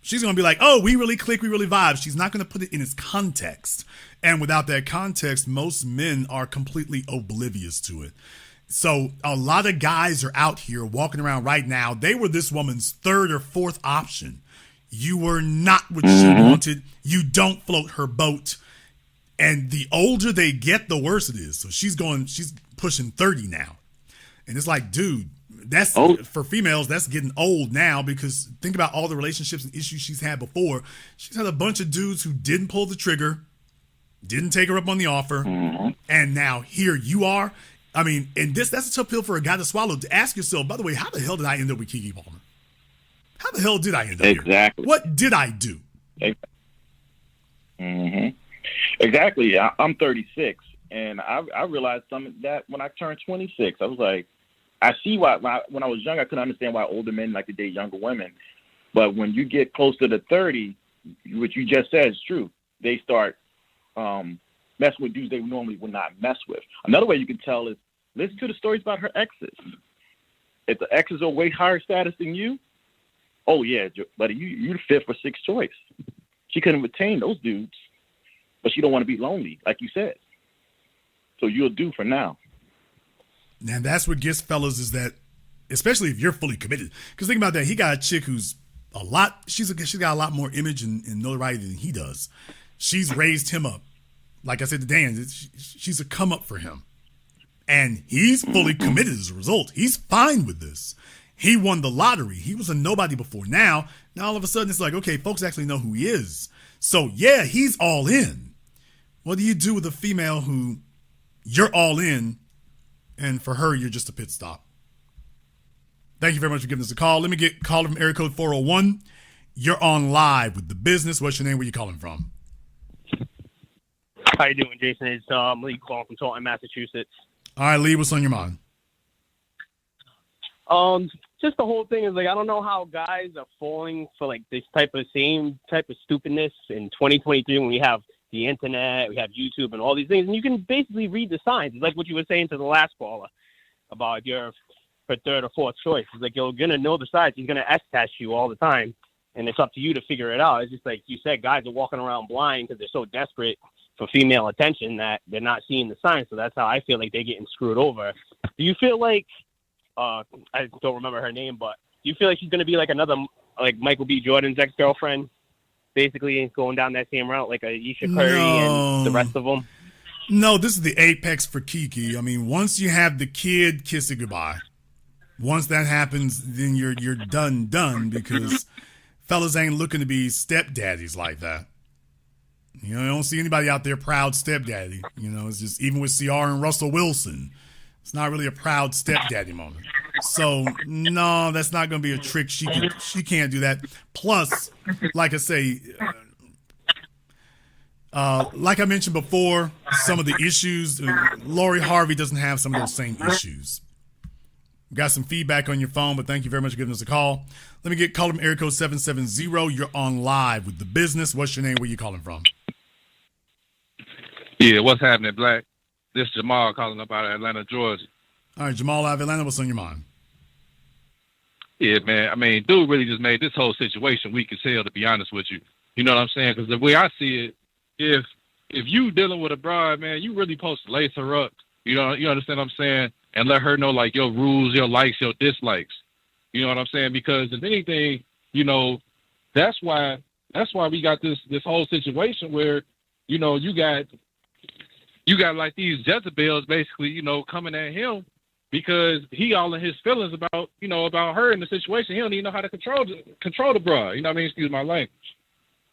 She's going to be like, we really click, we really vibe. She's not going to put it in its context. And without that context, most men are completely oblivious to it. So a lot of guys are out here walking around right now. They were this woman's third or fourth option. You were not what she wanted. You don't float her boat. And the older they get, the worse it is. So she's pushing 30 now. And it's like, dude, for females, that's getting old now, because think about all the relationships and issues she's had before. She's had a bunch of dudes who didn't pull the trigger, didn't take her up on the offer, and now here you are. I mean, and that's a tough pill for a guy to swallow. To ask yourself, by the way, how the hell did I end up with Keke Palmer? How the hell did I end up here? What did I do? Exactly. I'm 36, and I realized something that when I turned 26, I was like, I see why when I was young, I couldn't understand why older men like to date younger women. But when you get closer to 30, what you just said is true. They start messing with dudes they normally would not mess with. Another way you can tell is listen to the stories about her exes. If the exes are way higher status than you, oh yeah, buddy, you the fifth or sixth choice. She couldn't retain those dudes. but she don't want to be lonely, like you said. So you'll do for now. And that's what gets fellas is that, especially if you're fully committed. Because think about that, he got a chick who's she's got a lot more image and notoriety than he does. She's raised him up. Like I said to Dan, she's a come up for him. And he's fully committed as a result. He's fine with this. He won the lottery. He was a nobody before. Now all of a sudden it's like, okay, folks actually know who he is. So yeah, he's all in. What do you do with a female who you're all in, and for her, you're just a pit stop? Thank you very much for giving us a call. Let me get called from area code 401. You're on live with The Business. What's your name? Where you calling from? How you doing, Jason? It's Lee calling from Taunton, Massachusetts. All right, Lee, what's on your mind? Just the whole thing is like, I don't know how guys are falling for like this same type of stupidness in 2023 when we have the internet, we have YouTube and all these things, and you can basically read the signs. It's like what you were saying to the last caller about if you're for third or fourth choice. It's like you're gonna know the signs. He's gonna S-test you all the time, and it's up to you to figure it out. It's just like you said, guys are walking around blind because they're so desperate for female attention that they're not seeing the signs. So that's how I feel like they're getting screwed over. Do you feel like I don't remember her name, but do you feel like she's gonna be like another like Michael B. Jordan's ex-girlfriend? Basically going down that same route, like Ayesha Curry and the rest of them? No, this is the apex for Keke. I mean, once you have the kid, kiss it goodbye. Once that happens, then you're done because fellas ain't looking to be stepdaddies like that. You know, I don't see anybody out there proud stepdaddy. You know, it's just, even with Ciara and Russell Wilson, it's not really a proud stepdaddy moment. So, no, that's not going to be a trick. She can't do that. Plus, like I say, like I mentioned before, some of the issues, Lori Harvey doesn't have some of those same issues. Got some feedback on your phone, but thank you very much for giving us a call. Let me get call from area code 770. You're on live with The Business. What's your name? Where you calling from? Yeah, what's happening, Black? This is Jamal calling up out of Atlanta, Georgia. All right, Jamal out of Atlanta, what's on your mind? Yeah, man. I mean, dude really just made this whole situation weak as hell, to be honest with you. You know what I'm saying? Because the way I see it, if you dealing with a bride, man, you really supposed to lace her up. You know, you understand what I'm saying? And let her know, like, your rules, your likes, your dislikes. You know what I'm saying? Because if anything, you know, that's why we got this whole situation where, you know, you got like these Jezebels basically, you know, coming at him because he all in his feelings about, you know, about her in the situation. He don't even know how to control the broad. You know what I mean? Excuse my language.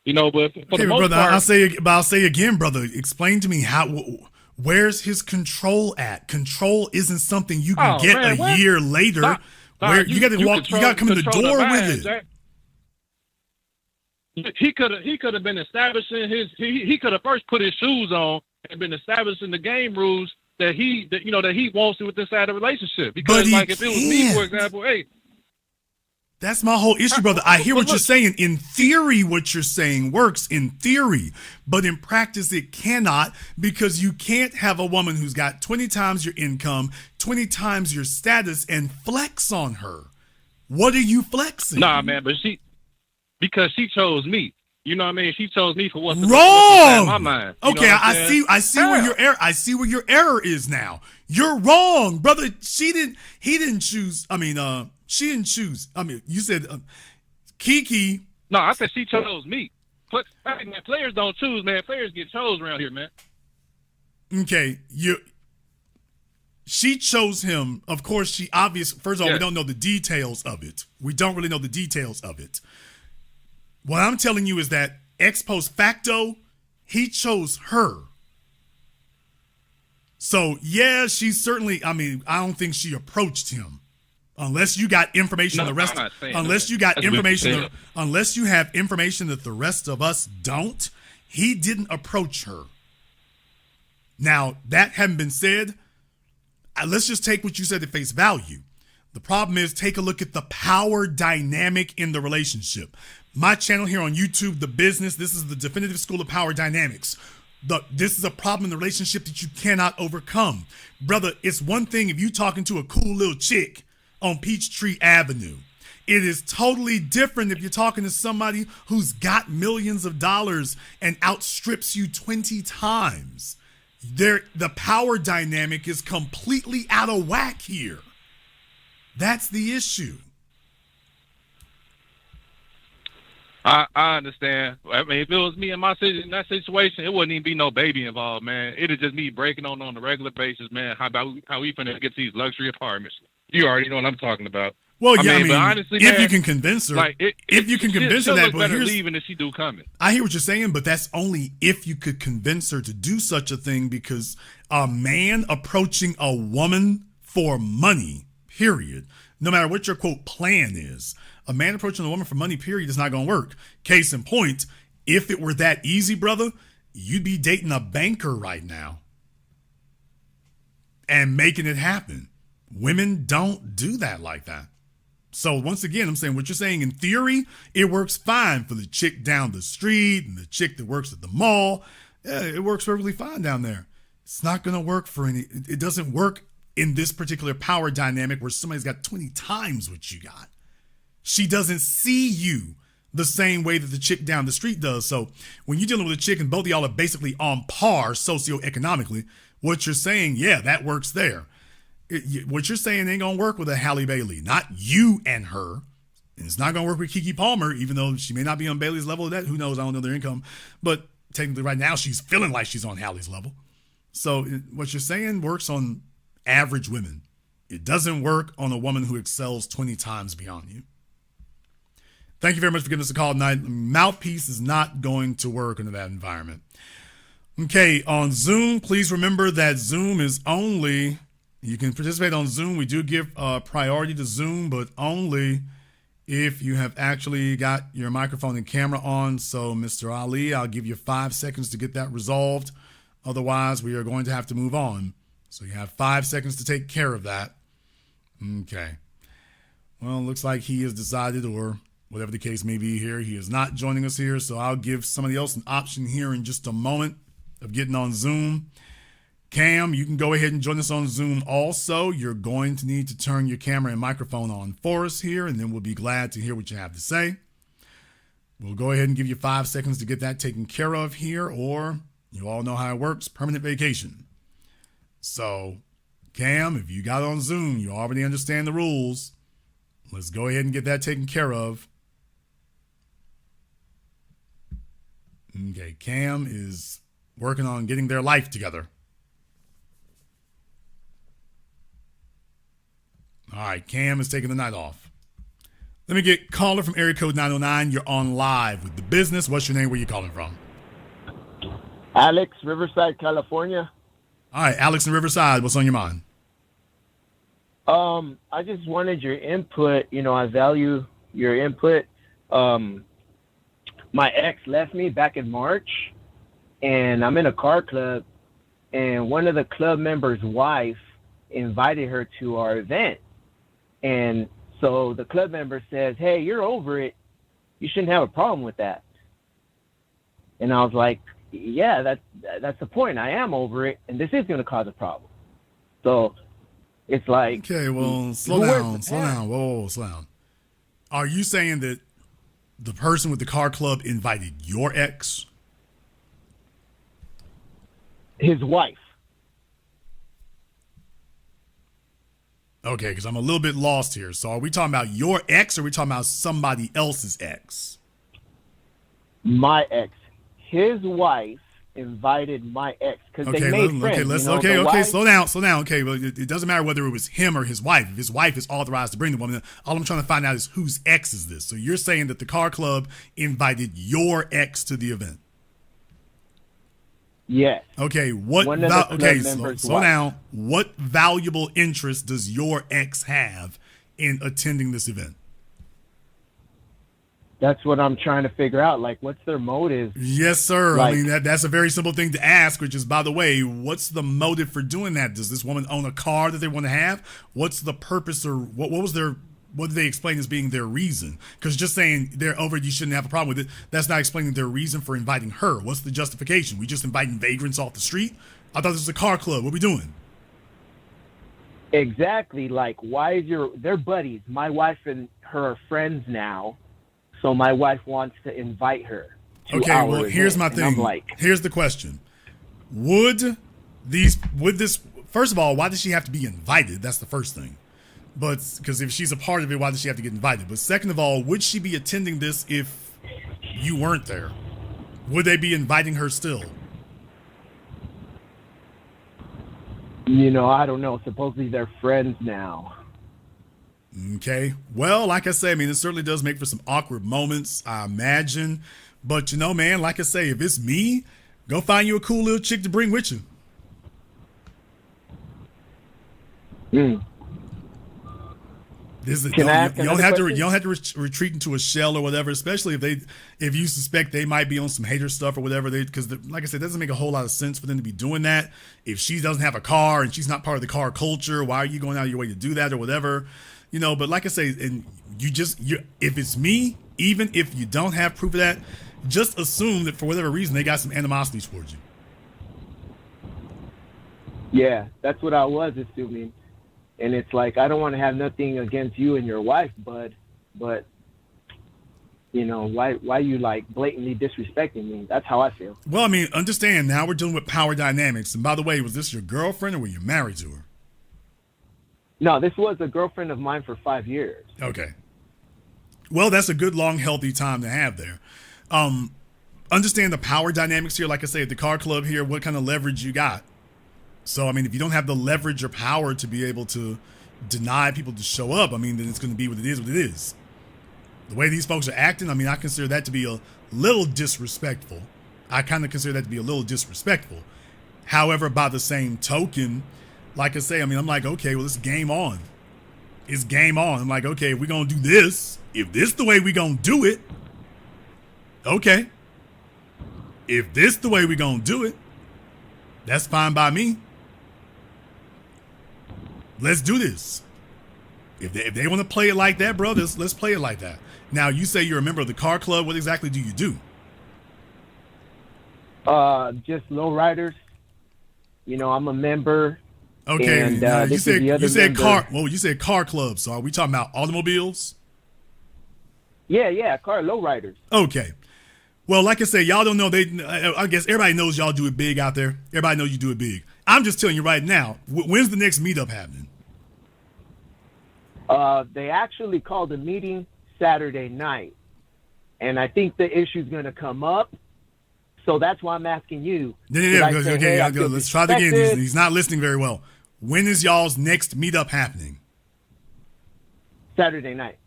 You know, but for the most brother, part, I'll say again, brother, explain to me where's his control at? Control isn't something you can get a year later. Where you got to come in the door with it. He could have been establishing he could have first put his shoes on and been establishing the game rules that he wants to with this side of the relationship. Because like if it was me, for example, hey. That's my whole issue, brother. I hear what you're saying. In theory, what you're saying works in theory, but in practice, it cannot, because you can't have a woman who's got 20 times your income, 20 times your status, and flex on her. What are you flexing? Nah, man, but because she chose me. You know what I mean? She chose me for what's wrong in my mind. Okay, I see where your error. I see where your error is now. You're wrong, brother. He didn't choose. She didn't choose. You said Keke. No, I said she chose me. But hey, man, players don't choose, man. Players get chose around here, man. Okay, she chose him. Of course, first of all, we don't know the details of it. We don't really know the details of it. What I'm telling you is that ex post facto, he chose her. So yeah, she certainly. I don't think she approached him. Unless you got information unless you have information that the rest of us don't, he didn't approach her. Now, that having been said, let's just take what you said at face value. The problem is, take a look at the power dynamic in the relationship. My channel here on YouTube, The Business, this is the definitive school of power dynamics. This is a problem in the relationship that you cannot overcome. Brother, it's one thing if you talking to a cool little chick on Peachtree Avenue. It is totally different if you're talking to somebody who's got millions of dollars and outstrips you 20 times. The power dynamic is completely out of whack here. That's the issue. I understand. I mean, if it was me in that situation, it wouldn't even be no baby involved, man. It'd just me breaking on a regular basis, man. How we finna get these luxury apartments? You already know what I'm talking about. Well, yeah, I mean, but honestly, if man, you can convince her, if you can convince her that, but better leaving than she do coming. I hear what you're saying, but that's only if you could convince her to do such a thing, because a man approaching a woman for money, period, no matter what your quote plan is, a man approaching a woman for money, period, is not going to work. Case in point, if it were that easy, brother, you'd be dating a banker right now and making it happen. Women don't do that like that. So once again, I'm saying what you're saying in theory, it works fine for the chick down the street and the chick that works at the mall. Yeah, it works perfectly fine down there. It's not going to work for it doesn't work in this particular power dynamic where somebody's got 20 times what you got. She doesn't see you the same way that the chick down the street does. So when you're dealing with a chick and both of y'all are basically on par socioeconomically, what you're saying, yeah, that works there. What you're saying ain't going to work with a Halle Bailey, not you and her. And it's not going to work with Keke Palmer, even though she may not be on Bailey's level of that. Who knows? I don't know their income. But technically right now she's feeling like she's on Halle's level. So what you're saying works on average women. It doesn't work on a woman who excels 20 times beyond you. Thank you very much for giving us a call tonight. Mouthpiece is not going to work in that environment. Okay, on Zoom, please remember that Zoom is only, you can participate on Zoom. We do give priority to Zoom, but only if you have actually got your microphone and camera on. So, Mr. Ali, I'll give you 5 seconds to get that resolved. Otherwise, we are going to have to move on. So you have 5 seconds to take care of that. Okay. Well, it looks like he has decided, or whatever the case may be here, he is not joining us here. So I'll give somebody else an option here in just a moment of getting on Zoom. Cam, you can go ahead and join us on Zoom also. You're going to need to turn your camera and microphone on for us here, and then we'll be glad to hear what you have to say. We'll go ahead and give you 5 seconds to get that taken care of here, or you all know how it works, permanent vacation. So, Cam, if you got on Zoom, you already understand the rules. Let's go ahead and get that taken care of. Okay, Cam is working on getting their life together. All right, Cam is taking the night off. Let me get caller from area code 909. You're on live with The Business. What's your name? Where you calling from? Alex, Riverside, California. All right, Alex in Riverside. What's on your mind? I just wanted your input. You know, I value your input. My ex left me back in March, and I'm in a car club, and one of the club members' wife invited her to our event. And so the club member says, "Hey, you're over it. You shouldn't have a problem with that." And I was like, yeah, that's the point. I am over it, and this is going to cause a problem. So it's like... Okay, well, slow down. Whoa, slow down. Are you saying that the person with the car club invited your ex? His wife. Okay, because I'm a little bit lost here. So are we talking about your ex, or are we talking about somebody else's ex? My ex. His wife invited my ex because they made friends. Okay, slow down. Okay, well, it doesn't matter whether it was him or his wife. If his wife is authorized to bring the woman, all I'm trying to find out is whose ex is this. So you're saying that the car club invited your ex to the event? Yes. Okay, slow down. What valuable interest does your ex have in attending this event? That's what I'm trying to figure out. Like, what's their motive? Yes, sir. I mean, that's a very simple thing to ask, which is, by the way, what's the motive for doing that? Does this woman own a car that they want to have? What's the purpose, or what did they explain as being their reason? Because just saying they're over it, you shouldn't have a problem with it, that's not explaining their reason for inviting her. What's the justification? We just inviting vagrants off the street? I thought this was a car club. What are we doing? Exactly. Like, why is they're buddies. My wife and her are friends now, so my wife wants to invite her to Okay, our well, event. here's my And thing. I'm like, Here's the question. Would this, first of all, why does she have to be invited? That's the first thing. But, because if she's a part of it, why does she have to get invited? But second of all, would she be attending this if you weren't there? Would they be inviting her still? I don't know. Supposedly they're friends now. Okay. Well, like I say, I mean, it certainly does make for some awkward moments, I imagine. But, man, like I say, if it's me, go find you a cool little chick to bring with you. This is, you don't have to retreat into a shell or whatever, especially if you suspect they might be on some hater stuff or whatever. Because, like I said, it doesn't make a whole lot of sense for them to be doing that. If she doesn't have a car and she's not part of the car culture, why are you going out of your way to do that or whatever? But like I say, and if it's me, even if you don't have proof of that, just assume that for whatever reason they got some animosity towards you. Yeah, that's what I was assuming. And it's like, I don't want to have nothing against you and your wife, but why you like blatantly disrespecting me? That's how I feel. Well, I mean, understand now we're dealing with power dynamics. And by the way, was this your girlfriend or were you married to her? No, this was a girlfriend of mine for 5 years. Okay. Well, that's a good, long, healthy time to have there. Understand the power dynamics here. Like I say, at the car club here, what kind of leverage you got? So, I mean, if you don't have the leverage or power to be able to deny people to show up, I mean, then it's going to be what it is. The way these folks are acting, I mean, I consider that to be a little disrespectful. However, by the same token, like I say, I mean, I'm like, okay, well, it's game on. I'm like, okay, if we're going to do this, if this the way we're going to do it, okay. If this the way we're going to do it, that's fine by me. Let's do this. If they want to play it like that, brothers, let's play it like that. Now, you say you're a member of the car club. What exactly do you do? Just lowriders. I'm a member. Okay. And, you said car. Well, you said car club. So are we talking about automobiles? Yeah, car lowriders. Okay. Well, like I say, y'all don't know. I guess everybody knows y'all do it big out there. Everybody knows you do it big. I'm just telling you right now. When's the next meetup happening? They actually called a meeting Saturday night, and I think the issue's going to come up. So that's why I'm asking you. Okay, let's try that again. He's not listening very well. When is y'all's next meetup happening? Saturday night.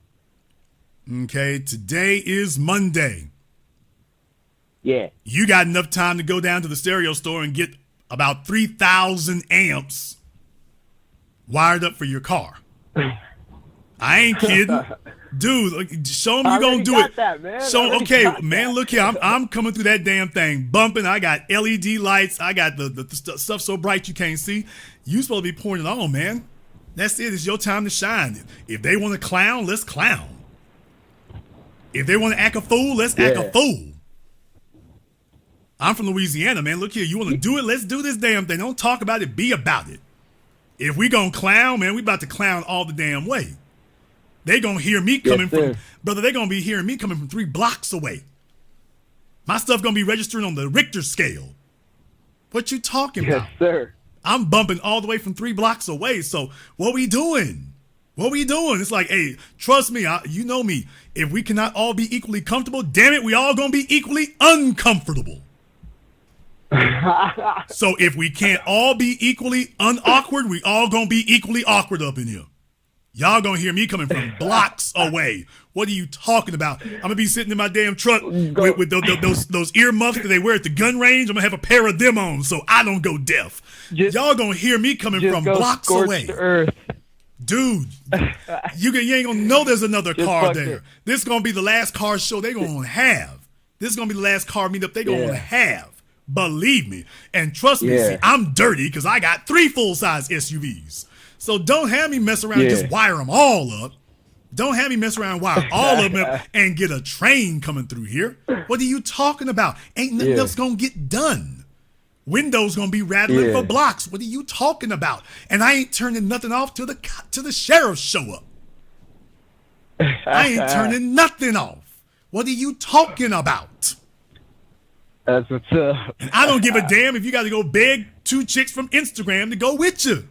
Okay, today is Monday. Yeah. You got enough time to go down to the stereo store and get about 3,000 amps wired up for your car. I ain't kidding. Dude, show them you gonna do it. That, man. Man, look here. I'm coming through that damn thing, bumping. I got LED lights. I got the stuff so bright you can't see. You supposed to be pouring it on, man. That's it. It's your time to shine. If they want to clown, let's clown. If they want to act a fool, let's act a fool. I'm from Louisiana, man. Look here. You want to do it? Let's do this damn thing. Don't talk about it. Be about it. If we gonna clown, man, we about to clown all the damn way. They gonna hear me coming brother, they gonna be hearing me coming from 3 blocks away. My stuff gonna be registered on the Richter scale. What you talking about? Yes, sir. I'm bumping all the way from 3 blocks away. So what we doing? It's like, hey, trust me, you know me. If we cannot all be equally comfortable, damn it, we all gonna be equally uncomfortable. So if we can't all be equally unawkward, we all gonna be equally awkward up in here. Y'all gonna hear me coming from blocks away. What are you talking about? I'm gonna be sitting in my damn truck with those earmuffs that they wear at the gun range. I'm gonna have a pair of them on so I don't go deaf. Y'all gonna hear me coming from blocks away. Earth. Dude, you ain't gonna know there's another car there. This is gonna be the last car show they gonna have. This is gonna be the last car meetup they gonna have. Believe me. And trust me, see, I'm dirty because I got 3 full-size SUVs. So don't have me mess around and just wire them all up. Don't have me mess around and wire all of them up and get a train coming through here. What are you talking about? Ain't nothing else gonna get done. Windows gonna be rattling Yeah. for blocks. What are you talking about? And I ain't turning nothing off till the sheriff show up. I ain't turning nothing off. What are you talking about? That's what's up. And I don't give a damn if you got to go beg 2 chicks from Instagram to go with you.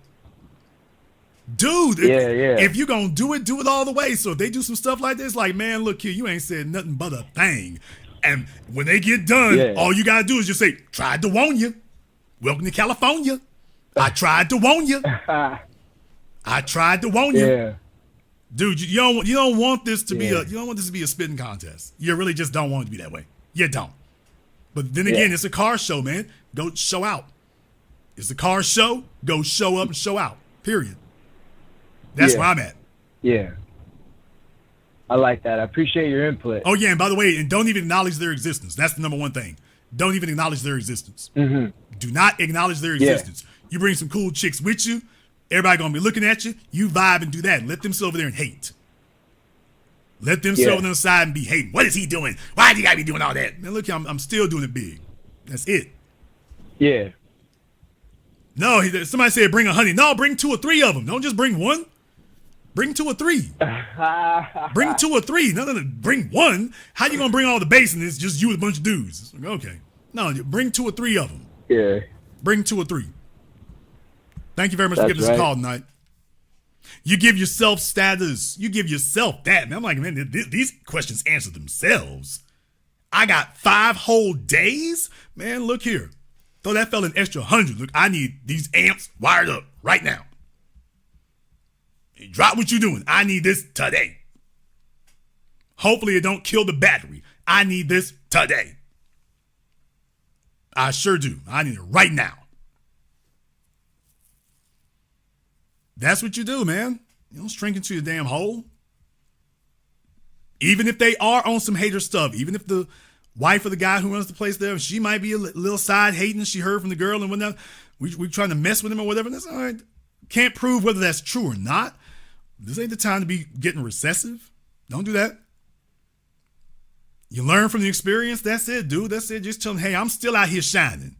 Dude, if you gonna do it all the way. So if they do some stuff like this, like, man, look here, you ain't said nothing but a thing. And when they get done, all you gotta do is just say, tried to warn you. Welcome to California. I tried to warn you. I tried to warn you. Yeah. Dude, you don't want this to be a spitting contest. You really just don't want it to be that way. You don't. But then again, it's a car show, man. Go show out. It's a car show. Go show up and show out. Period. That's where I'm at. Yeah. I like that. I appreciate your input. Oh, yeah, and by the way, and don't even acknowledge their existence. That's the number one thing. Don't even acknowledge their existence. Mm-hmm. Do not acknowledge their existence. You bring some cool chicks with you, everybody going to be looking at you. You vibe and do that. Let them sit over there and hate. Let them sit over on the side and be hating. What is he doing? Why do you got to be doing all that? Man, look, I'm still doing it big. That's it. Yeah. No, somebody said bring 100. No, bring 2 or 3 of them. Don't just bring 1. Bring 2 or 3. Bring 2 or 3. No. Bring 1. How you gonna bring all the bass and it's just you with a bunch of dudes? Like, okay. No, bring 2 or 3 of them. Yeah. Bring 2 or 3. Thank you very much for giving us a call tonight. You give yourself status. You give yourself that. Man, I'm like, man, these questions answer themselves. I got 5 whole days? Man, look here. Throw that fella an extra 100. Look, I need these amps wired up right now. Drop what you're doing. I need this today. Hopefully it don't kill the battery. I need this today. I sure do. I need it right now. That's what you do, man. You don't shrink into your damn hole. Even if they are on some hater stuff, even if the wife of the guy who runs the place there, she might be a little side hating she heard from the girl and whatnot. We trying to mess with him or whatever. That's all right. Can't prove whether that's true or not. This ain't the time to be getting recessive. Don't do that. You learn from the experience. That's it, dude. That's it. Just tell them, hey, I'm still out here shining.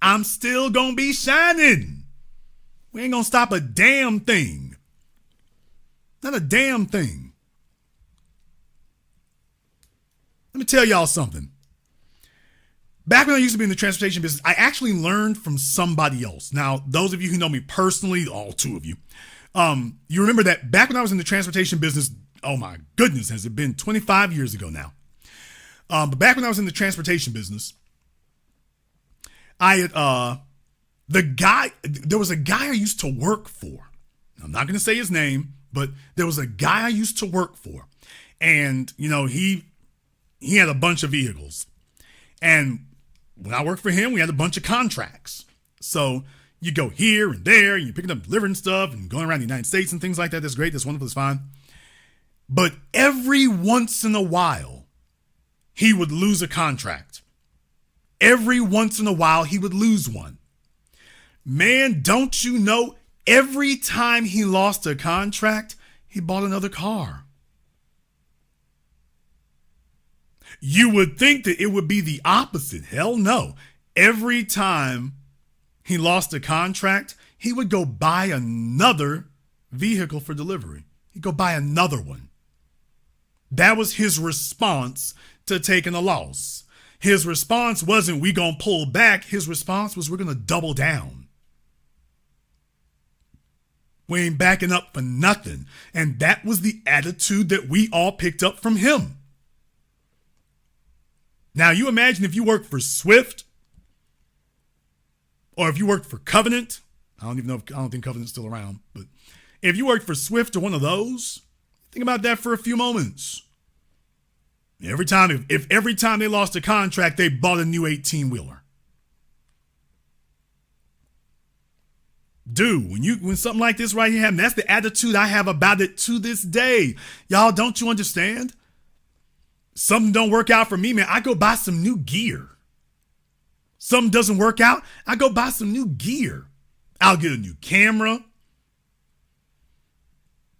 I'm still going to be shining. We ain't going to stop a damn thing. Not a damn thing. Let me tell y'all something. Back when I used to be in the transportation business, I actually learned from somebody else. Now, those of you who know me personally, all 2 of you, you remember that back when I was in the transportation business, oh my goodness, has it been 25 years ago now? But back when I was in the transportation business, there was a guy I used to work for. I'm not going to say his name, but there was a guy I used to work for. And, you know, he had a bunch of vehicles. And when I worked for him, we had a bunch of contracts. So you go here and there, and you're picking up delivering stuff and going around the United States and things like that. That's great. That's wonderful. That's fine. But every once in a while, he would lose a contract. Every once in a while, he would lose one. Man, don't you know, every time he lost a contract, he bought another car. You would think that it would be the opposite. Hell no. Every time he lost a contract, he would go buy another vehicle for delivery. He'd go buy another one. That was his response to taking a loss. His response wasn't, we gonna pull back. His response was, we're gonna double down. We ain't backing up for nothing. And that was the attitude that we all picked up from him. Now, you imagine if you worked for Swift or if you worked for Covenant. I don't think Covenant's still around. But if you worked for Swift or one of those, think about that for a few moments. Every time they lost a contract, they bought a new 18-wheeler. Dude, when something like this right here happens, that's the attitude I have about it to this day. Y'all, don't you understand? Something don't work out for me, man, I go buy some new gear. Something doesn't work out, I go buy some new gear. I'll get a new camera.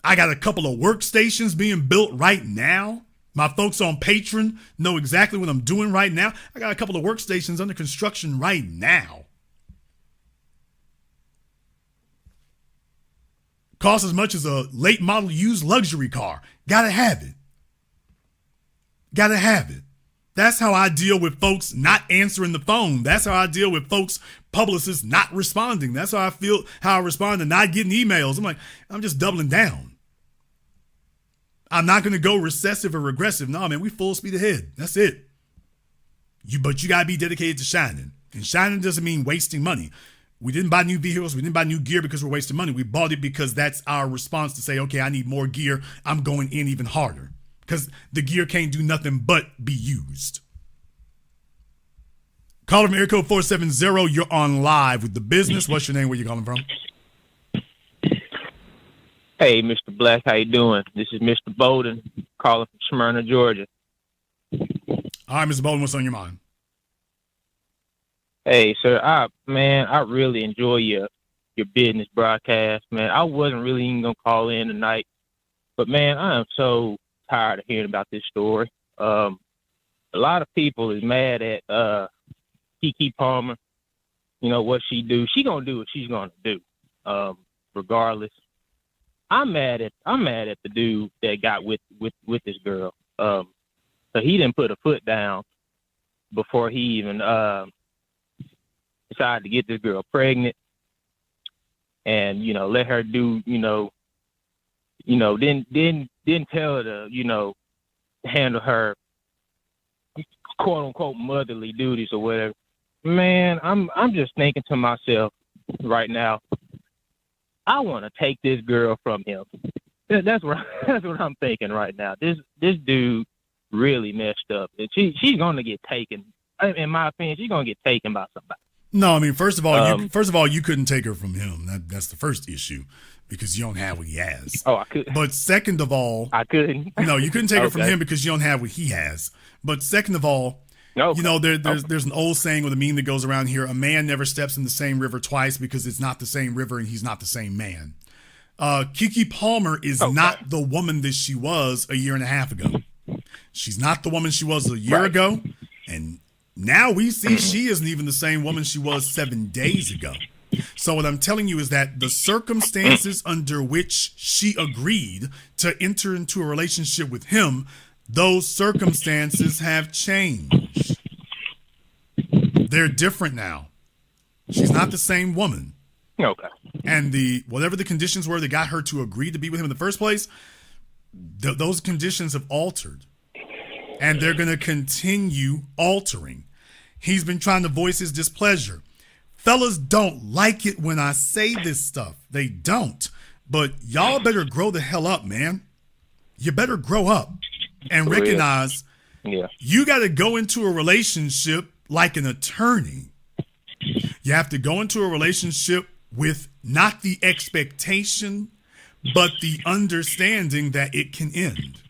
I got a couple of workstations being built right now. My folks on Patreon know exactly what I'm doing right now. I got a couple of workstations under construction right now. Costs as much as a late model used luxury car. Gotta have it. Gotta have it. That's how I deal with folks not answering the phone. That's how I deal with folks, publicists not responding. That's how I respond to not getting emails. I'm just doubling down. I'm not going to go recessive or regressive. No, man, we full speed ahead. That's it. But you got to be dedicated to shining. And shining doesn't mean wasting money. We didn't buy new vehicles. We didn't buy new gear because we're wasting money. We bought it because that's our response to say, okay, I need more gear. I'm going in even harder because the gear can't do nothing but be used. Caller from area code 470. You're on live with The Business. What's your name? Where you calling from? Hey, Mr. Black, how you doing? This is Mr. Bowden calling from Smyrna, Georgia. All right, Mr. Bowden, what's on your mind? Hey, sir, I really enjoy your business broadcast, man. I wasn't really even gonna call in tonight, but man, I am so tired of hearing about this story. A lot of people is mad at Keke Palmer. You know what she do? She gonna do what she's gonna do, regardless. I'm mad at the dude that got with this girl. So he didn't put a foot down before he even decided to get this girl pregnant, and let her do didn't tell her to handle her quote unquote motherly duties or whatever. Man, I'm just thinking to myself right now, I want to take this girl from him. That's what I'm thinking right now. This dude really messed up. She's going to get taken. In my opinion, she's going to get taken by somebody. No, I mean, first of all, you couldn't take her from him. That's the first issue because you don't have what he has. Oh, I could. But second of all, I couldn't. No, you couldn't take her from him because you don't have what he has. But second of all, there's an old saying with a meme that goes around here: a man never steps in the same river twice because it's not the same river and he's not the same man. Keke Palmer is not the woman that she was a year and a half ago. She's not the woman she was a year ago, and now we see she isn't even the same woman she was 7 days ago. So what I'm telling you is that the circumstances under which she agreed to enter into a relationship with him, those circumstances have changed. They're different now. She's not the same woman. Okay. And whatever the conditions were that got her to agree to be with him in the first place, those conditions have altered. And they're going to continue altering. He's been trying to voice his displeasure. Fellas don't like it when I say this stuff. They don't. But y'all better grow the hell up, man. You better grow up and recognize you got to go into a relationship like an attorney. You have to go into a relationship with not the expectation, but the understanding that it can end.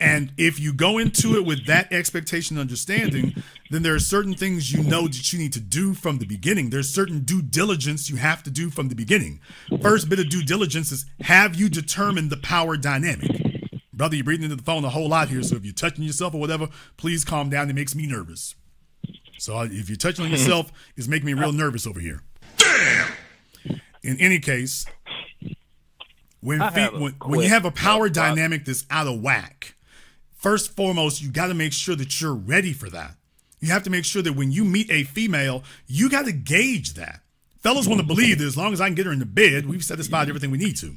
And if you go into it with that expectation and understanding, then there are certain things that you need to do from the beginning. There's certain due diligence you have to do from the beginning. First bit of due diligence is, have you determined the power dynamic? Brother, you're breathing into the phone a whole lot here, so if you're touching yourself or whatever, please calm down. It makes me nervous. So if you're touching on yourself, it's making me real nervous over here. Damn! In any case, when you have a power dynamic that's out of whack, first and foremost, you got to make sure that you're ready for that. You have to make sure that when you meet a female, you got to gauge that. Fellas want to believe that as long as I can get her into bed, we've satisfied everything we need to.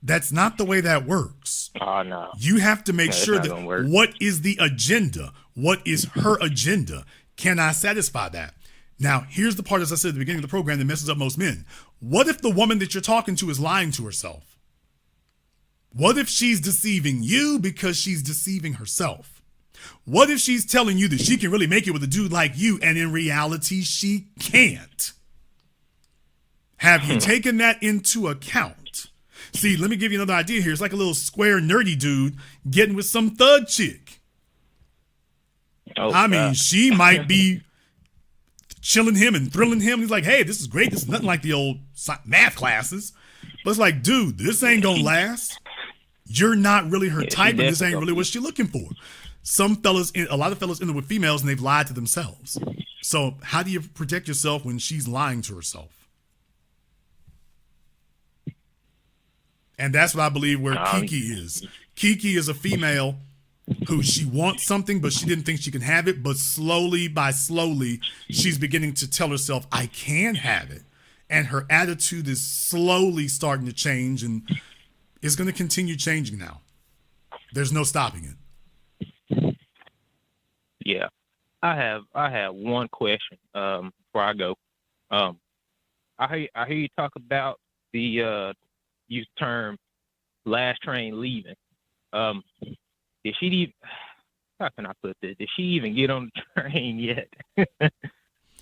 That's not the way that works. Oh, no. You have to make sure that what is the agenda? What is her agenda? Can I satisfy that? Now, here's the part, as I said at the beginning of the program, that messes up most men. What if the woman that you're talking to is lying to herself? What if she's deceiving you because she's deceiving herself? What if she's telling you that she can really make it with a dude like you, and in reality, she can't? Have you taken that into account? See, let me give you another idea here. It's like a little square, nerdy dude getting with some thug chick. She might be chilling him and thrilling him. He's like, hey, this is great. This is nothing like the old math classes. But it's like, dude, this ain't going to last. You're not really her type, and this ain't really what she's looking for. A lot of fellas end up with females, and they've lied to themselves. So how do you protect yourself when she's lying to herself? And that's what I believe where Keke is. Keke is a female who she wants something, but she didn't think she can have it. But slowly, she's beginning to tell herself, I can have it. And her attitude is slowly starting to change, and it's going to continue changing now. There's no stopping it. Yeah. I have one question before I go. I hear you talk about the use term last train leaving. Did she even, how can I put this? Did she even get on the train yet?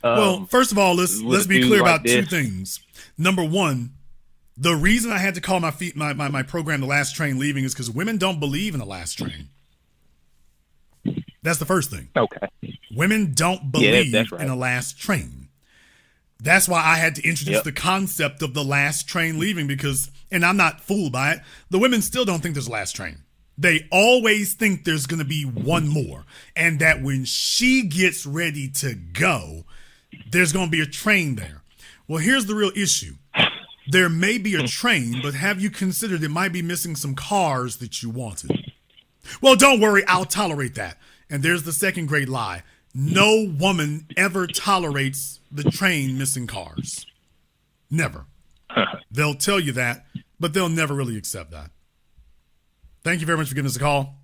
Well, first of all, let's be clear about two things. Number one, the reason I had to call my program The Last Train Leaving is because women don't believe in the last train. That's the first thing. Okay. Women don't believe that's right. in the last train. That's why I had to introduce the concept of the last train leaving because, and I'm not fooled by it, the women still don't think there's a last train. They always think there's going to be one more, and that when she gets ready to go, there's going to be a train there. Well, here's the real issue. There may be a train, but have you considered it might be missing some cars that you wanted? Well, don't worry, I'll tolerate that. And there's the second great lie. No woman ever tolerates the train missing cars. Never. They'll tell you that, but they'll never really accept that. Thank you very much for giving us a call.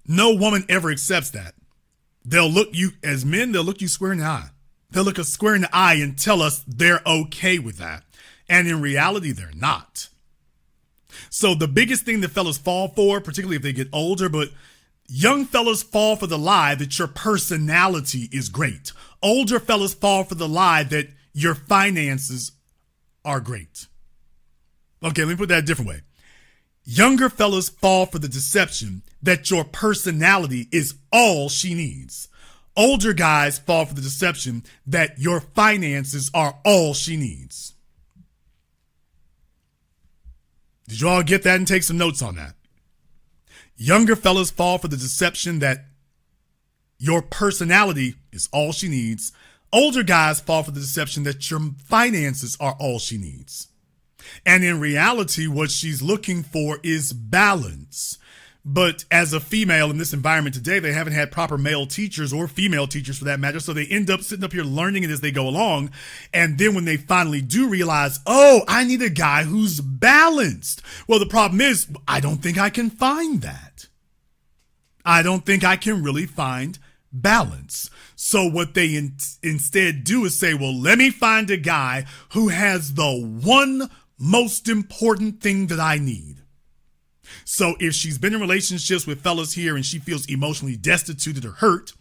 No woman ever accepts that. They'll look you, as men, they'll look you square in the eye. They'll look us square in the eye and tell us they're okay with that. And in reality, they're not. So the biggest thing that fellas fall for, particularly if they get older, but young fellas fall for the lie that your personality is great. Older fellas fall for the lie that your finances are great. Okay, let me put that a different way. Younger fellas fall for the deception that your personality is all she needs. Older guys fall for the deception that your finances are all she needs. Did you all get that and take some notes on that? Younger fellas fall for the deception that your personality is all she needs. Older guys fall for the deception that your finances are all she needs. And in reality, what she's looking for is balance. But as a female in this environment today, they haven't had proper male teachers or female teachers for that matter. So they end up sitting up here learning it as they go along. And then when they finally do realize, oh, I need a guy who's balanced. Well, the problem is, I don't think I can find that. I don't think I can really find balance. So what they instead do is say, well, let me find a guy who has the one most important thing that I need. So if she's been in relationships with fellas here and she feels emotionally destitute or hurt,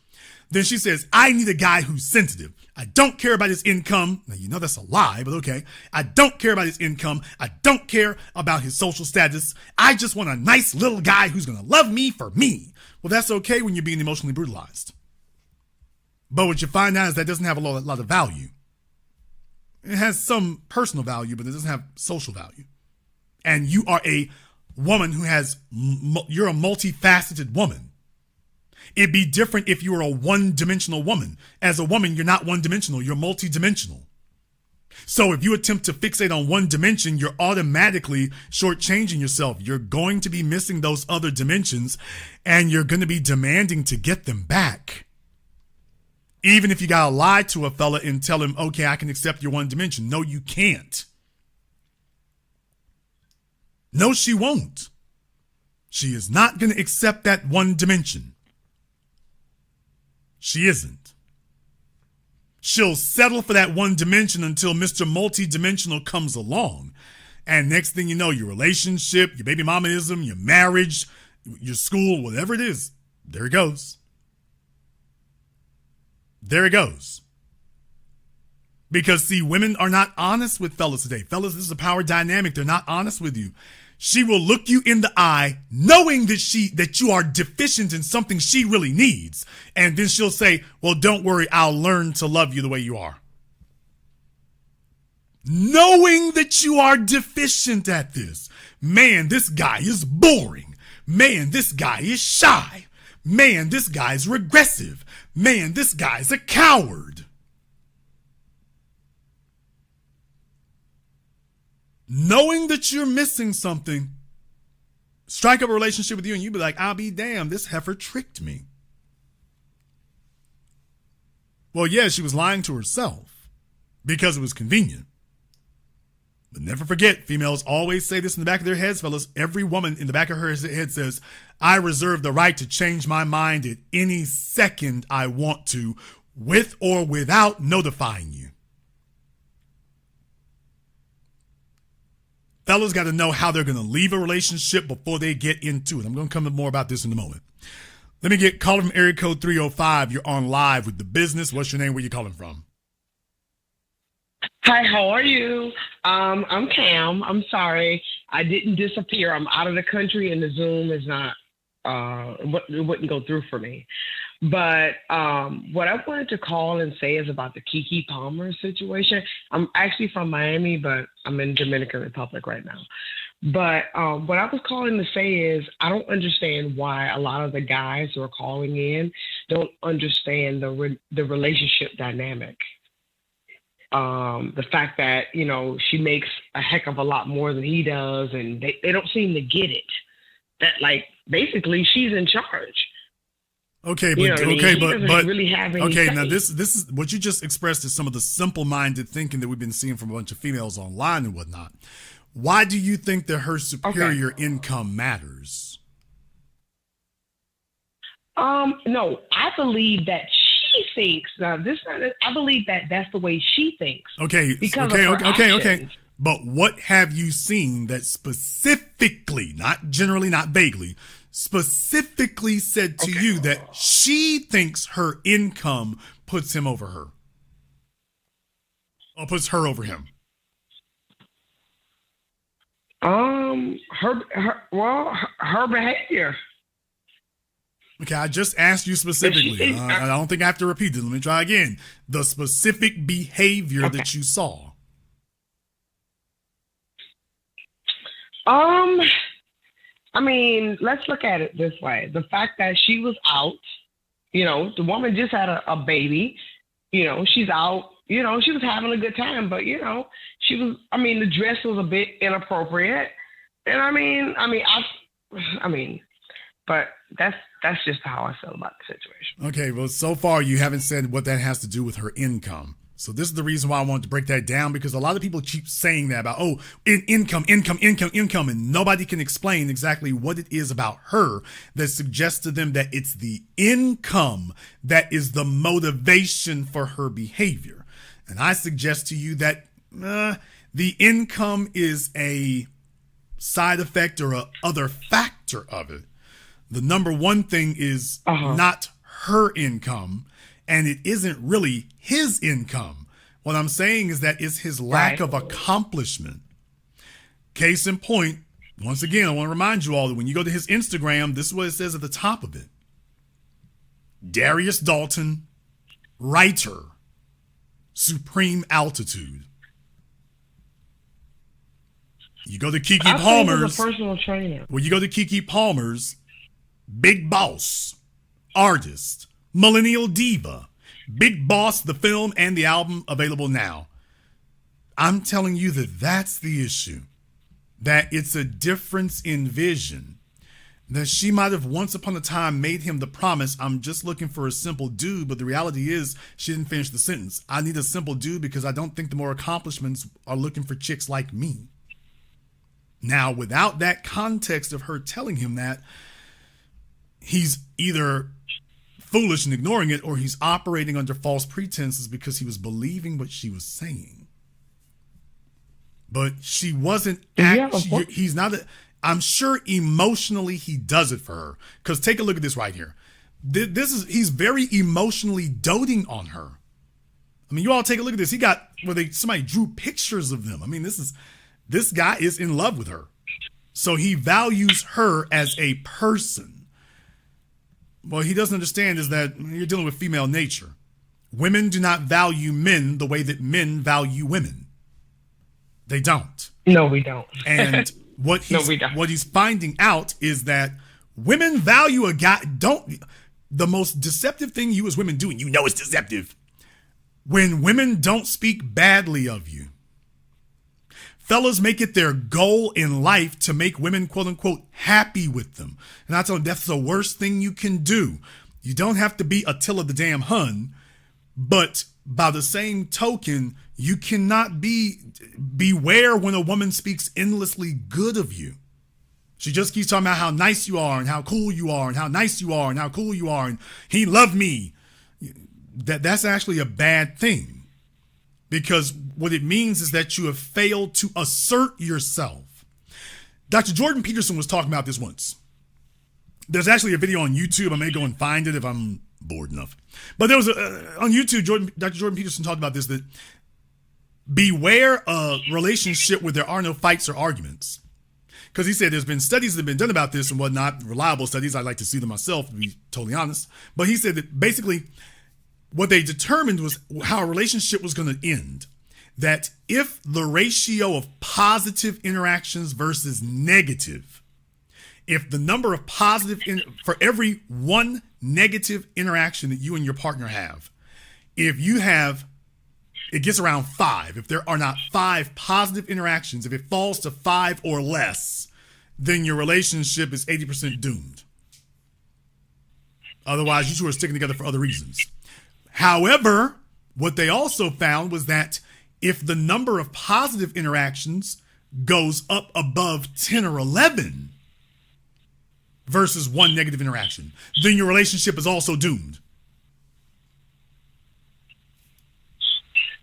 then she says, I need a guy who's sensitive. I don't care about his income. Now, you know that's a lie, but okay. I don't care about his income. I don't care about his social status. I just want a nice little guy who's going to love me for me. Well, that's okay when you're being emotionally brutalized. But what you find out is that doesn't have a lot of value. It has some personal value, but it doesn't have social value. And you are a woman who you're a multifaceted woman. It'd be different if you were a one-dimensional woman. As a woman, you're not one-dimensional, you're multidimensional. So if you attempt to fixate on one dimension, you're automatically shortchanging yourself. You're going to be missing those other dimensions, and you're going to be demanding to get them back. Even if you gotta lie to a fella and tell him, okay, I can accept your one dimension. No, you can't. No, she won't. She is not going to accept that one dimension. She isn't. She'll settle for that one dimension until Mr. Multidimensional comes along. And next thing you know, your relationship, your baby mamaism, your marriage, your school, whatever it is, there it goes. There it goes. Because, see, women are not honest with fellas today. Fellas, this is a power dynamic. They're not honest with you. She will look you in the eye knowing that you are deficient in something she really needs. And then she'll say, well, don't worry, I'll learn to love you the way you are. Knowing that you are deficient at this. Man, this guy is boring. Man, this guy is shy. Man, this guy's regressive. Man, this guy's a coward. knowing that you're missing something, strike up a relationship with you and you be like, I'll be damned, this heifer tricked me. Well, yeah, she was lying to herself because it was convenient. But never forget, females always say this in the back of their heads, fellas. Every woman in the back of her head says, I reserve the right to change my mind at any second I want to, with or without notifying you. Fellas got to know how they're going to leave a relationship before they get into it. I'm going to come to more about this in a moment. Let me get caller from area code 305. You're on live with The Business. What's your name? Where you calling from? Hi, how are you? I'm Cam. I'm sorry. I didn't disappear. I'm out of the country and the Zoom is not, it wouldn't go through for me. But what I wanted to call and say is about the Keke Palmer situation. I'm actually from Miami, but I'm in Dominican Republic right now. But what I was calling to say is I don't understand why a lot of the guys who are calling in don't understand the relationship dynamic. The fact that, you know, she makes a heck of a lot more than he does, and they don't seem to get it. That, like, basically she's in charge. Okay, but you know what I mean? okay, He doesn't but really have any okay. say. Now this is what you just expressed is some of the simple-minded thinking that we've been seeing from a bunch of females online and whatnot. Why do you think that her superior income matters? No, I believe that she thinks. Now, I believe that that's the way she thinks. Okay, because of her actions. But what have you seen that specifically, not generally, not vaguely, specifically said to you that she thinks her income puts him over her? Or puts her over him? Her behavior. Okay, I just asked you specifically. I don't think I have to repeat this. Let me try again. The specific behavior that you saw. I mean, let's look at it this way. The fact that she was out, you know, the woman just had a baby, you know, she's out, you know, she was having a good time, but, you know, the dress was a bit inappropriate. And but that's just how I feel about the situation. Okay, well, so far you haven't said what that has to do with her income. So this is the reason why I wanted to break that down, because a lot of people keep saying that about, income, and nobody can explain exactly what it is about her that suggests to them that it's the income that is the motivation for her behavior. And I suggest to you that the income is a side effect or a other factor of it. The number one thing is not her income, and it isn't really his income. What I'm saying is that it's his lack of accomplishment. Case in point, once again, I want to remind you all that when you go to his Instagram, this is what it says at the top of it. Darius Dalton, writer, supreme altitude. You go to Keke Palmer's. A personal trainer. Well, you go to Keke Palmer's, big boss, artist, millennial diva, Big Boss, the film and the album available now. I'm telling you that that's the issue. That it's a difference in vision. That she might have once upon a time made him the promise, I'm just looking for a simple dude, but the reality is she didn't finish the sentence. I need a simple dude because I don't think the more accomplishments are looking for chicks like me. Now, without that context of her telling him that, he's either foolish and ignoring it, or he's operating under false pretenses because he was believing what she was saying. But she wasn't. He's not. I'm sure emotionally he does it for her. Because take a look at this right here. He's very emotionally doting on her. I mean, you all take a look at this. He got somebody drew pictures of them. I mean, this guy is in love with her. So he values her as a person. What he doesn't understand is that you're dealing with female nature. Women do not value men the way that men value women. They don't. No, we don't. And what he's finding out is that women value a guy. The most deceptive thing you as women do, and you know it's deceptive, when women don't speak badly of you. fellas make it their goal in life to make women, quote unquote, happy with them. And I told them that's the worst thing you can do. You don't have to be Attila the damn Hun, but by the same token, you cannot beware when a woman speaks endlessly good of you. She just keeps talking about how nice you are and how cool you are and how nice you are and how cool you are and he loved me. That's actually a bad thing, because what it means is that you have failed to assert yourself. Dr. Jordan Peterson was talking about this once. There's actually a video on YouTube. I may go and find it if I'm bored enough. But there was on YouTube, Dr. Jordan Peterson talked about this, that beware a relationship where there are no fights or arguments. Because he said there's been studies that have been done about this and whatnot, reliable studies. I'd like to see them myself, to be totally honest. But he said that basically what they determined was how a relationship was going to end. That if the ratio of positive interactions versus negative, if the number of positive, for every one negative interaction that you and your partner have, if you have, it gets around 5. If there are not 5 positive interactions, if it falls to 5 or less, then your relationship is 80% doomed. Otherwise, you two are sticking together for other reasons. However, what they also found was that if the number of positive interactions goes up above 10 or 11 versus 1 negative interaction, then your relationship is also doomed.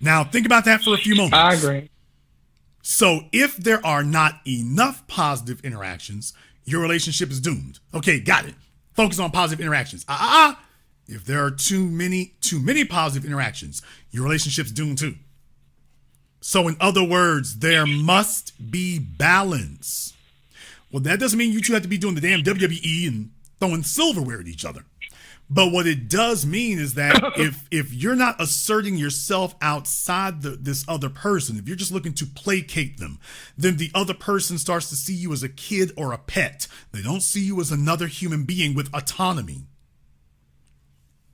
Now, think about that for a few moments. I agree. So if there are not enough positive interactions, your relationship is doomed. Okay, got it. Focus on positive interactions. If there are too many positive interactions, your relationship's doomed too. So in other words, there must be balance. Well, that doesn't mean you two have to be doing the damn WWE and throwing silverware at each other. But what it does mean is that if you're not asserting yourself outside this other person, if you're just looking to placate them, then the other person starts to see you as a kid or a pet. They don't see you as another human being with autonomy.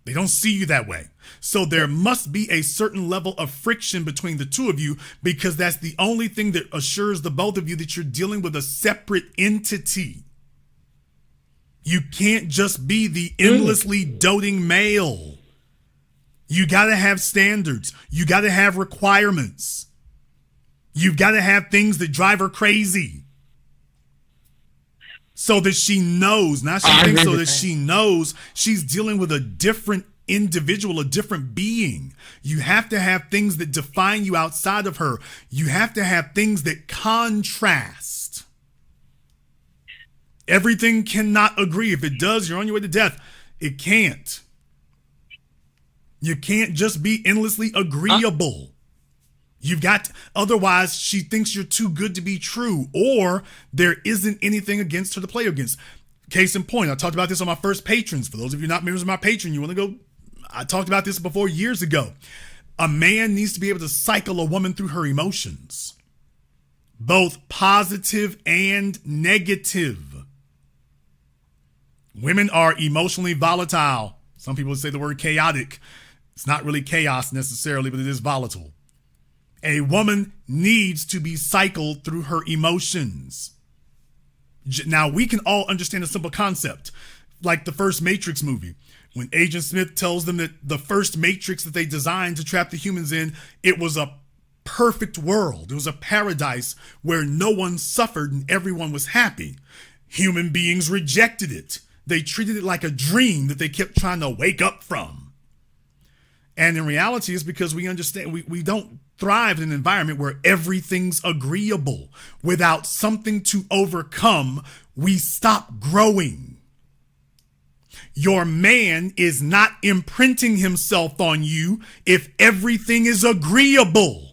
They don't see you that way. So there must be a certain level of friction between the two of you, because that's the only thing that assures the both of you that you're dealing with a separate entity. You can't just be the endlessly doting male. You got to have standards. You got to have requirements. You've got to have things that drive her crazy, so that she knows, not she thinks, so that she knows she's dealing with a different individual, a different being. You have to have things that define you outside of her. You have to have things that contrast. Everything cannot agree. If it does, you're on your way to death. It can't. You can't just be endlessly agreeable. You've got, otherwise she thinks you're too good to be true, or there isn't anything against her to play against. Case in point, I talked about this on my first patrons. For those of you not members of my Patreon, you want to go, I talked about this before years ago. A man needs to be able to cycle a woman through her emotions, both positive and negative. Women are emotionally volatile. Some people would say the word chaotic. It's not really chaos necessarily, but it is volatile. A woman needs to be cycled through her emotions. Now, we can all understand a simple concept, like the first Matrix movie. When Agent Smith tells them that the first Matrix that they designed to trap the humans in, it was a perfect world. It was a paradise where no one suffered and everyone was happy. Human beings rejected it. They treated it like a dream that they kept trying to wake up from. And in reality, it's because we understand we don't thrive in an environment where everything's agreeable. Without something to overcome, we stop growing. Your man is not imprinting himself on you if everything is agreeable.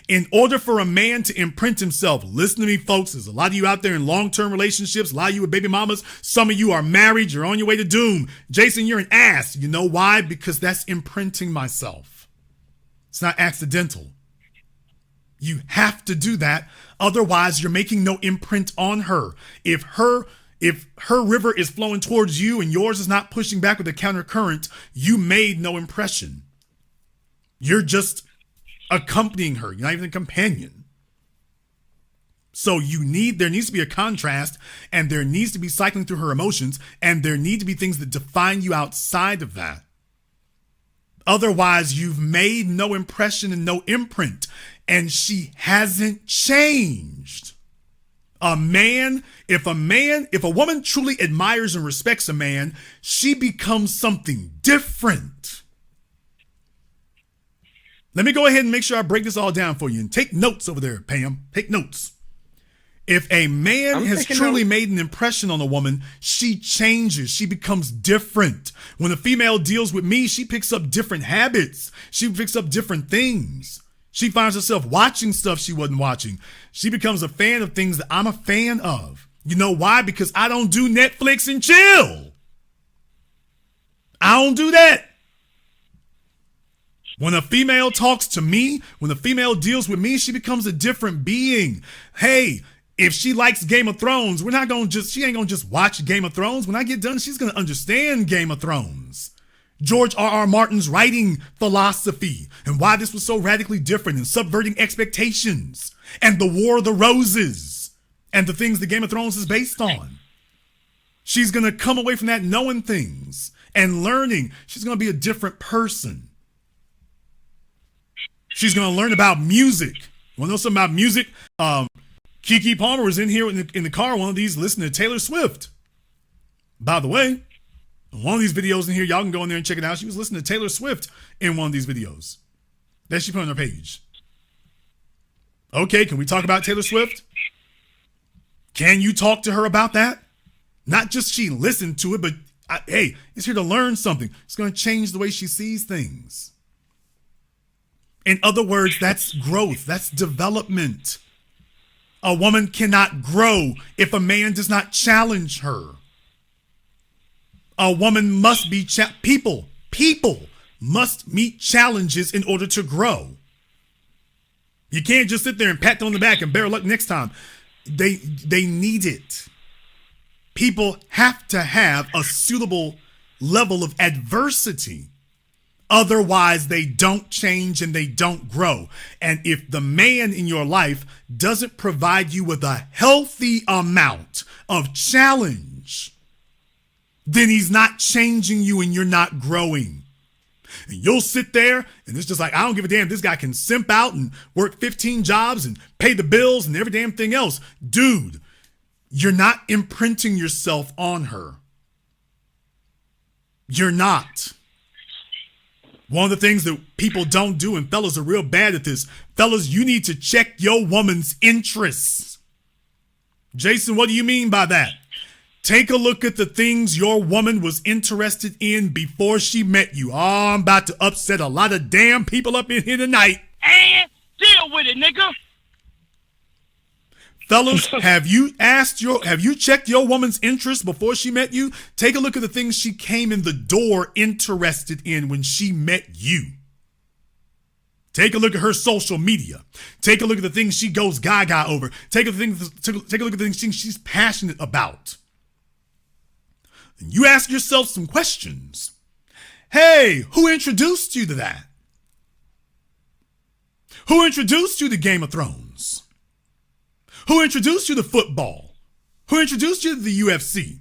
In order for a man to imprint himself, listen to me, folks, there's a lot of you out there in long-term relationships, a lot of you with baby mamas, some of you are married, you're on your way to doom. Jason, you're an ass. You know why? Because that's imprinting myself. It's not accidental. You have to do that. Otherwise, you're making no imprint on her. If her river is flowing towards you and yours is not pushing back with a counter current, you made no impression. You're just accompanying her. You're not even a companion. So there needs to be a contrast, and there needs to be cycling through her emotions, and there need to be things that define you outside of that. Otherwise, you've made no impression and no imprint, and she hasn't changed. If a woman truly admires and respects a man, she becomes something different. Let me go ahead and make sure I break this all down for you, and take notes over there, Pam. Take notes. If a man has truly made an impression on a woman, she changes. She becomes different. When a female deals with me, she picks up different habits. She picks up different things. She finds herself watching stuff she wasn't watching. She becomes a fan of things that I'm a fan of. You know why? Because I don't do Netflix and chill. I don't do that. When a female talks to me, when a female deals with me, she becomes a different being. Hey, if she likes Game of Thrones, she ain't gonna just watch Game of Thrones. When I get done, she's gonna understand Game of Thrones. George R.R. Martin's writing philosophy and why this was so radically different and subverting expectations and the War of the Roses and the things that Game of Thrones is based on. She's gonna come away from that knowing things and learning. She's gonna be a different person. She's gonna learn about music. You wanna know something about music? Keke Palmer was in here in the car, one of these, listening to Taylor Swift. By the way, one of these videos in here, y'all can go in there and check it out. She was listening to Taylor Swift in one of these videos that she put on her page. Okay, can we talk about Taylor Swift? Can you talk to her about that? Not just she listened to it, but hey, it's here to learn something. It's going to change the way she sees things. In other words, that's growth. That's development. A woman cannot grow if a man does not challenge her. A woman must be, people must meet challenges in order to grow. You can't just sit there and pat them on the back and better luck next time. They need it. People have to have a suitable level of adversity. Otherwise, they don't change and they don't grow. And if the man in your life doesn't provide you with a healthy amount of challenge, then he's not changing you and you're not growing. And you'll sit there and it's just like, I don't give a damn. This guy can simp out and work 15 jobs and pay the bills and every damn thing else. Dude, you're not imprinting yourself on her. You're not. One of the things that people don't do, and fellas are real bad at this, fellas, you need to check your woman's interests. Jason, what do you mean by that? Take a look at the things your woman was interested in before she met you. Oh, I'm about to upset a lot of damn people up in here tonight. And deal with it, nigga. Fellas, have you checked your woman's interests before she met you? Take a look at the things she came in the door interested in when she met you. Take a look at her social media. Take a look at the things she goes gaga over. Take a look at the things she's passionate about. And you ask yourself some questions. Hey, who introduced you to that? Who introduced you to Game of Thrones? Who introduced you to football? Who introduced you to the UFC?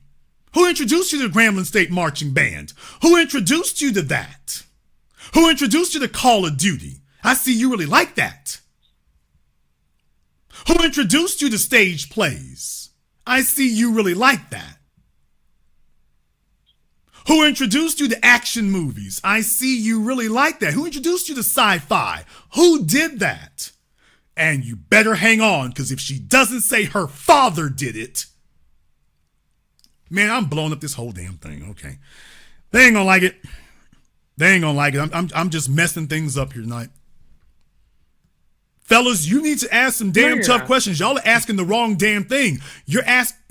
Who introduced you to the Grambling State Marching Band? Who introduced you to that? Who introduced you to Call of Duty? I see you really like that. Who introduced you to stage plays? I see you really like that. Who introduced you to action movies? I see you really like that. Who introduced you to sci-fi? Who did that? And you better hang on, because if she doesn't say her father did it, man, I'm blowing up this whole damn thing. Okay. They ain't gonna like it. They ain't gonna like it. I'm just messing things up here tonight. Fellas, you need to ask some damn tough questions. Y'all are asking the wrong damn thing. You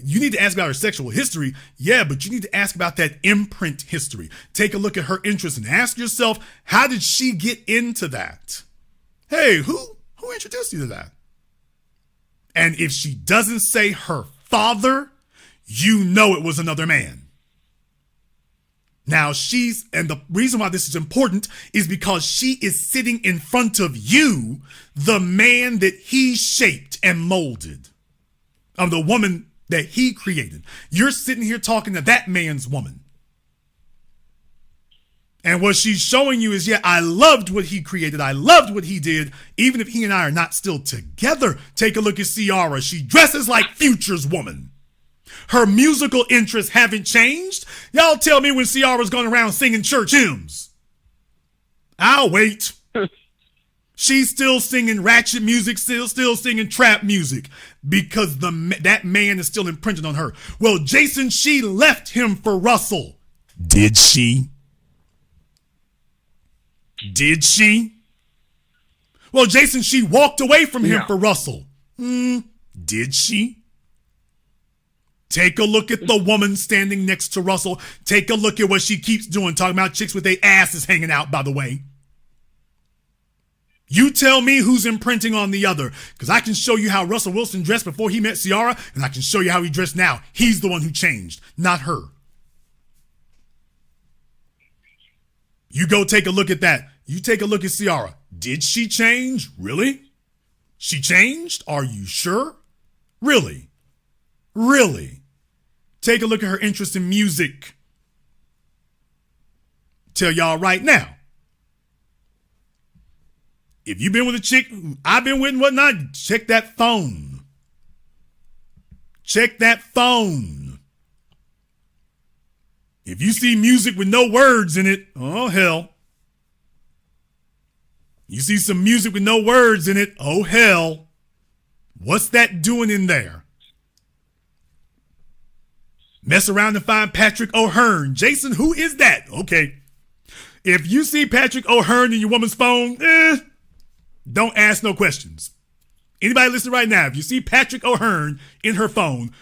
need to ask about her sexual history. Yeah, but you need to ask about that imprint history. Take a look at her interests and ask yourself, how did she get into that? Hey, who introduced you to that? And if she doesn't say her father, you know it was another man. Now and the reason why this is important is because she is sitting in front of you, the man that he shaped and molded. of the woman that he created. You're sitting here talking to that man's woman. And what she's showing you is, yeah, I loved what he created. I loved what he did, even if he and I are not still together. Take a look at Ciara. She dresses like Future's woman. Her musical interests haven't changed. Y'all tell me when Ciara's going around singing church hymns. I'll wait. She's still singing ratchet music, still singing trap music because that man is still imprinted on her. Well, Jason, she left him for Russell. Did she? Did she? Well, Jason, she walked away from him for Russell. Did she? Take a look at the woman standing next to Russell. Take a look at what she keeps doing, talking about chicks with their asses hanging out, by the way. You tell me who's imprinting on the other, because I can show you how Russell Wilson dressed before he met Ciara, and I can show you how he dressed now. He's the one who changed, not her. You go take a look at that. You take a look at Ciara. Did she change? Really? She changed? Are you sure? Really? Really? Take a look at her interest in music. Tell y'all right now. If you've been with a chick I've been with and whatnot, check that phone. Check that phone. If you see music with no words in it, oh hell. You see some music with no words in it, oh hell. What's that doing in there? Mess around and find Patrick O'Hearn. Jason, who is that? Okay. If you see Patrick O'Hearn in your woman's phone, don't ask no questions. Anybody listening right now, if you see Patrick O'Hearn in her phone,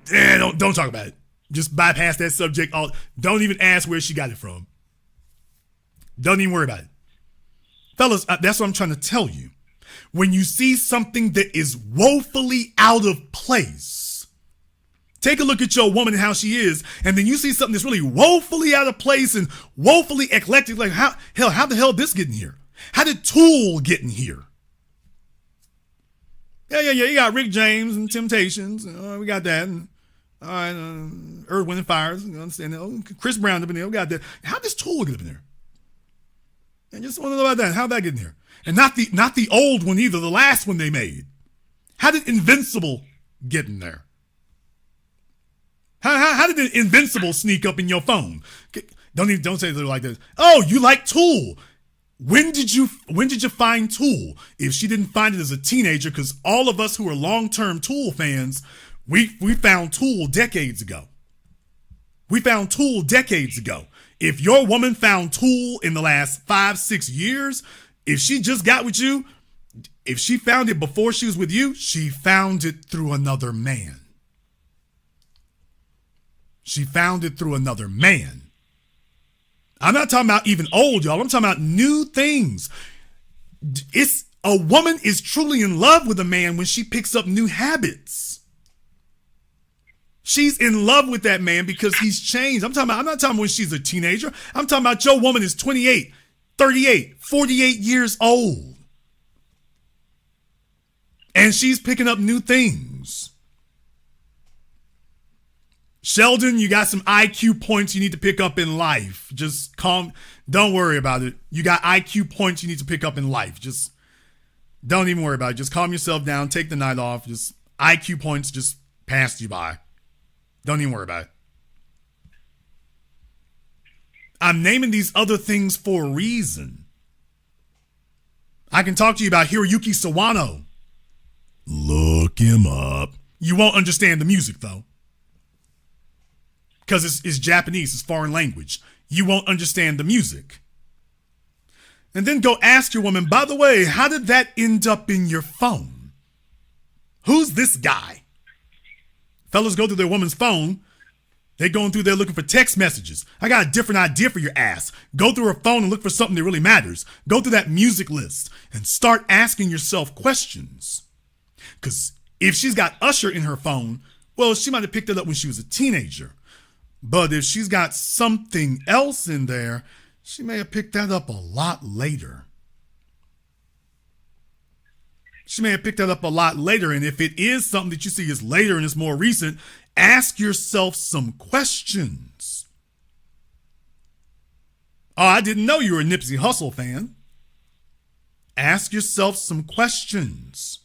don't talk about it. Just bypass that subject. Don't even ask where she got it from. Don't even worry about it. Fellas, that's what I'm trying to tell you. When you see something that is woefully out of place, take a look at your woman and how she is, and then you see something that's really woefully out of place and woefully eclectic. Like, how the hell did this get in here? How did Tool get in here? Yeah. You got Rick James and Temptations. We got that. And, all right, Earth, Wind, and Fire. You understand that? Oh, Chris Brown up in there. We got that. How does Tool get up in there? I just want to know about that. How'd that get in here? And not the old one either. The last one they made. How did Invincible get in there? How did the Invincible sneak up in your phone? Don't say it like this. Oh, you like Tool. When did you find Tool? If she didn't find it as a teenager, because all of us who are long-term Tool fans, we found Tool decades ago. We found Tool decades ago. If your woman found Tool in the last 5-6 years, if she just got with you, if she found it before she was with you, she found it through another man. She found it through another man. I'm not talking about even old, y'all. I'm talking about new things. A woman is truly in love with a man when she picks up new habits. She's in love with that man because he's changed. I'm not talking about when she's a teenager. I'm talking about your woman is 28, 38, 48 years old. And she's picking up new things. Sheldon, you got some IQ points you need to pick up in life. Just calm. Don't worry about it. You got IQ points you need to pick up in life. Just don't even worry about it. Just calm yourself down. Take the night off. Just IQ points just passed you by. Don't even worry about it. I'm naming these other things for a reason. I can talk to you about Hiroyuki Sawano. Look him up. You won't understand the music, though. Because it's Japanese, it's foreign language. You won't understand the music. And then go ask your woman, by the way, how did that end up in your phone? Who's this guy? Fellas go through their woman's phone. They're going through there looking for text messages. I got a different idea for your ass. Go through her phone and look for something that really matters. Go through that music list and start asking yourself questions. Because if she's got Usher in her phone, well, she might have picked it up when she was a teenager. But if she's got something else in there, she may have picked that up a lot later. She may have picked that up a lot later. And if it is something that you see is later and it's more recent, ask yourself some questions. Oh, I didn't know you were a Nipsey Hussle fan. Ask yourself some questions.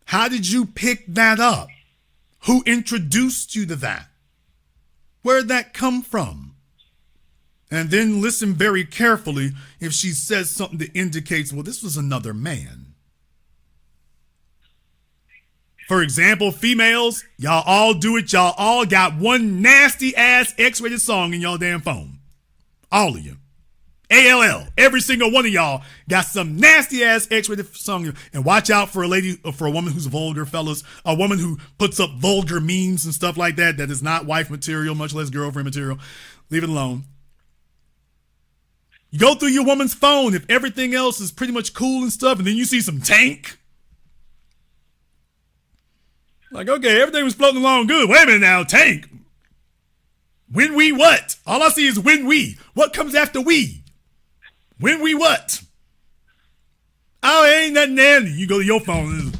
How did you pick that up? Who introduced you to that? Where'd that come from? And then listen very carefully if she says something that indicates, well, this was another man. For example, females, y'all all do it. Y'all all got one nasty ass X-rated song in y'all damn phone. All of you. ALL. Every single one of y'all got some nasty ass X-rated song. And watch out for a lady, or for a woman who's vulgar, fellas. A woman who puts up vulgar memes and stuff like that. That is not wife material, much less girlfriend material. Leave it alone. You go through your woman's phone if everything else is pretty much cool and stuff, and then you see some Tank. Like, okay, everything was floating along good. Wait a minute now, Tank. When we what? All I see is when we. What comes after we? When we what? Oh, ain't nothing there. You go to your phone.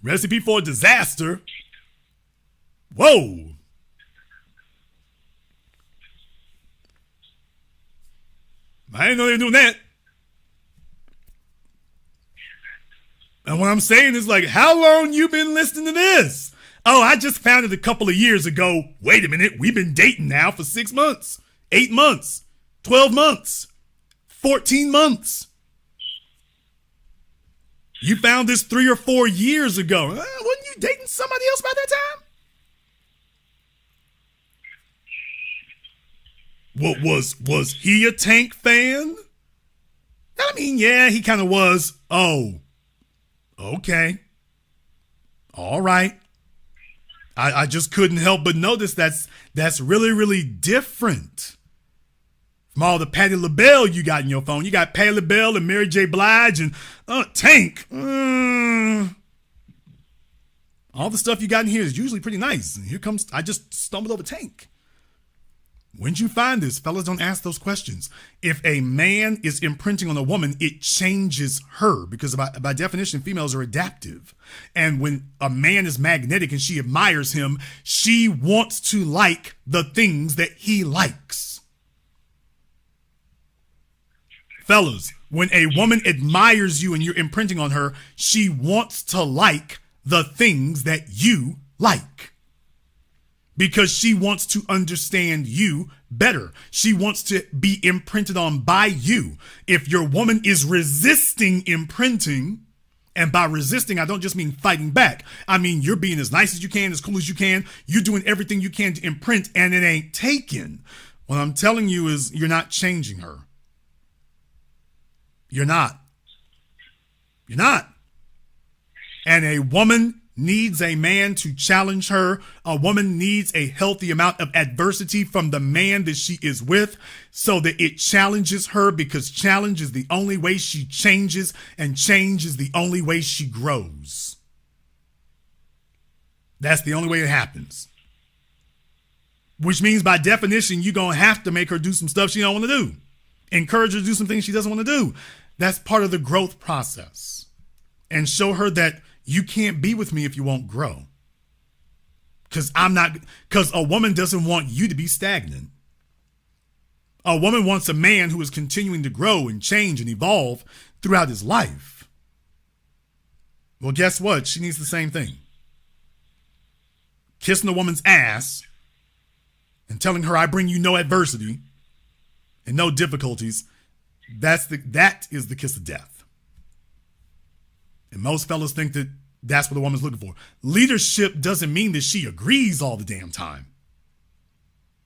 Recipe for disaster. Whoa. I didn't know they were doing that. And what I'm saying is like, how long you been listening to this? Oh, I just found it a couple of years ago. Wait a minute. We've been dating now for 6 months, 8 months, 12 months, 14 months. You found this 3 or 4 years ago. Wasn't you dating somebody else by that time? What was he a Tank fan? I mean, yeah, he kind of was. Oh, okay. All right. I just couldn't help but notice that's really, really different from all the Patti LaBelle you got in your phone. You got Patti LaBelle and Mary J. Blige and Tank. All the stuff you got in here is usually pretty nice. And here comes, I just stumbled over Tank. When'd you find this? Fellas, don't ask those questions. If a man is imprinting on a woman, it changes her because by definition, females are adaptive. And when a man is magnetic and she admires him, she wants to like the things that he likes. Fellas, when a woman admires you and you're imprinting on her, she wants to like the things that you like. Because she wants to understand you better. She wants to be imprinted on by you. If your woman is resisting imprinting, and by resisting, I don't just mean fighting back. I mean, you're being as nice as you can, as cool as you can. You're doing everything you can to imprint, and it ain't taken. What I'm telling you is you're not changing her. You're not. You're not. And a woman needs a man to challenge her. A woman needs a healthy amount of adversity from the man that she is with so that it challenges her, because challenge is the only way she changes, and change is the only way she grows. That's the only way it happens. Which means by definition, you're going to have to make her do some stuff she don't want to do. Encourage her to do some things she doesn't want to do. That's part of the growth process. And show her that you can't be with me if you won't grow. Because a woman doesn't want you to be stagnant. A woman wants a man who is continuing to grow and change and evolve throughout his life. Well, guess what? She needs the same thing. Kissing a woman's ass and telling her, I bring you no adversity and no difficulties, that is the kiss of death. And most fellas think that that's what a woman's looking for. Leadership doesn't mean that she agrees all the damn time.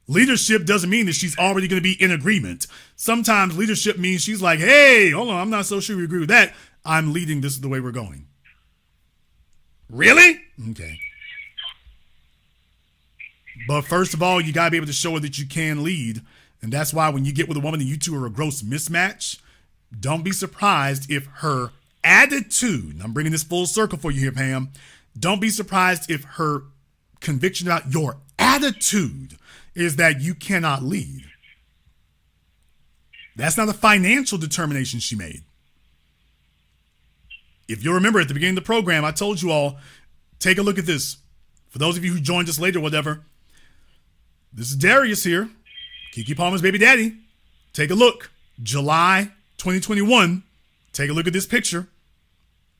Leadership doesn't mean that she's already going to be in agreement. Sometimes leadership means she's like, hey, hold on, I'm not so sure we agree with that. I'm leading, this is the way we're going. Really? Okay. But first of all, you got to be able to show her that you can lead. And that's why when you get with a woman and you two are a gross mismatch, don't be surprised if her attitude, and I'm bringing this full circle for you here, Pam, don't be surprised if her conviction about your attitude is that you cannot lead. That's not a financial determination she made. if you'll remember at the beginning of the program, I told you all, take a look at this. For those of you who joined us later, whatever, this is Darius here, Keke Palmer's baby daddy. Take a look. July 2021. Take a look at this picture.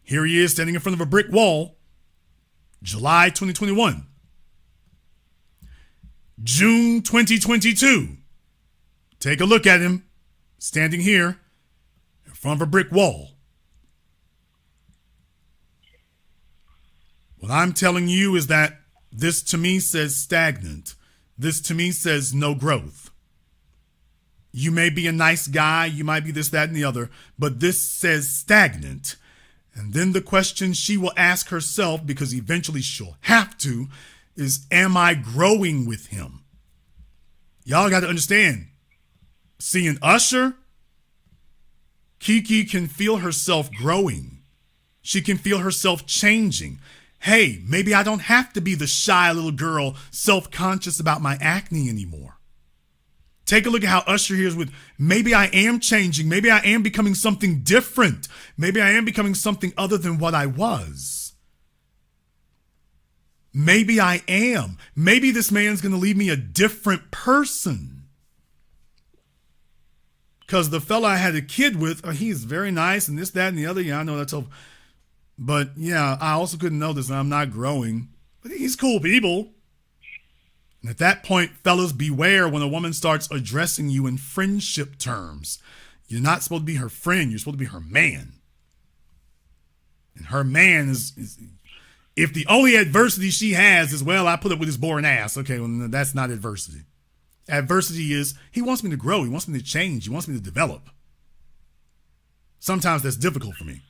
Here he is standing in front of a brick wall. July 2021. June 2022. Take a look at him standing here in front of a brick wall. What I'm telling you is that this to me says stagnant. This to me says no growth. You may be a nice guy, you might be this, that, and the other, but this says stagnant. And then the question she will ask herself, because eventually she'll have to, is, am I growing with him? Y'all got to understand, seeing Usher, Keke can feel herself growing. She can feel herself changing. Hey, maybe I don't have to be the shy little girl, self-conscious about my acne anymore. Take a look at how Usher here is with, maybe I am changing. Maybe I am becoming something different. Maybe I am becoming something other than what I was. Maybe I am. Maybe this man's going to leave me a different person. Because the fella I had a kid with, he's very nice and this, that, and the other. Yeah, I know that's all. But yeah, I also couldn't know this and I'm not growing. But he's cool people. And at that point, fellas, beware when a woman starts addressing you in friendship terms. You're not supposed to be her friend. You're supposed to be her man. And her man is if the only adversity she has is, well, I put up with his boring ass. Okay, well, that's not adversity. Adversity is, he wants me to grow. He wants me to change. He wants me to develop. Sometimes that's difficult for me.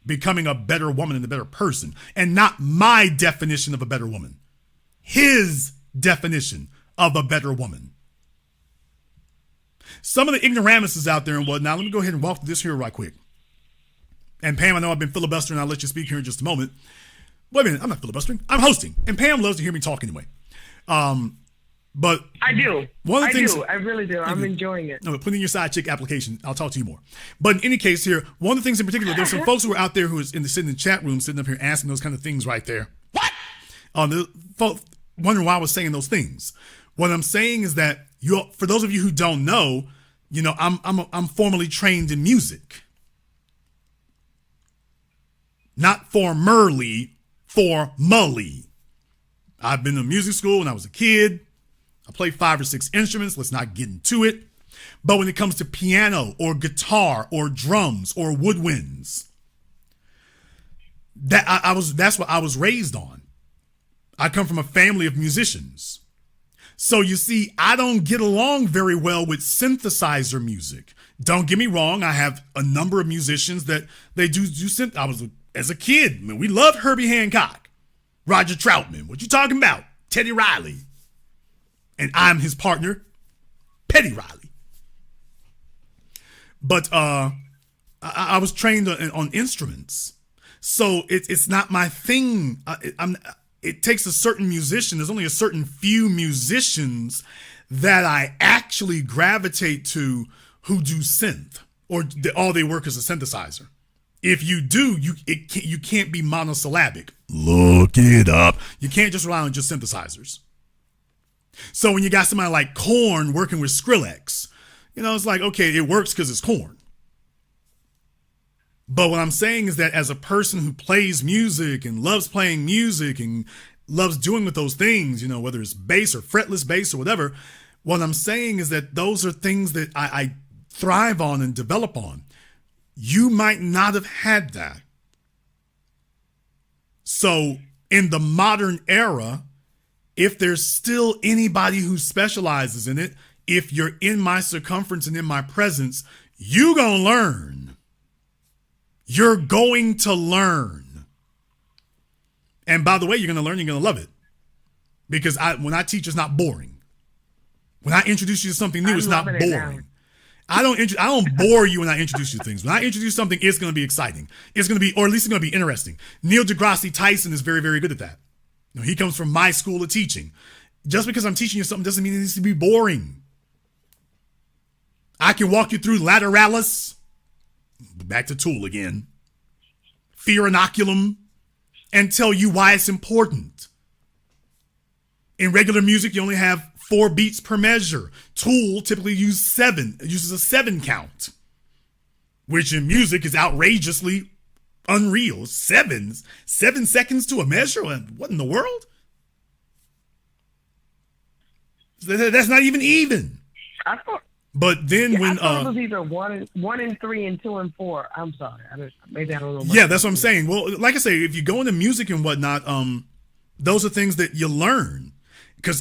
Becoming a better woman and a better person. And not my definition of a better woman. His definition of a better woman. Some of the ignoramuses out there and whatnot, let me go ahead and walk through this here right quick. And Pam, I know I've been filibustering, I'll let you speak here in just a moment. Wait a minute, I'm not filibustering, I'm hosting. And Pam loves to hear me talk anyway. But I do. One of the things, I really do. I'm enjoying it. No, put in your side chick application. I'll talk to you more. But in any case here, one of the things in particular, there's some folks who are out there who is sitting in the chat room, sitting up here asking those kind of things right there. What? The folks wondering why I was saying those things. What I'm saying is that for those of you who don't know, I'm formally trained in music. Not formally. I've been to music school when I was a kid. I played 5 or 6 instruments. Let's not get into it. But when it comes to piano or guitar or drums or woodwinds, that's what I was raised on. I come from a family of musicians. So you see, I don't get along very well with synthesizer music. Don't get me wrong. I have a number of musicians that they do synth. As a kid, man, we loved Herbie Hancock, Roger Troutman. What you talking about? Teddy Riley. And I'm his partner, Petty Riley. But I was trained on instruments. So it's not my thing. It takes a certain musician. There's only a certain few musicians that I actually gravitate to who do synth, or all they work as a synthesizer. If you do, you can't be monosyllabic. Look it up. You can't just rely on just synthesizers. So when you got somebody like Korn working with Skrillex, it's like, okay, it works because it's Korn. But what I'm saying is that as a person who plays music and loves playing music and loves doing with those things, whether it's bass or fretless bass or whatever, what I'm saying is that those are things that I thrive on and develop on. You might not have had that. So in the modern era, if there's still anybody who specializes in it, if you're in my circumference and in my presence, you gonna learn. You're going to learn. And by the way, you're going to learn, you're going to love it. Because when I teach, it's not boring. When I introduce you to something new, it's not boring. I don't bore you when I introduce you to things. When I introduce something, it's going to be exciting. It's going to be, or at least it's going to be interesting. Neil deGrasse Tyson is very, very good at that. He comes from my school of teaching. Just because I'm teaching you something doesn't mean it needs to be boring. I can walk you through Lateralis. Back to Tool again. fear inoculum and tell you why it's important. In regular music, you only have 4 beats per measure. Tool typically uses a 7 count, which in music is outrageously unreal. 7 seconds to a measure? What in the world? That's not even. I thought. But then when I thought it was either 1 and 3 and 2 and 4. I'm sorry. Maybe I don't know. Yeah, that's what I'm saying. Well, like I say, if you go into music and whatnot, those are things that you learn, because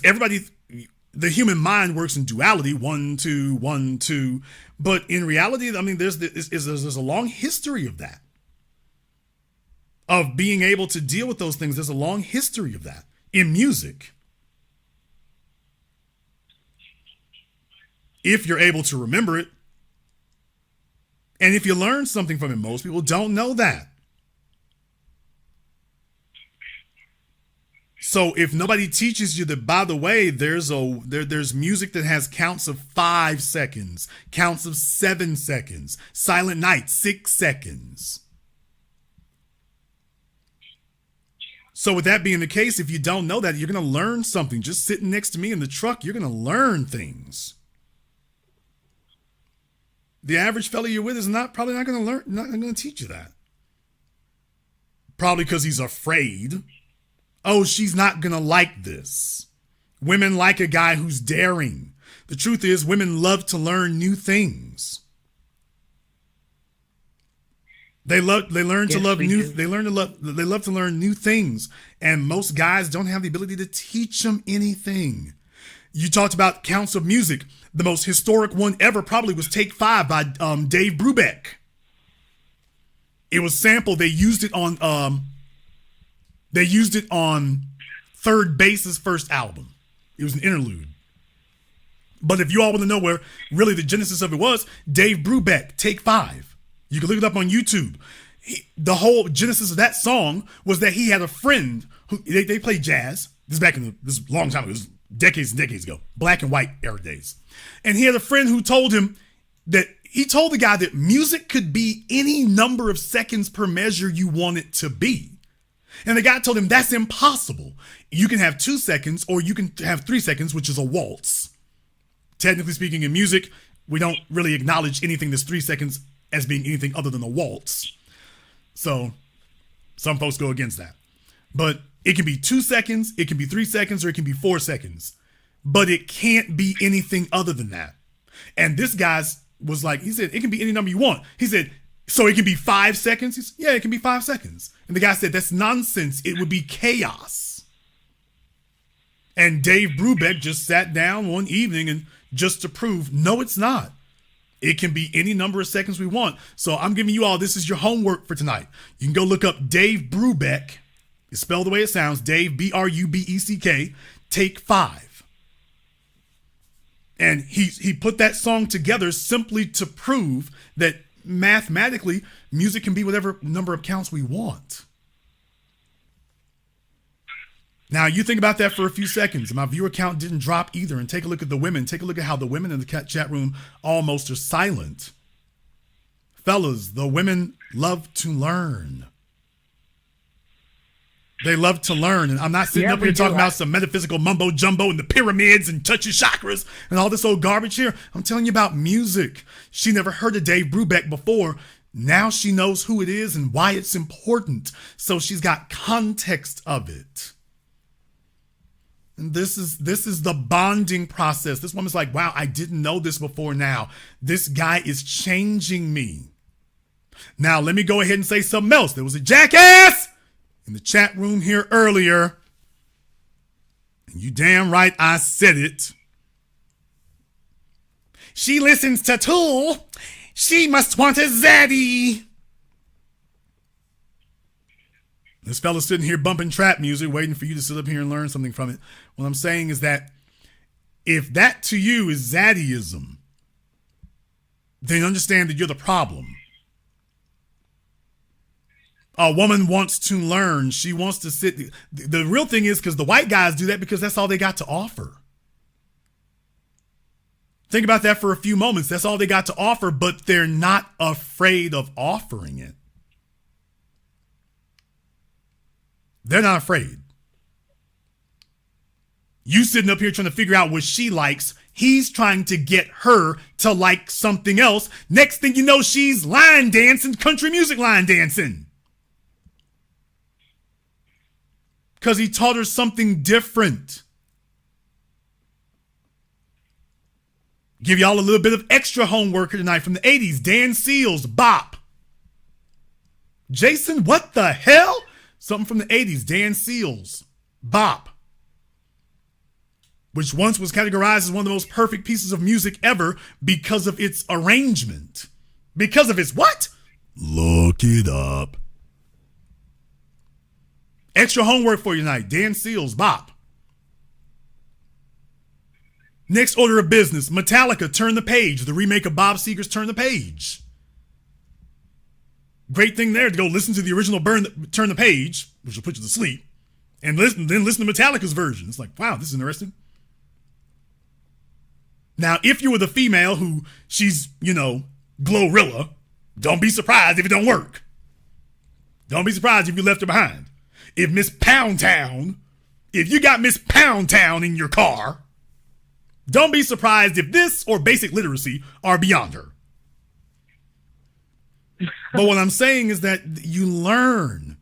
the human mind works in duality, 1, 2, 1, 2. But in reality, I mean, there's a long history of that, of being able to deal with those things. There's a long history of that in music, if you're able to remember it, and if you learn something from it. Most people don't know that. So if nobody teaches you that, by the way, there's music that has counts of 5 seconds, counts of 7 seconds, Silent Night, 6 seconds. So with that being the case, if you don't know that, you're going to learn something. Just sitting next to me in the truck, you're going to learn things. The average fella you're with is probably not going to teach you that. Probably because he's afraid. Oh, she's not going to like this. Women like a guy who's daring. The truth is, women love to learn new things. They love to learn new things. And most guys don't have the ability to teach them anything. You talked about counts of music. The most historic one ever probably was Take 5 by Dave Brubeck. It was sampled. They used it on Third Base's first album. It was an interlude. But if you all want to know where really the genesis of it was, Dave Brubeck, Take 5. You can look it up on YouTube. The whole genesis of that song was that he had a friend who they played jazz. This is a long time ago. This is decades and decades ago. Black and white era days. And he had a friend who told him that he told the guy that music could be any number of seconds per measure you want it to be. And the guy told him that's impossible. You can have 2 seconds or you can have 3 seconds, which is a waltz. Technically speaking, in music, we don't really acknowledge anything that's 3 seconds as being anything other than a waltz. So some folks go against that. But it can be 2 seconds, it can be 3 seconds, or it can be 4 seconds. But it can't be anything other than that. And this guy was like, he said, it can be any number you want. He said, so it can be 5 seconds? He said, yeah, it can be 5 seconds. And the guy said, that's nonsense. It would be chaos. And Dave Brubeck just sat down one evening and just to prove, no, it's not. It can be any number of seconds we want. So I'm giving you all, this is your homework for tonight. You can go look up Dave Brubeck. It's spelled the way it sounds, Dave, Brubeck, Take 5. And he put that song together simply to prove that mathematically, music can be whatever number of counts we want. Now, you think about that for a few seconds. My viewer count didn't drop either. And take a look at the women. Take a look at how the women in the chat room almost are silent. Fellas, the women love to learn. They love to learn. And I'm not sitting up here talking about some metaphysical mumbo jumbo and the pyramids and touching chakras and all this old garbage here. I'm telling you about music. She never heard of Dave Brubeck before. Now she knows who it is and why it's important. So she's got context of it. And this is the bonding process. This woman's like, wow, I didn't know this before now. This guy is changing me. Now, let me go ahead and say something else. There was a jackass in the chat room here earlier. And you damn right I said it. She listens to Tool. She must want a zaddy. This fella's sitting here bumping trap music, waiting for you to sit up here and learn something from it. What I'm saying is that if that to you is zaddyism, then understand that you're the problem. A woman wants to learn. She wants to sit. The real thing is because the white guys do that because that's all they got to offer. Think about that for a few moments. That's all they got to offer, but they're not afraid of offering it. They're not afraid. You sitting up here trying to figure out what she likes. He's trying to get her to like something else. Next thing you know, she's line dancing, country music line dancing. Because he taught her something different. Give y'all a little bit of extra homework tonight from the 80s. Dan Seals, Bop. Jason, what the hell? Something from the 80s. Dan Seals, Bop. Which once was categorized as one of the most perfect pieces of music ever because of its arrangement. Because of its what? Look it up. Extra homework for you tonight. Dan Seals, Bop. Next order of business. Metallica, Turn the Page. The remake of Bob Seger's Turn the Page. Great thing there to go listen to the original Turn the Page, which will put you to sleep, and listen to Metallica's version. It's like, wow, this is interesting. Now, if you were the female who she's, Glorilla, don't be surprised if it don't work. Don't be surprised if you left her behind. If Miss Pound Town, if you got Miss Pound Town in your car, don't be surprised if this or basic literacy are beyond her. But what I'm saying is that you learn.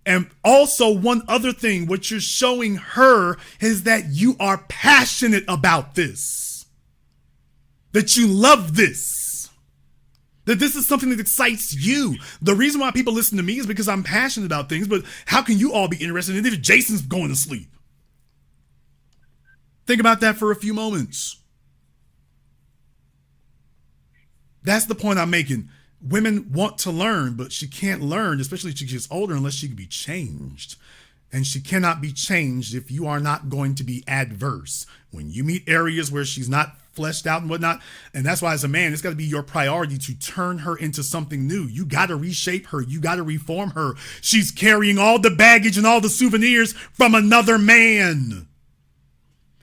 And also one other thing, what you're showing her is that you are passionate about this. That you love this. That this is something that excites you. The reason why people listen to me is because I'm passionate about things, but how can you all be interested in it if Jason's going to sleep? Think about that for a few moments. That's the point I'm making. Women want to learn, but she can't learn, especially as she gets older, unless she can be changed. And she cannot be changed if you are not going to be adverse. When you meet areas where she's not fleshed out and whatnot, and that's why as a man, it's got to be your priority to turn her into something new. You got to reshape her. You got to reform her. She's carrying all the baggage and all the souvenirs from another man.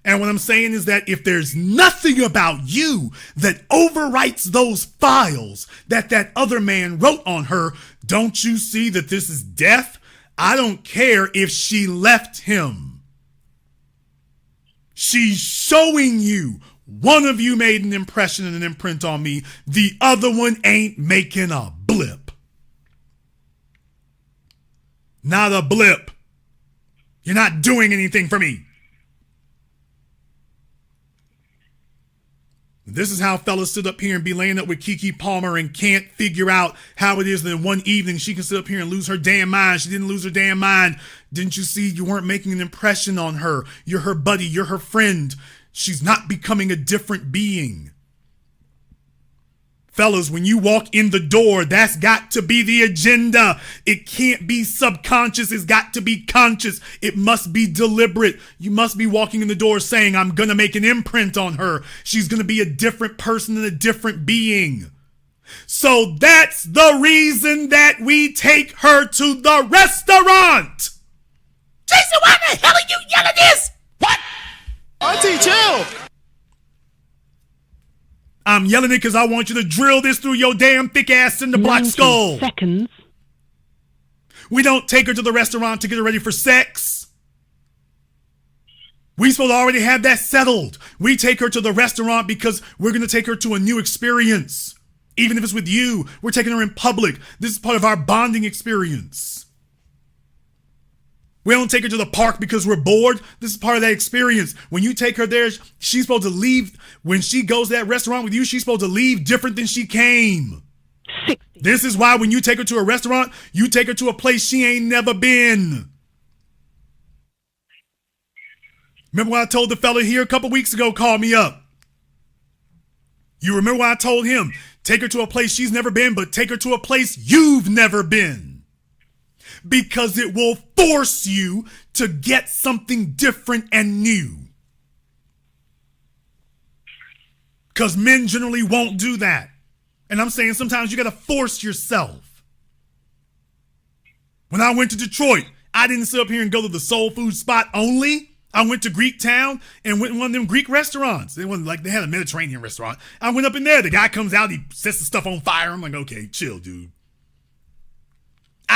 And what I'm saying is that if there's nothing about you that overwrites those files that other man wrote on her, don't you see that this is death? I don't care if she left him. She's showing you. One of you made an impression and an imprint on me. The other one ain't making a blip. Not a blip. You're not doing anything for me. This is how fellas sit up here and be laying up with Keke Palmer and can't figure out how it is that in one evening she can sit up here and lose her damn mind. She didn't lose her damn mind. Didn't you see you weren't making an impression on her? You're her buddy. You're her friend. She's not becoming a different being. Fellas, when you walk in the door, that's got to be the agenda. It can't be subconscious. It's got to be conscious. It must be deliberate. You must be walking in the door saying, I'm going to make an imprint on her. She's going to be a different person and a different being. So that's the reason that we take her to the restaurant. Jason, why the hell are you yelling this? What? Auntie, chill. I'm yelling it because I want you to drill this through your damn thick ass in the block skull. Seconds. We don't take her to the restaurant to get her ready for sex. We supposed to already have that settled. We take her to the restaurant because we're going to take her to a new experience. Even if it's with you, we're taking her in public. This is part of our bonding experience. We don't take her to the park because we're bored. This is part of that experience. When you take her there, she's supposed to leave. When she goes to that restaurant with you, she's supposed to leave different than she came. 60. This is why when you take her to a restaurant, you take her to a place she ain't never been. Remember when I told the fella here a couple weeks ago, call me up. You remember when I told him, take her to a place she's never been, but take her to a place you've never been. Because it will force you to get something different and new. Because men generally won't do that. And I'm saying sometimes you got to force yourself. When I went to Detroit, I didn't sit up here and go to the soul food spot only. I went to Greek Town and went to one of them Greek restaurants. They wasn't like they had a Mediterranean restaurant. I went up in there. The guy comes out, he sets the stuff on fire. I'm like, okay, chill, dude.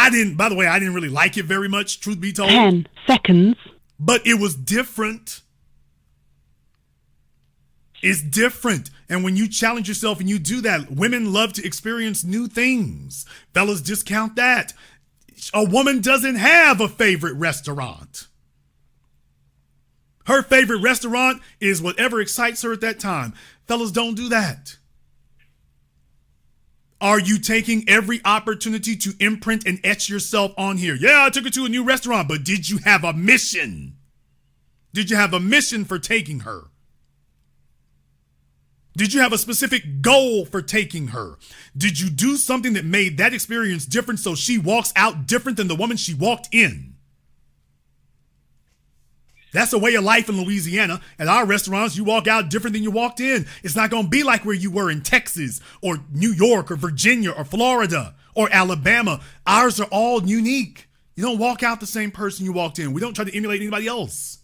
I didn't really like it very much, truth be told. 10 seconds. But it was different. It's different. And when you challenge yourself and you do that, women love to experience new things. Fellas, discount that. A woman doesn't have a favorite restaurant. Her favorite restaurant is whatever excites her at that time. Fellas, don't do that. Are you taking every opportunity to imprint and etch yourself on here? Yeah, I took her to a new restaurant, but did you have a mission? Did you have a mission for taking her? Did you have a specific goal for taking her? Did you do something that made that experience different so she walks out different than the woman she walked in? That's a way of life in Louisiana. At our restaurants, you walk out different than you walked in. It's not going to be like where you were in Texas or New York or Virginia or Florida or Alabama. Ours are all unique. You don't walk out the same person you walked in. We don't try to emulate anybody else.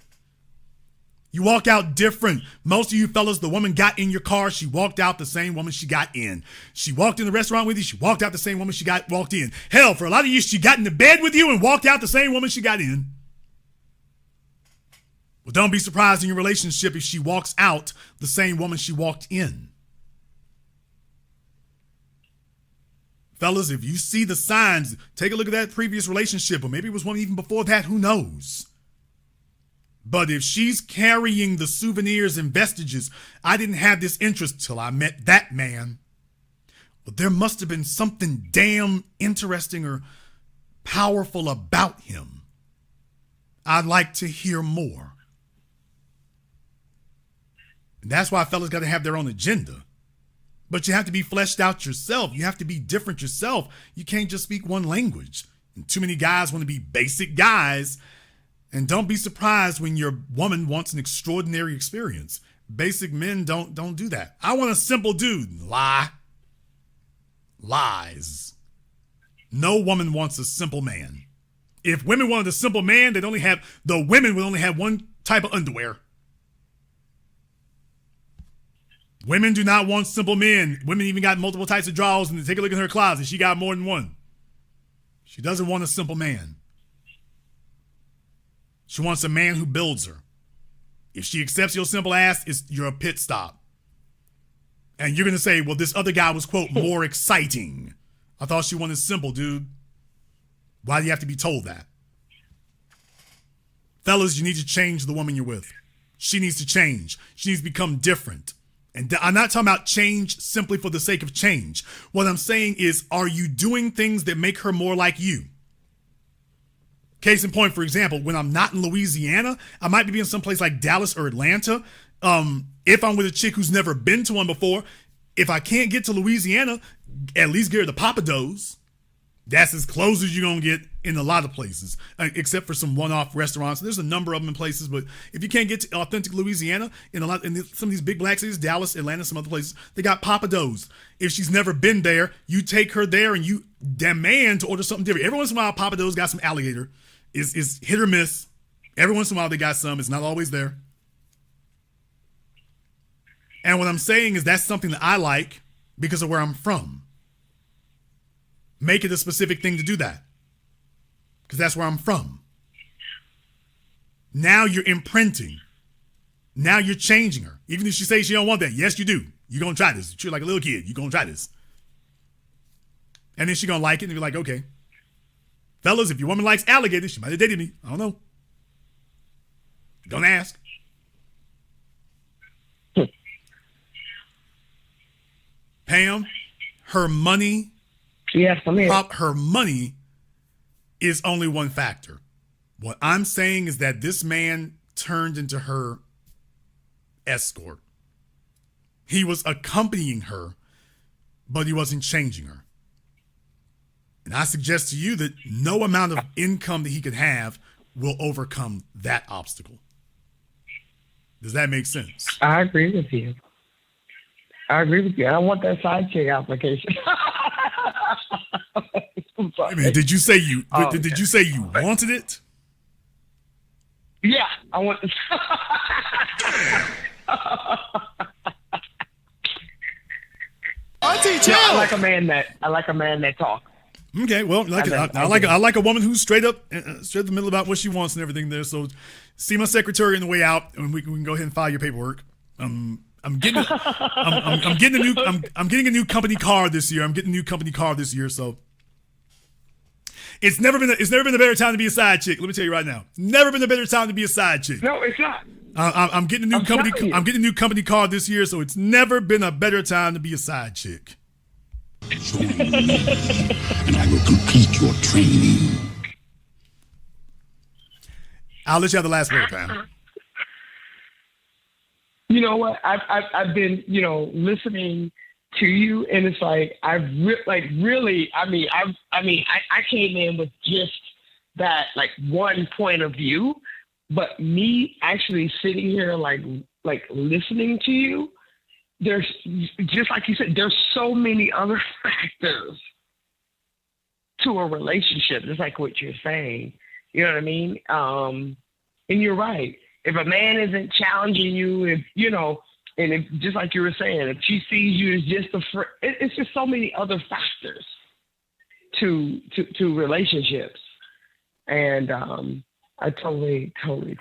You walk out different. Most of you fellas, the woman got in your car, she walked out the same woman she got in. She walked in the restaurant with you, she walked out the same woman she walked in. Hell, for a lot of you, she got into bed with you and walked out the same woman she got in. Well, don't be surprised in your relationship if she walks out the same woman she walked in. Fellas, if you see the signs, take a look at that previous relationship, or maybe it was one even before that, who knows? But if she's carrying the souvenirs and vestiges, I didn't have this interest till I met that man. Well, there must have been something damn interesting or powerful about him. I'd like to hear more. And that's why fellas got to have their own agenda. But you have to be fleshed out yourself. You have to be different yourself. You can't just speak one language. And too many guys want to be basic guys. And don't be surprised when your woman wants an extraordinary experience. Basic men don't do that. I want a simple dude. Lie. Lies. No woman wants a simple man. If women wanted a simple man, the women would only have one type of underwear. Women do not want simple men. Women even got multiple types of drawers, and take a look in her closet. She got more than one. She doesn't want a simple man. She wants a man who builds her. If she accepts your simple ass, you're a pit stop. And you're going to say, well, this other guy was, quote, more exciting. I thought she wanted simple, dude. Why do you have to be told that? Fellas, you need to change the woman you're with. She needs to change. She needs to become different. And I'm not talking about change simply for the sake of change. What I'm saying is, are you doing things that make her more like you? Case in point, for example, when I'm not in Louisiana, I might be in some place like Dallas or Atlanta. If I'm with a chick who's never been to one before, if I can't get to Louisiana, at least get her to Papados. That's as close as you're going to get in a lot of places, except for some one-off restaurants. There's a number of them in places, but if you can't get to authentic Louisiana, in some of these big black cities, Dallas, Atlanta, some other places, they got Papados. If she's never been there, you take her there and you demand to order something different. Every once in a while, Papados got some alligator. Is hit or miss. Every once in a while, they got some. It's not always there. And what I'm saying is that's something that I like because of where I'm from. Make it a specific thing to do that. Because that's where I'm from. Now you're imprinting. Now you're changing her. Even if she says she don't want that. Yes, you do. You're going to try this. You're like a little kid. You're going to try this. And then she's going to like it and you're like, okay. Fellas, if your woman likes alligators, she might have dated me. I don't know. Don't ask. Pam, her money. Yes, I'm here. Her money is only one factor. What I'm saying is that this man turned into her escort. He was accompanying her, but he wasn't changing her. And I suggest to you that no amount of income that he could have will overcome that obstacle. Does that make sense? I agree with you. I want that side chick application. I mean, did you say you wanted it? Yeah, I want the Auntie, chill. I like a man that talks. Okay, well, I like a woman who's straight up the middle about what she wants and everything there. So, see my secretary on the way out, and we can go ahead and file your paperwork. I'm getting a new company car this year. So it's never been a better time to be a side chick. Let me tell you right now, never been a better time to be a side chick. No, it's not. I'm getting a new company car this year, so it's never been a better time to be a side chick. Join me, and I will complete your training. I'll let you have the last word, Pam. You know what? I've been, listening to you, and it's like I came in with just that like one point of view, but me actually sitting here like listening to you, there's just like you said, there's so many other factors to a relationship. It's like what you're saying. You know what I mean? And you're right. If a man isn't challenging you, and if just like you were saying, if she sees you as just it's just so many other factors to relationships. And I totally agree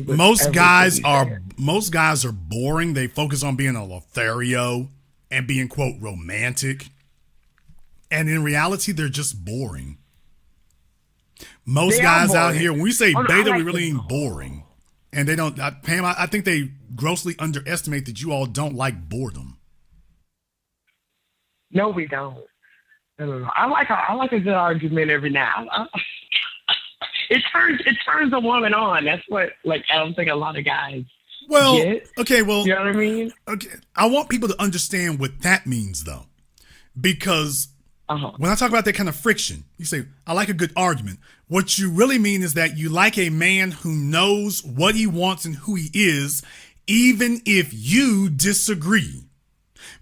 with most guys are boring. They focus on being a Lothario and being, quote, romantic. And in reality, they're just boring. Most guys out here, when we say beta, we really mean boring. And they don't, Pam, I think they grossly underestimate that you all don't like boredom. No, we don't. No. I like a good argument every now. It turns a woman on. That's what, I don't think a lot of guys get. Okay, well. You know what I mean? Okay, I want people to understand what that means, though. Because when I talk about that kind of friction, you say, I like a good argument. What you really mean is that you like a man who knows what he wants and who he is, even if you disagree.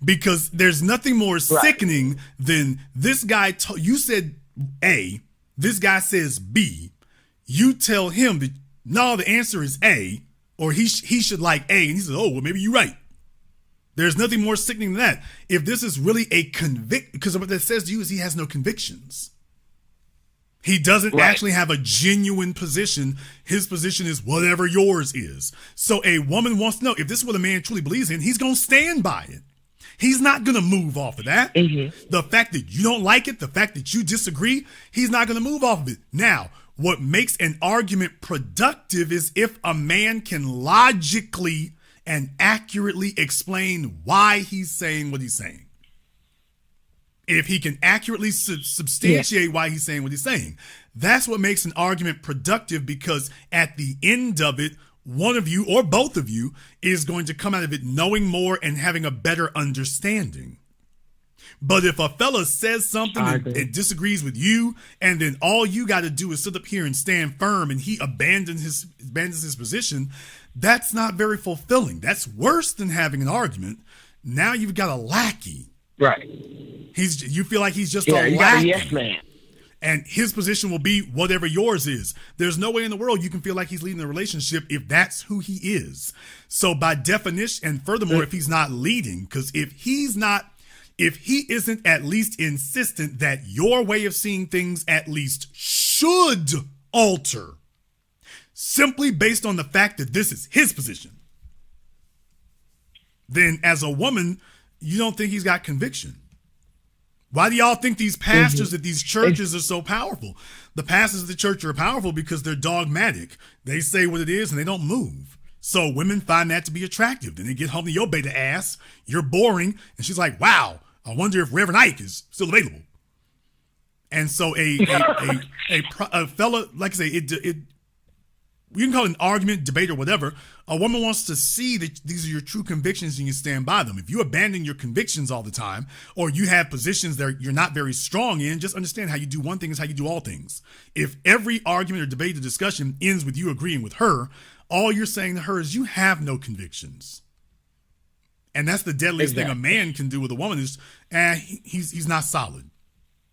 Because there's nothing more sickening than this guy, you said A, this guy says B. You tell him that, no, the answer is A, or he should like A. And he says, oh, well, maybe you're right. There's nothing more sickening than that. If this is really a because what that says to you is he has no convictions. He doesn't actually have a genuine position. His position is whatever yours is. So a woman wants to know if this is what a man truly believes in, he's going to stand by it. He's not going to move off of that. Mm-hmm. The fact that you don't like it, the fact that you disagree, he's not going to move off of it. Now, what makes an argument productive is if a man can logically and accurately explain why he's saying what he's saying. If he can accurately substantiate why he's saying what he's saying. That's what makes an argument productive, because at the end of it, one of you or both of you is going to come out of it knowing more and having a better understanding. But if a fella says something and disagrees with you, and then all you got to do is sit up here and stand firm, and he abandons his position, that's not very fulfilling. That's worse than having an argument. Now you've got a lackey. Right. You feel like he's just a lackey. Got a yes man. And his position will be whatever yours is. There's no way in the world you can feel like he's leading the relationship if that's who he is. So by definition, and furthermore, if he's not leading, because if he isn't at least insistent that your way of seeing things at least should alter, simply based on the fact that this is his position, then as a woman, you don't think he's got conviction. Why do y'all think these pastors at these churches are so powerful? The pastors of the church are powerful because they're dogmatic. They say what it is and they don't move. So women find that to be attractive. Then they get home to your beta ass. You're boring. And she's like, wow, I wonder if Reverend Ike is still available. And so a fella, like I say, you can call it an argument, debate, or whatever. A woman wants to see that these are your true convictions and you stand by them. If you abandon your convictions all the time, or you have positions that you're not very strong in, just understand how you do one thing is how you do all things. If every argument or debate or discussion ends with you agreeing with her, all you're saying to her is you have no convictions. And that's the deadliest thing a man can do with a woman is, he's not solid.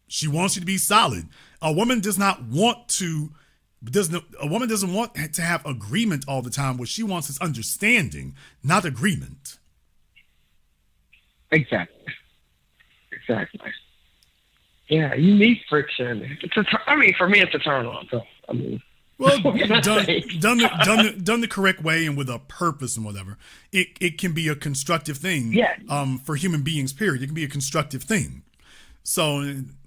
She wants you to be solid. A woman does not want to a woman doesn't want to have agreement all the time. What she wants is understanding, not agreement. Exactly. Yeah, you need friction. For me, it's a turn on. So, well, done the correct way and with a purpose and whatever, it can be a constructive thing. Yeah. For human beings, period, it can be a constructive thing. So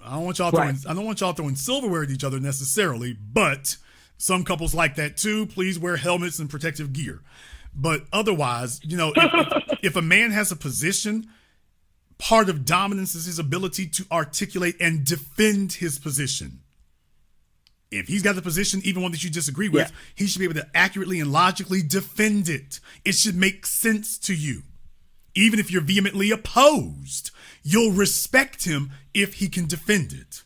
I don't want y'all throwing silverware at each other necessarily, but some couples like that too. Please wear helmets and protective gear. But otherwise, if a man has a position, part of dominance is his ability to articulate and defend his position. If he's got the position, even one that you disagree with, he should be able to accurately and logically defend it. It should make sense to you. Even if you're vehemently opposed, you'll respect him if he can defend it.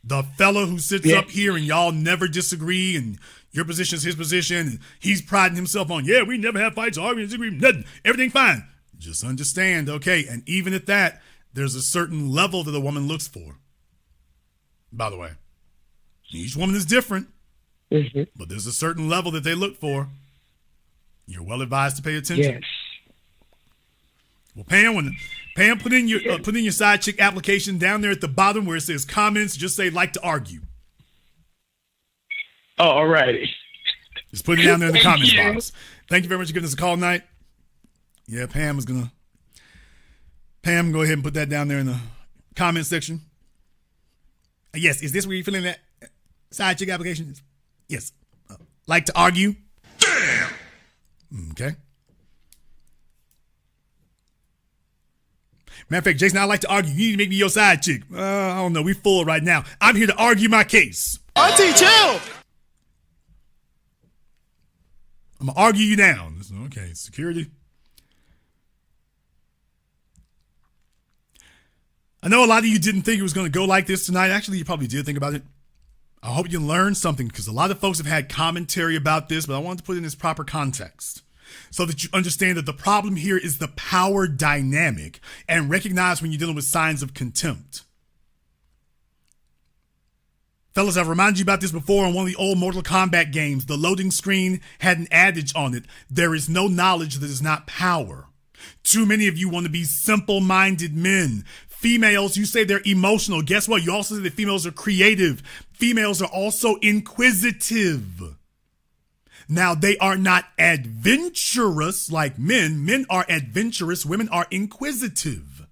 The fellow who sits up here and y'all never disagree and your position is his position and he's priding himself on, we never have fights, arguments, nothing, everything fine. Just understand, okay, and even at that, there's a certain level that a woman looks for. By the way, each woman is different, but there's a certain level that they look for. You're well advised to pay attention. Yes. Well, Pam, put in your side chick application down there at the bottom where it says comments. Just say like to argue. Oh, all righty. Just put it down there in the comments box. Thank you very much for giving us a call tonight. Yeah, Pam, go ahead and put that down there in the comment section. Yes, is this where you're filling that side chick application? Yes. Like to argue? Damn. Okay. Matter of fact, Jason, I'd like to argue. You need to make me your side chick. I don't know. We full right now. I'm here to argue my case. Auntie, chill. I'm going to argue you down. Okay, security. I know a lot of you didn't think it was going to go like this tonight. Actually, you probably did think about it. I hope you learned something because a lot of folks have had commentary about this, but I wanted to put it in its proper context so that you understand that the problem here is the power dynamic and recognize when you're dealing with signs of contempt. Fellas, I've reminded you about this before on one of the old Mortal Kombat games. The loading screen had an adage on it. There is no knowledge that is not power. Too many of you want to be simple-minded men. Females, you say they're emotional. Guess what? You also say that females are creative. Females are also inquisitive. Now, they are not adventurous like men. Men are adventurous. Women are inquisitive.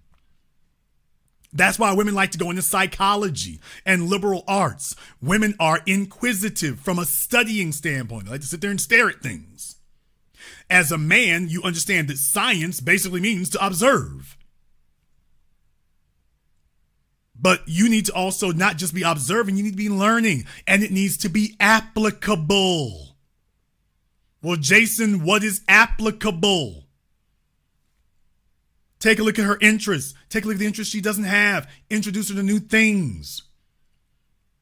That's why women like to go into psychology and liberal arts. Women are inquisitive from a studying standpoint. They like to sit there and stare at things. As a man, you understand that science basically means to observe. But you need to also not just be observing, you need to be learning, and it needs to be applicable. Well, Jason, what is applicable? Take a look at her interests. Take a look at the interests she doesn't have. Introduce her to new things.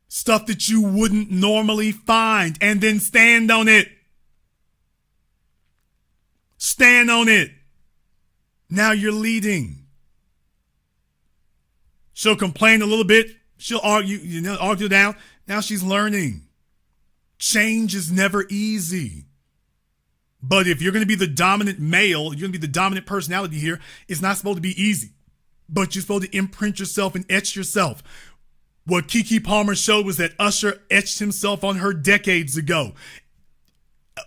Stuff that you wouldn't normally find, and then stand on it. Stand on it. Now you're leading. She'll complain a little bit. She'll argue down. Now she's learning. Change is never easy. But if you're going to be the dominant male, you're going to be the dominant personality here, it's not supposed to be easy. But you're supposed to imprint yourself and etch yourself. What Keke Palmer showed was that Usher etched himself on her decades ago.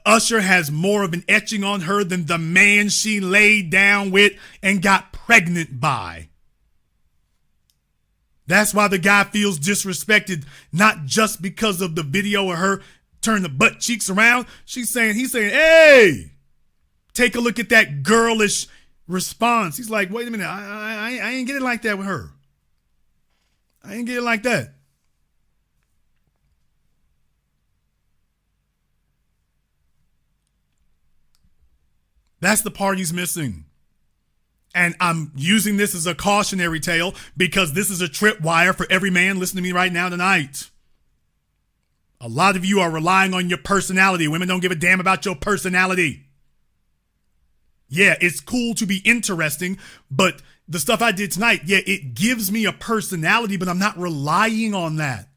Usher has more of an etching on her than the man she laid down with and got pregnant by. That's why the guy feels disrespected, not just because of the video of her turn the butt cheeks around. He's saying, hey, take a look at that girlish response. He's like, wait a minute, I ain't get it like that with her. I ain't get it like that. That's the part he's missing. And I'm using this as a cautionary tale because this is a tripwire for every man listening to me right now tonight. A lot of you are relying on your personality. Women don't give a damn about your personality. Yeah, it's cool to be interesting, but the stuff I did tonight, it gives me a personality, but I'm not relying on that.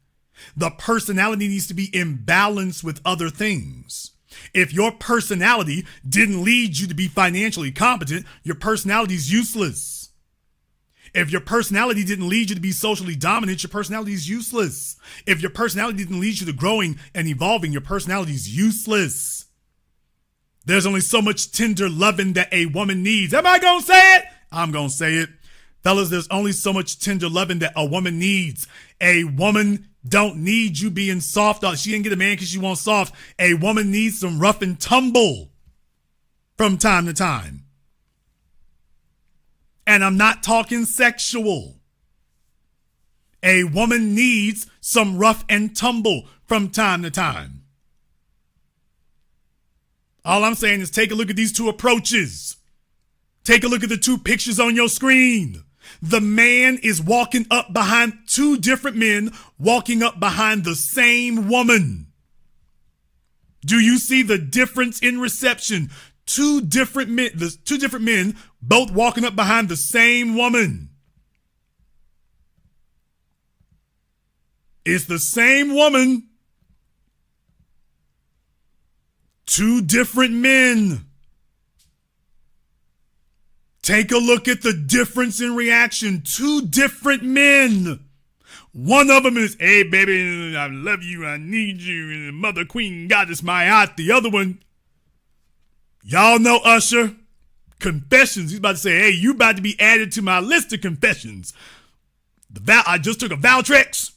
The personality needs to be in balance with other things. If your personality didn't lead you to be financially competent, your personality is useless. If your personality didn't lead you to be socially dominant, your personality is useless. If your personality didn't lead you to growing and evolving, your personality is useless. There's only so much tender loving that a woman needs. Am I going to say it? I'm going to say it. Fellas, there's only so much tender loving that a woman needs. A woman don't need you being soft. She didn't get a man because she wants soft. A woman needs some rough and tumble from time to time. And I'm not talking sexual. A woman needs some rough and tumble from time to time. All I'm saying is take a look at these two approaches. Take a look at the two pictures on your screen. The man is walking up behind two different men, walking up behind the same woman. Do you see the difference in reception? Two different men, both walking up behind the same woman. It's the same woman. Two different men. Take a look at the difference in reaction. Two different men. One of them is, hey, baby, I love you, I need you, and Mother Queen Goddess, my aunt. The other one, y'all know Usher. Confessions. He's about to say, hey, you about to be added to my list of confessions. I just took a Valtrex.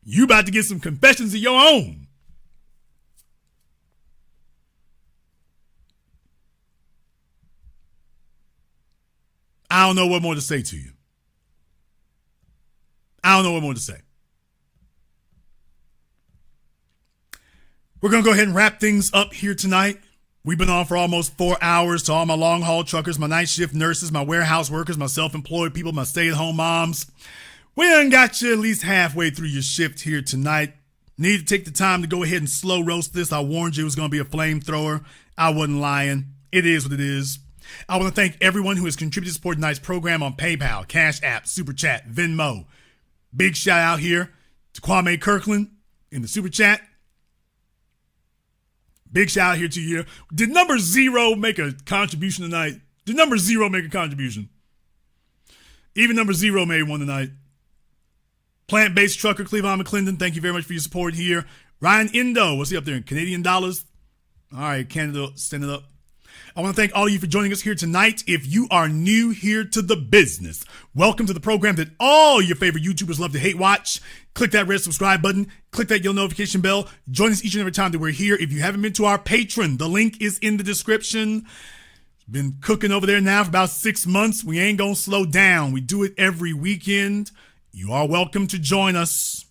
You about to get some confessions of your own. I don't know what more to say to you. I don't know what more to say. We're going to go ahead and wrap things up here tonight. We've been on for almost 4 hours. To all my long haul truckers, my night shift nurses, my warehouse workers, my self-employed people, my stay-at-home moms. We done got you at least halfway through your shift here tonight. Need to take the time to go ahead and slow roast this. I warned you it was going to be a flamethrower. I wasn't lying. It is what it is. I want to thank everyone who has contributed to support tonight's program on PayPal, CashApp, Super Chat, Venmo. Big shout out here to Kwame Kirkland in the Super Chat. Big shout out here to you. Did number 0 make a contribution tonight? Did number 0 make a contribution? Even number 0 made one tonight. Plant-based trucker Cleavon McClendon, thank you very much for your support here. Ryan Indo, what's he up there in Canadian dollars? All right, Canada, stand it up. I want to thank all of you for joining us here tonight. If you are new here to the business, welcome to the program that all your favorite YouTubers love to hate watch. Click that red subscribe button. Click that yellow notification bell. Join us each and every time that we're here. If you haven't been to our Patreon, the link is in the description. Been cooking over there now for about 6 months. We ain't going to slow down. We do it every weekend. You are welcome to join us.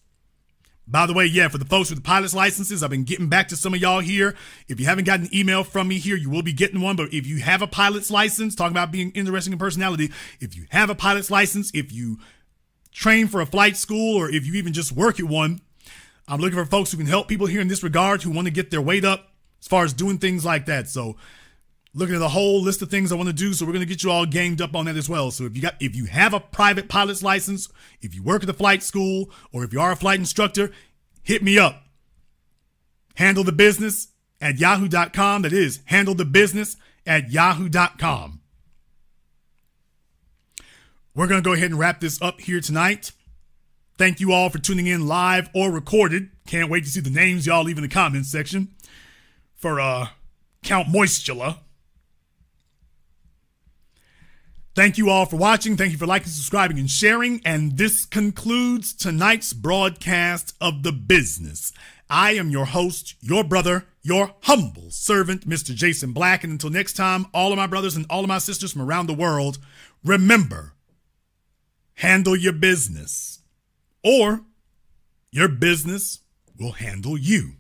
By the way, yeah, for the folks with the pilot's licenses, I've been getting back to some of y'all here. If you haven't gotten an email from me here, you will be getting one. But if you have a pilot's license, talking about being interesting in personality, if you have a pilot's license, if you train for a flight school, or if you even just work at one, I'm looking for folks who can help people here in this regard, who want to get their weight up as far as doing things like that. So looking at the whole list of things I want to do. So we're going to get you all ganged up on that as well. So if you have a private pilot's license, if you work at the flight school, or if you are a flight instructor, hit me up. handlethebusiness@yahoo.com. That is handlethebusiness@yahoo.com. We're going to go ahead and wrap this up here tonight. Thank you all for tuning in live or recorded. Can't wait to see the names y'all leave in the comments section for Count Moistula. Thank you all for watching. Thank you for liking, subscribing, and sharing. And this concludes tonight's broadcast of The Business. I am your host, your brother, your humble servant, Mr. Jason Black. And until next time, all of my brothers and all of my sisters from around the world, remember, handle your business, or your business will handle you.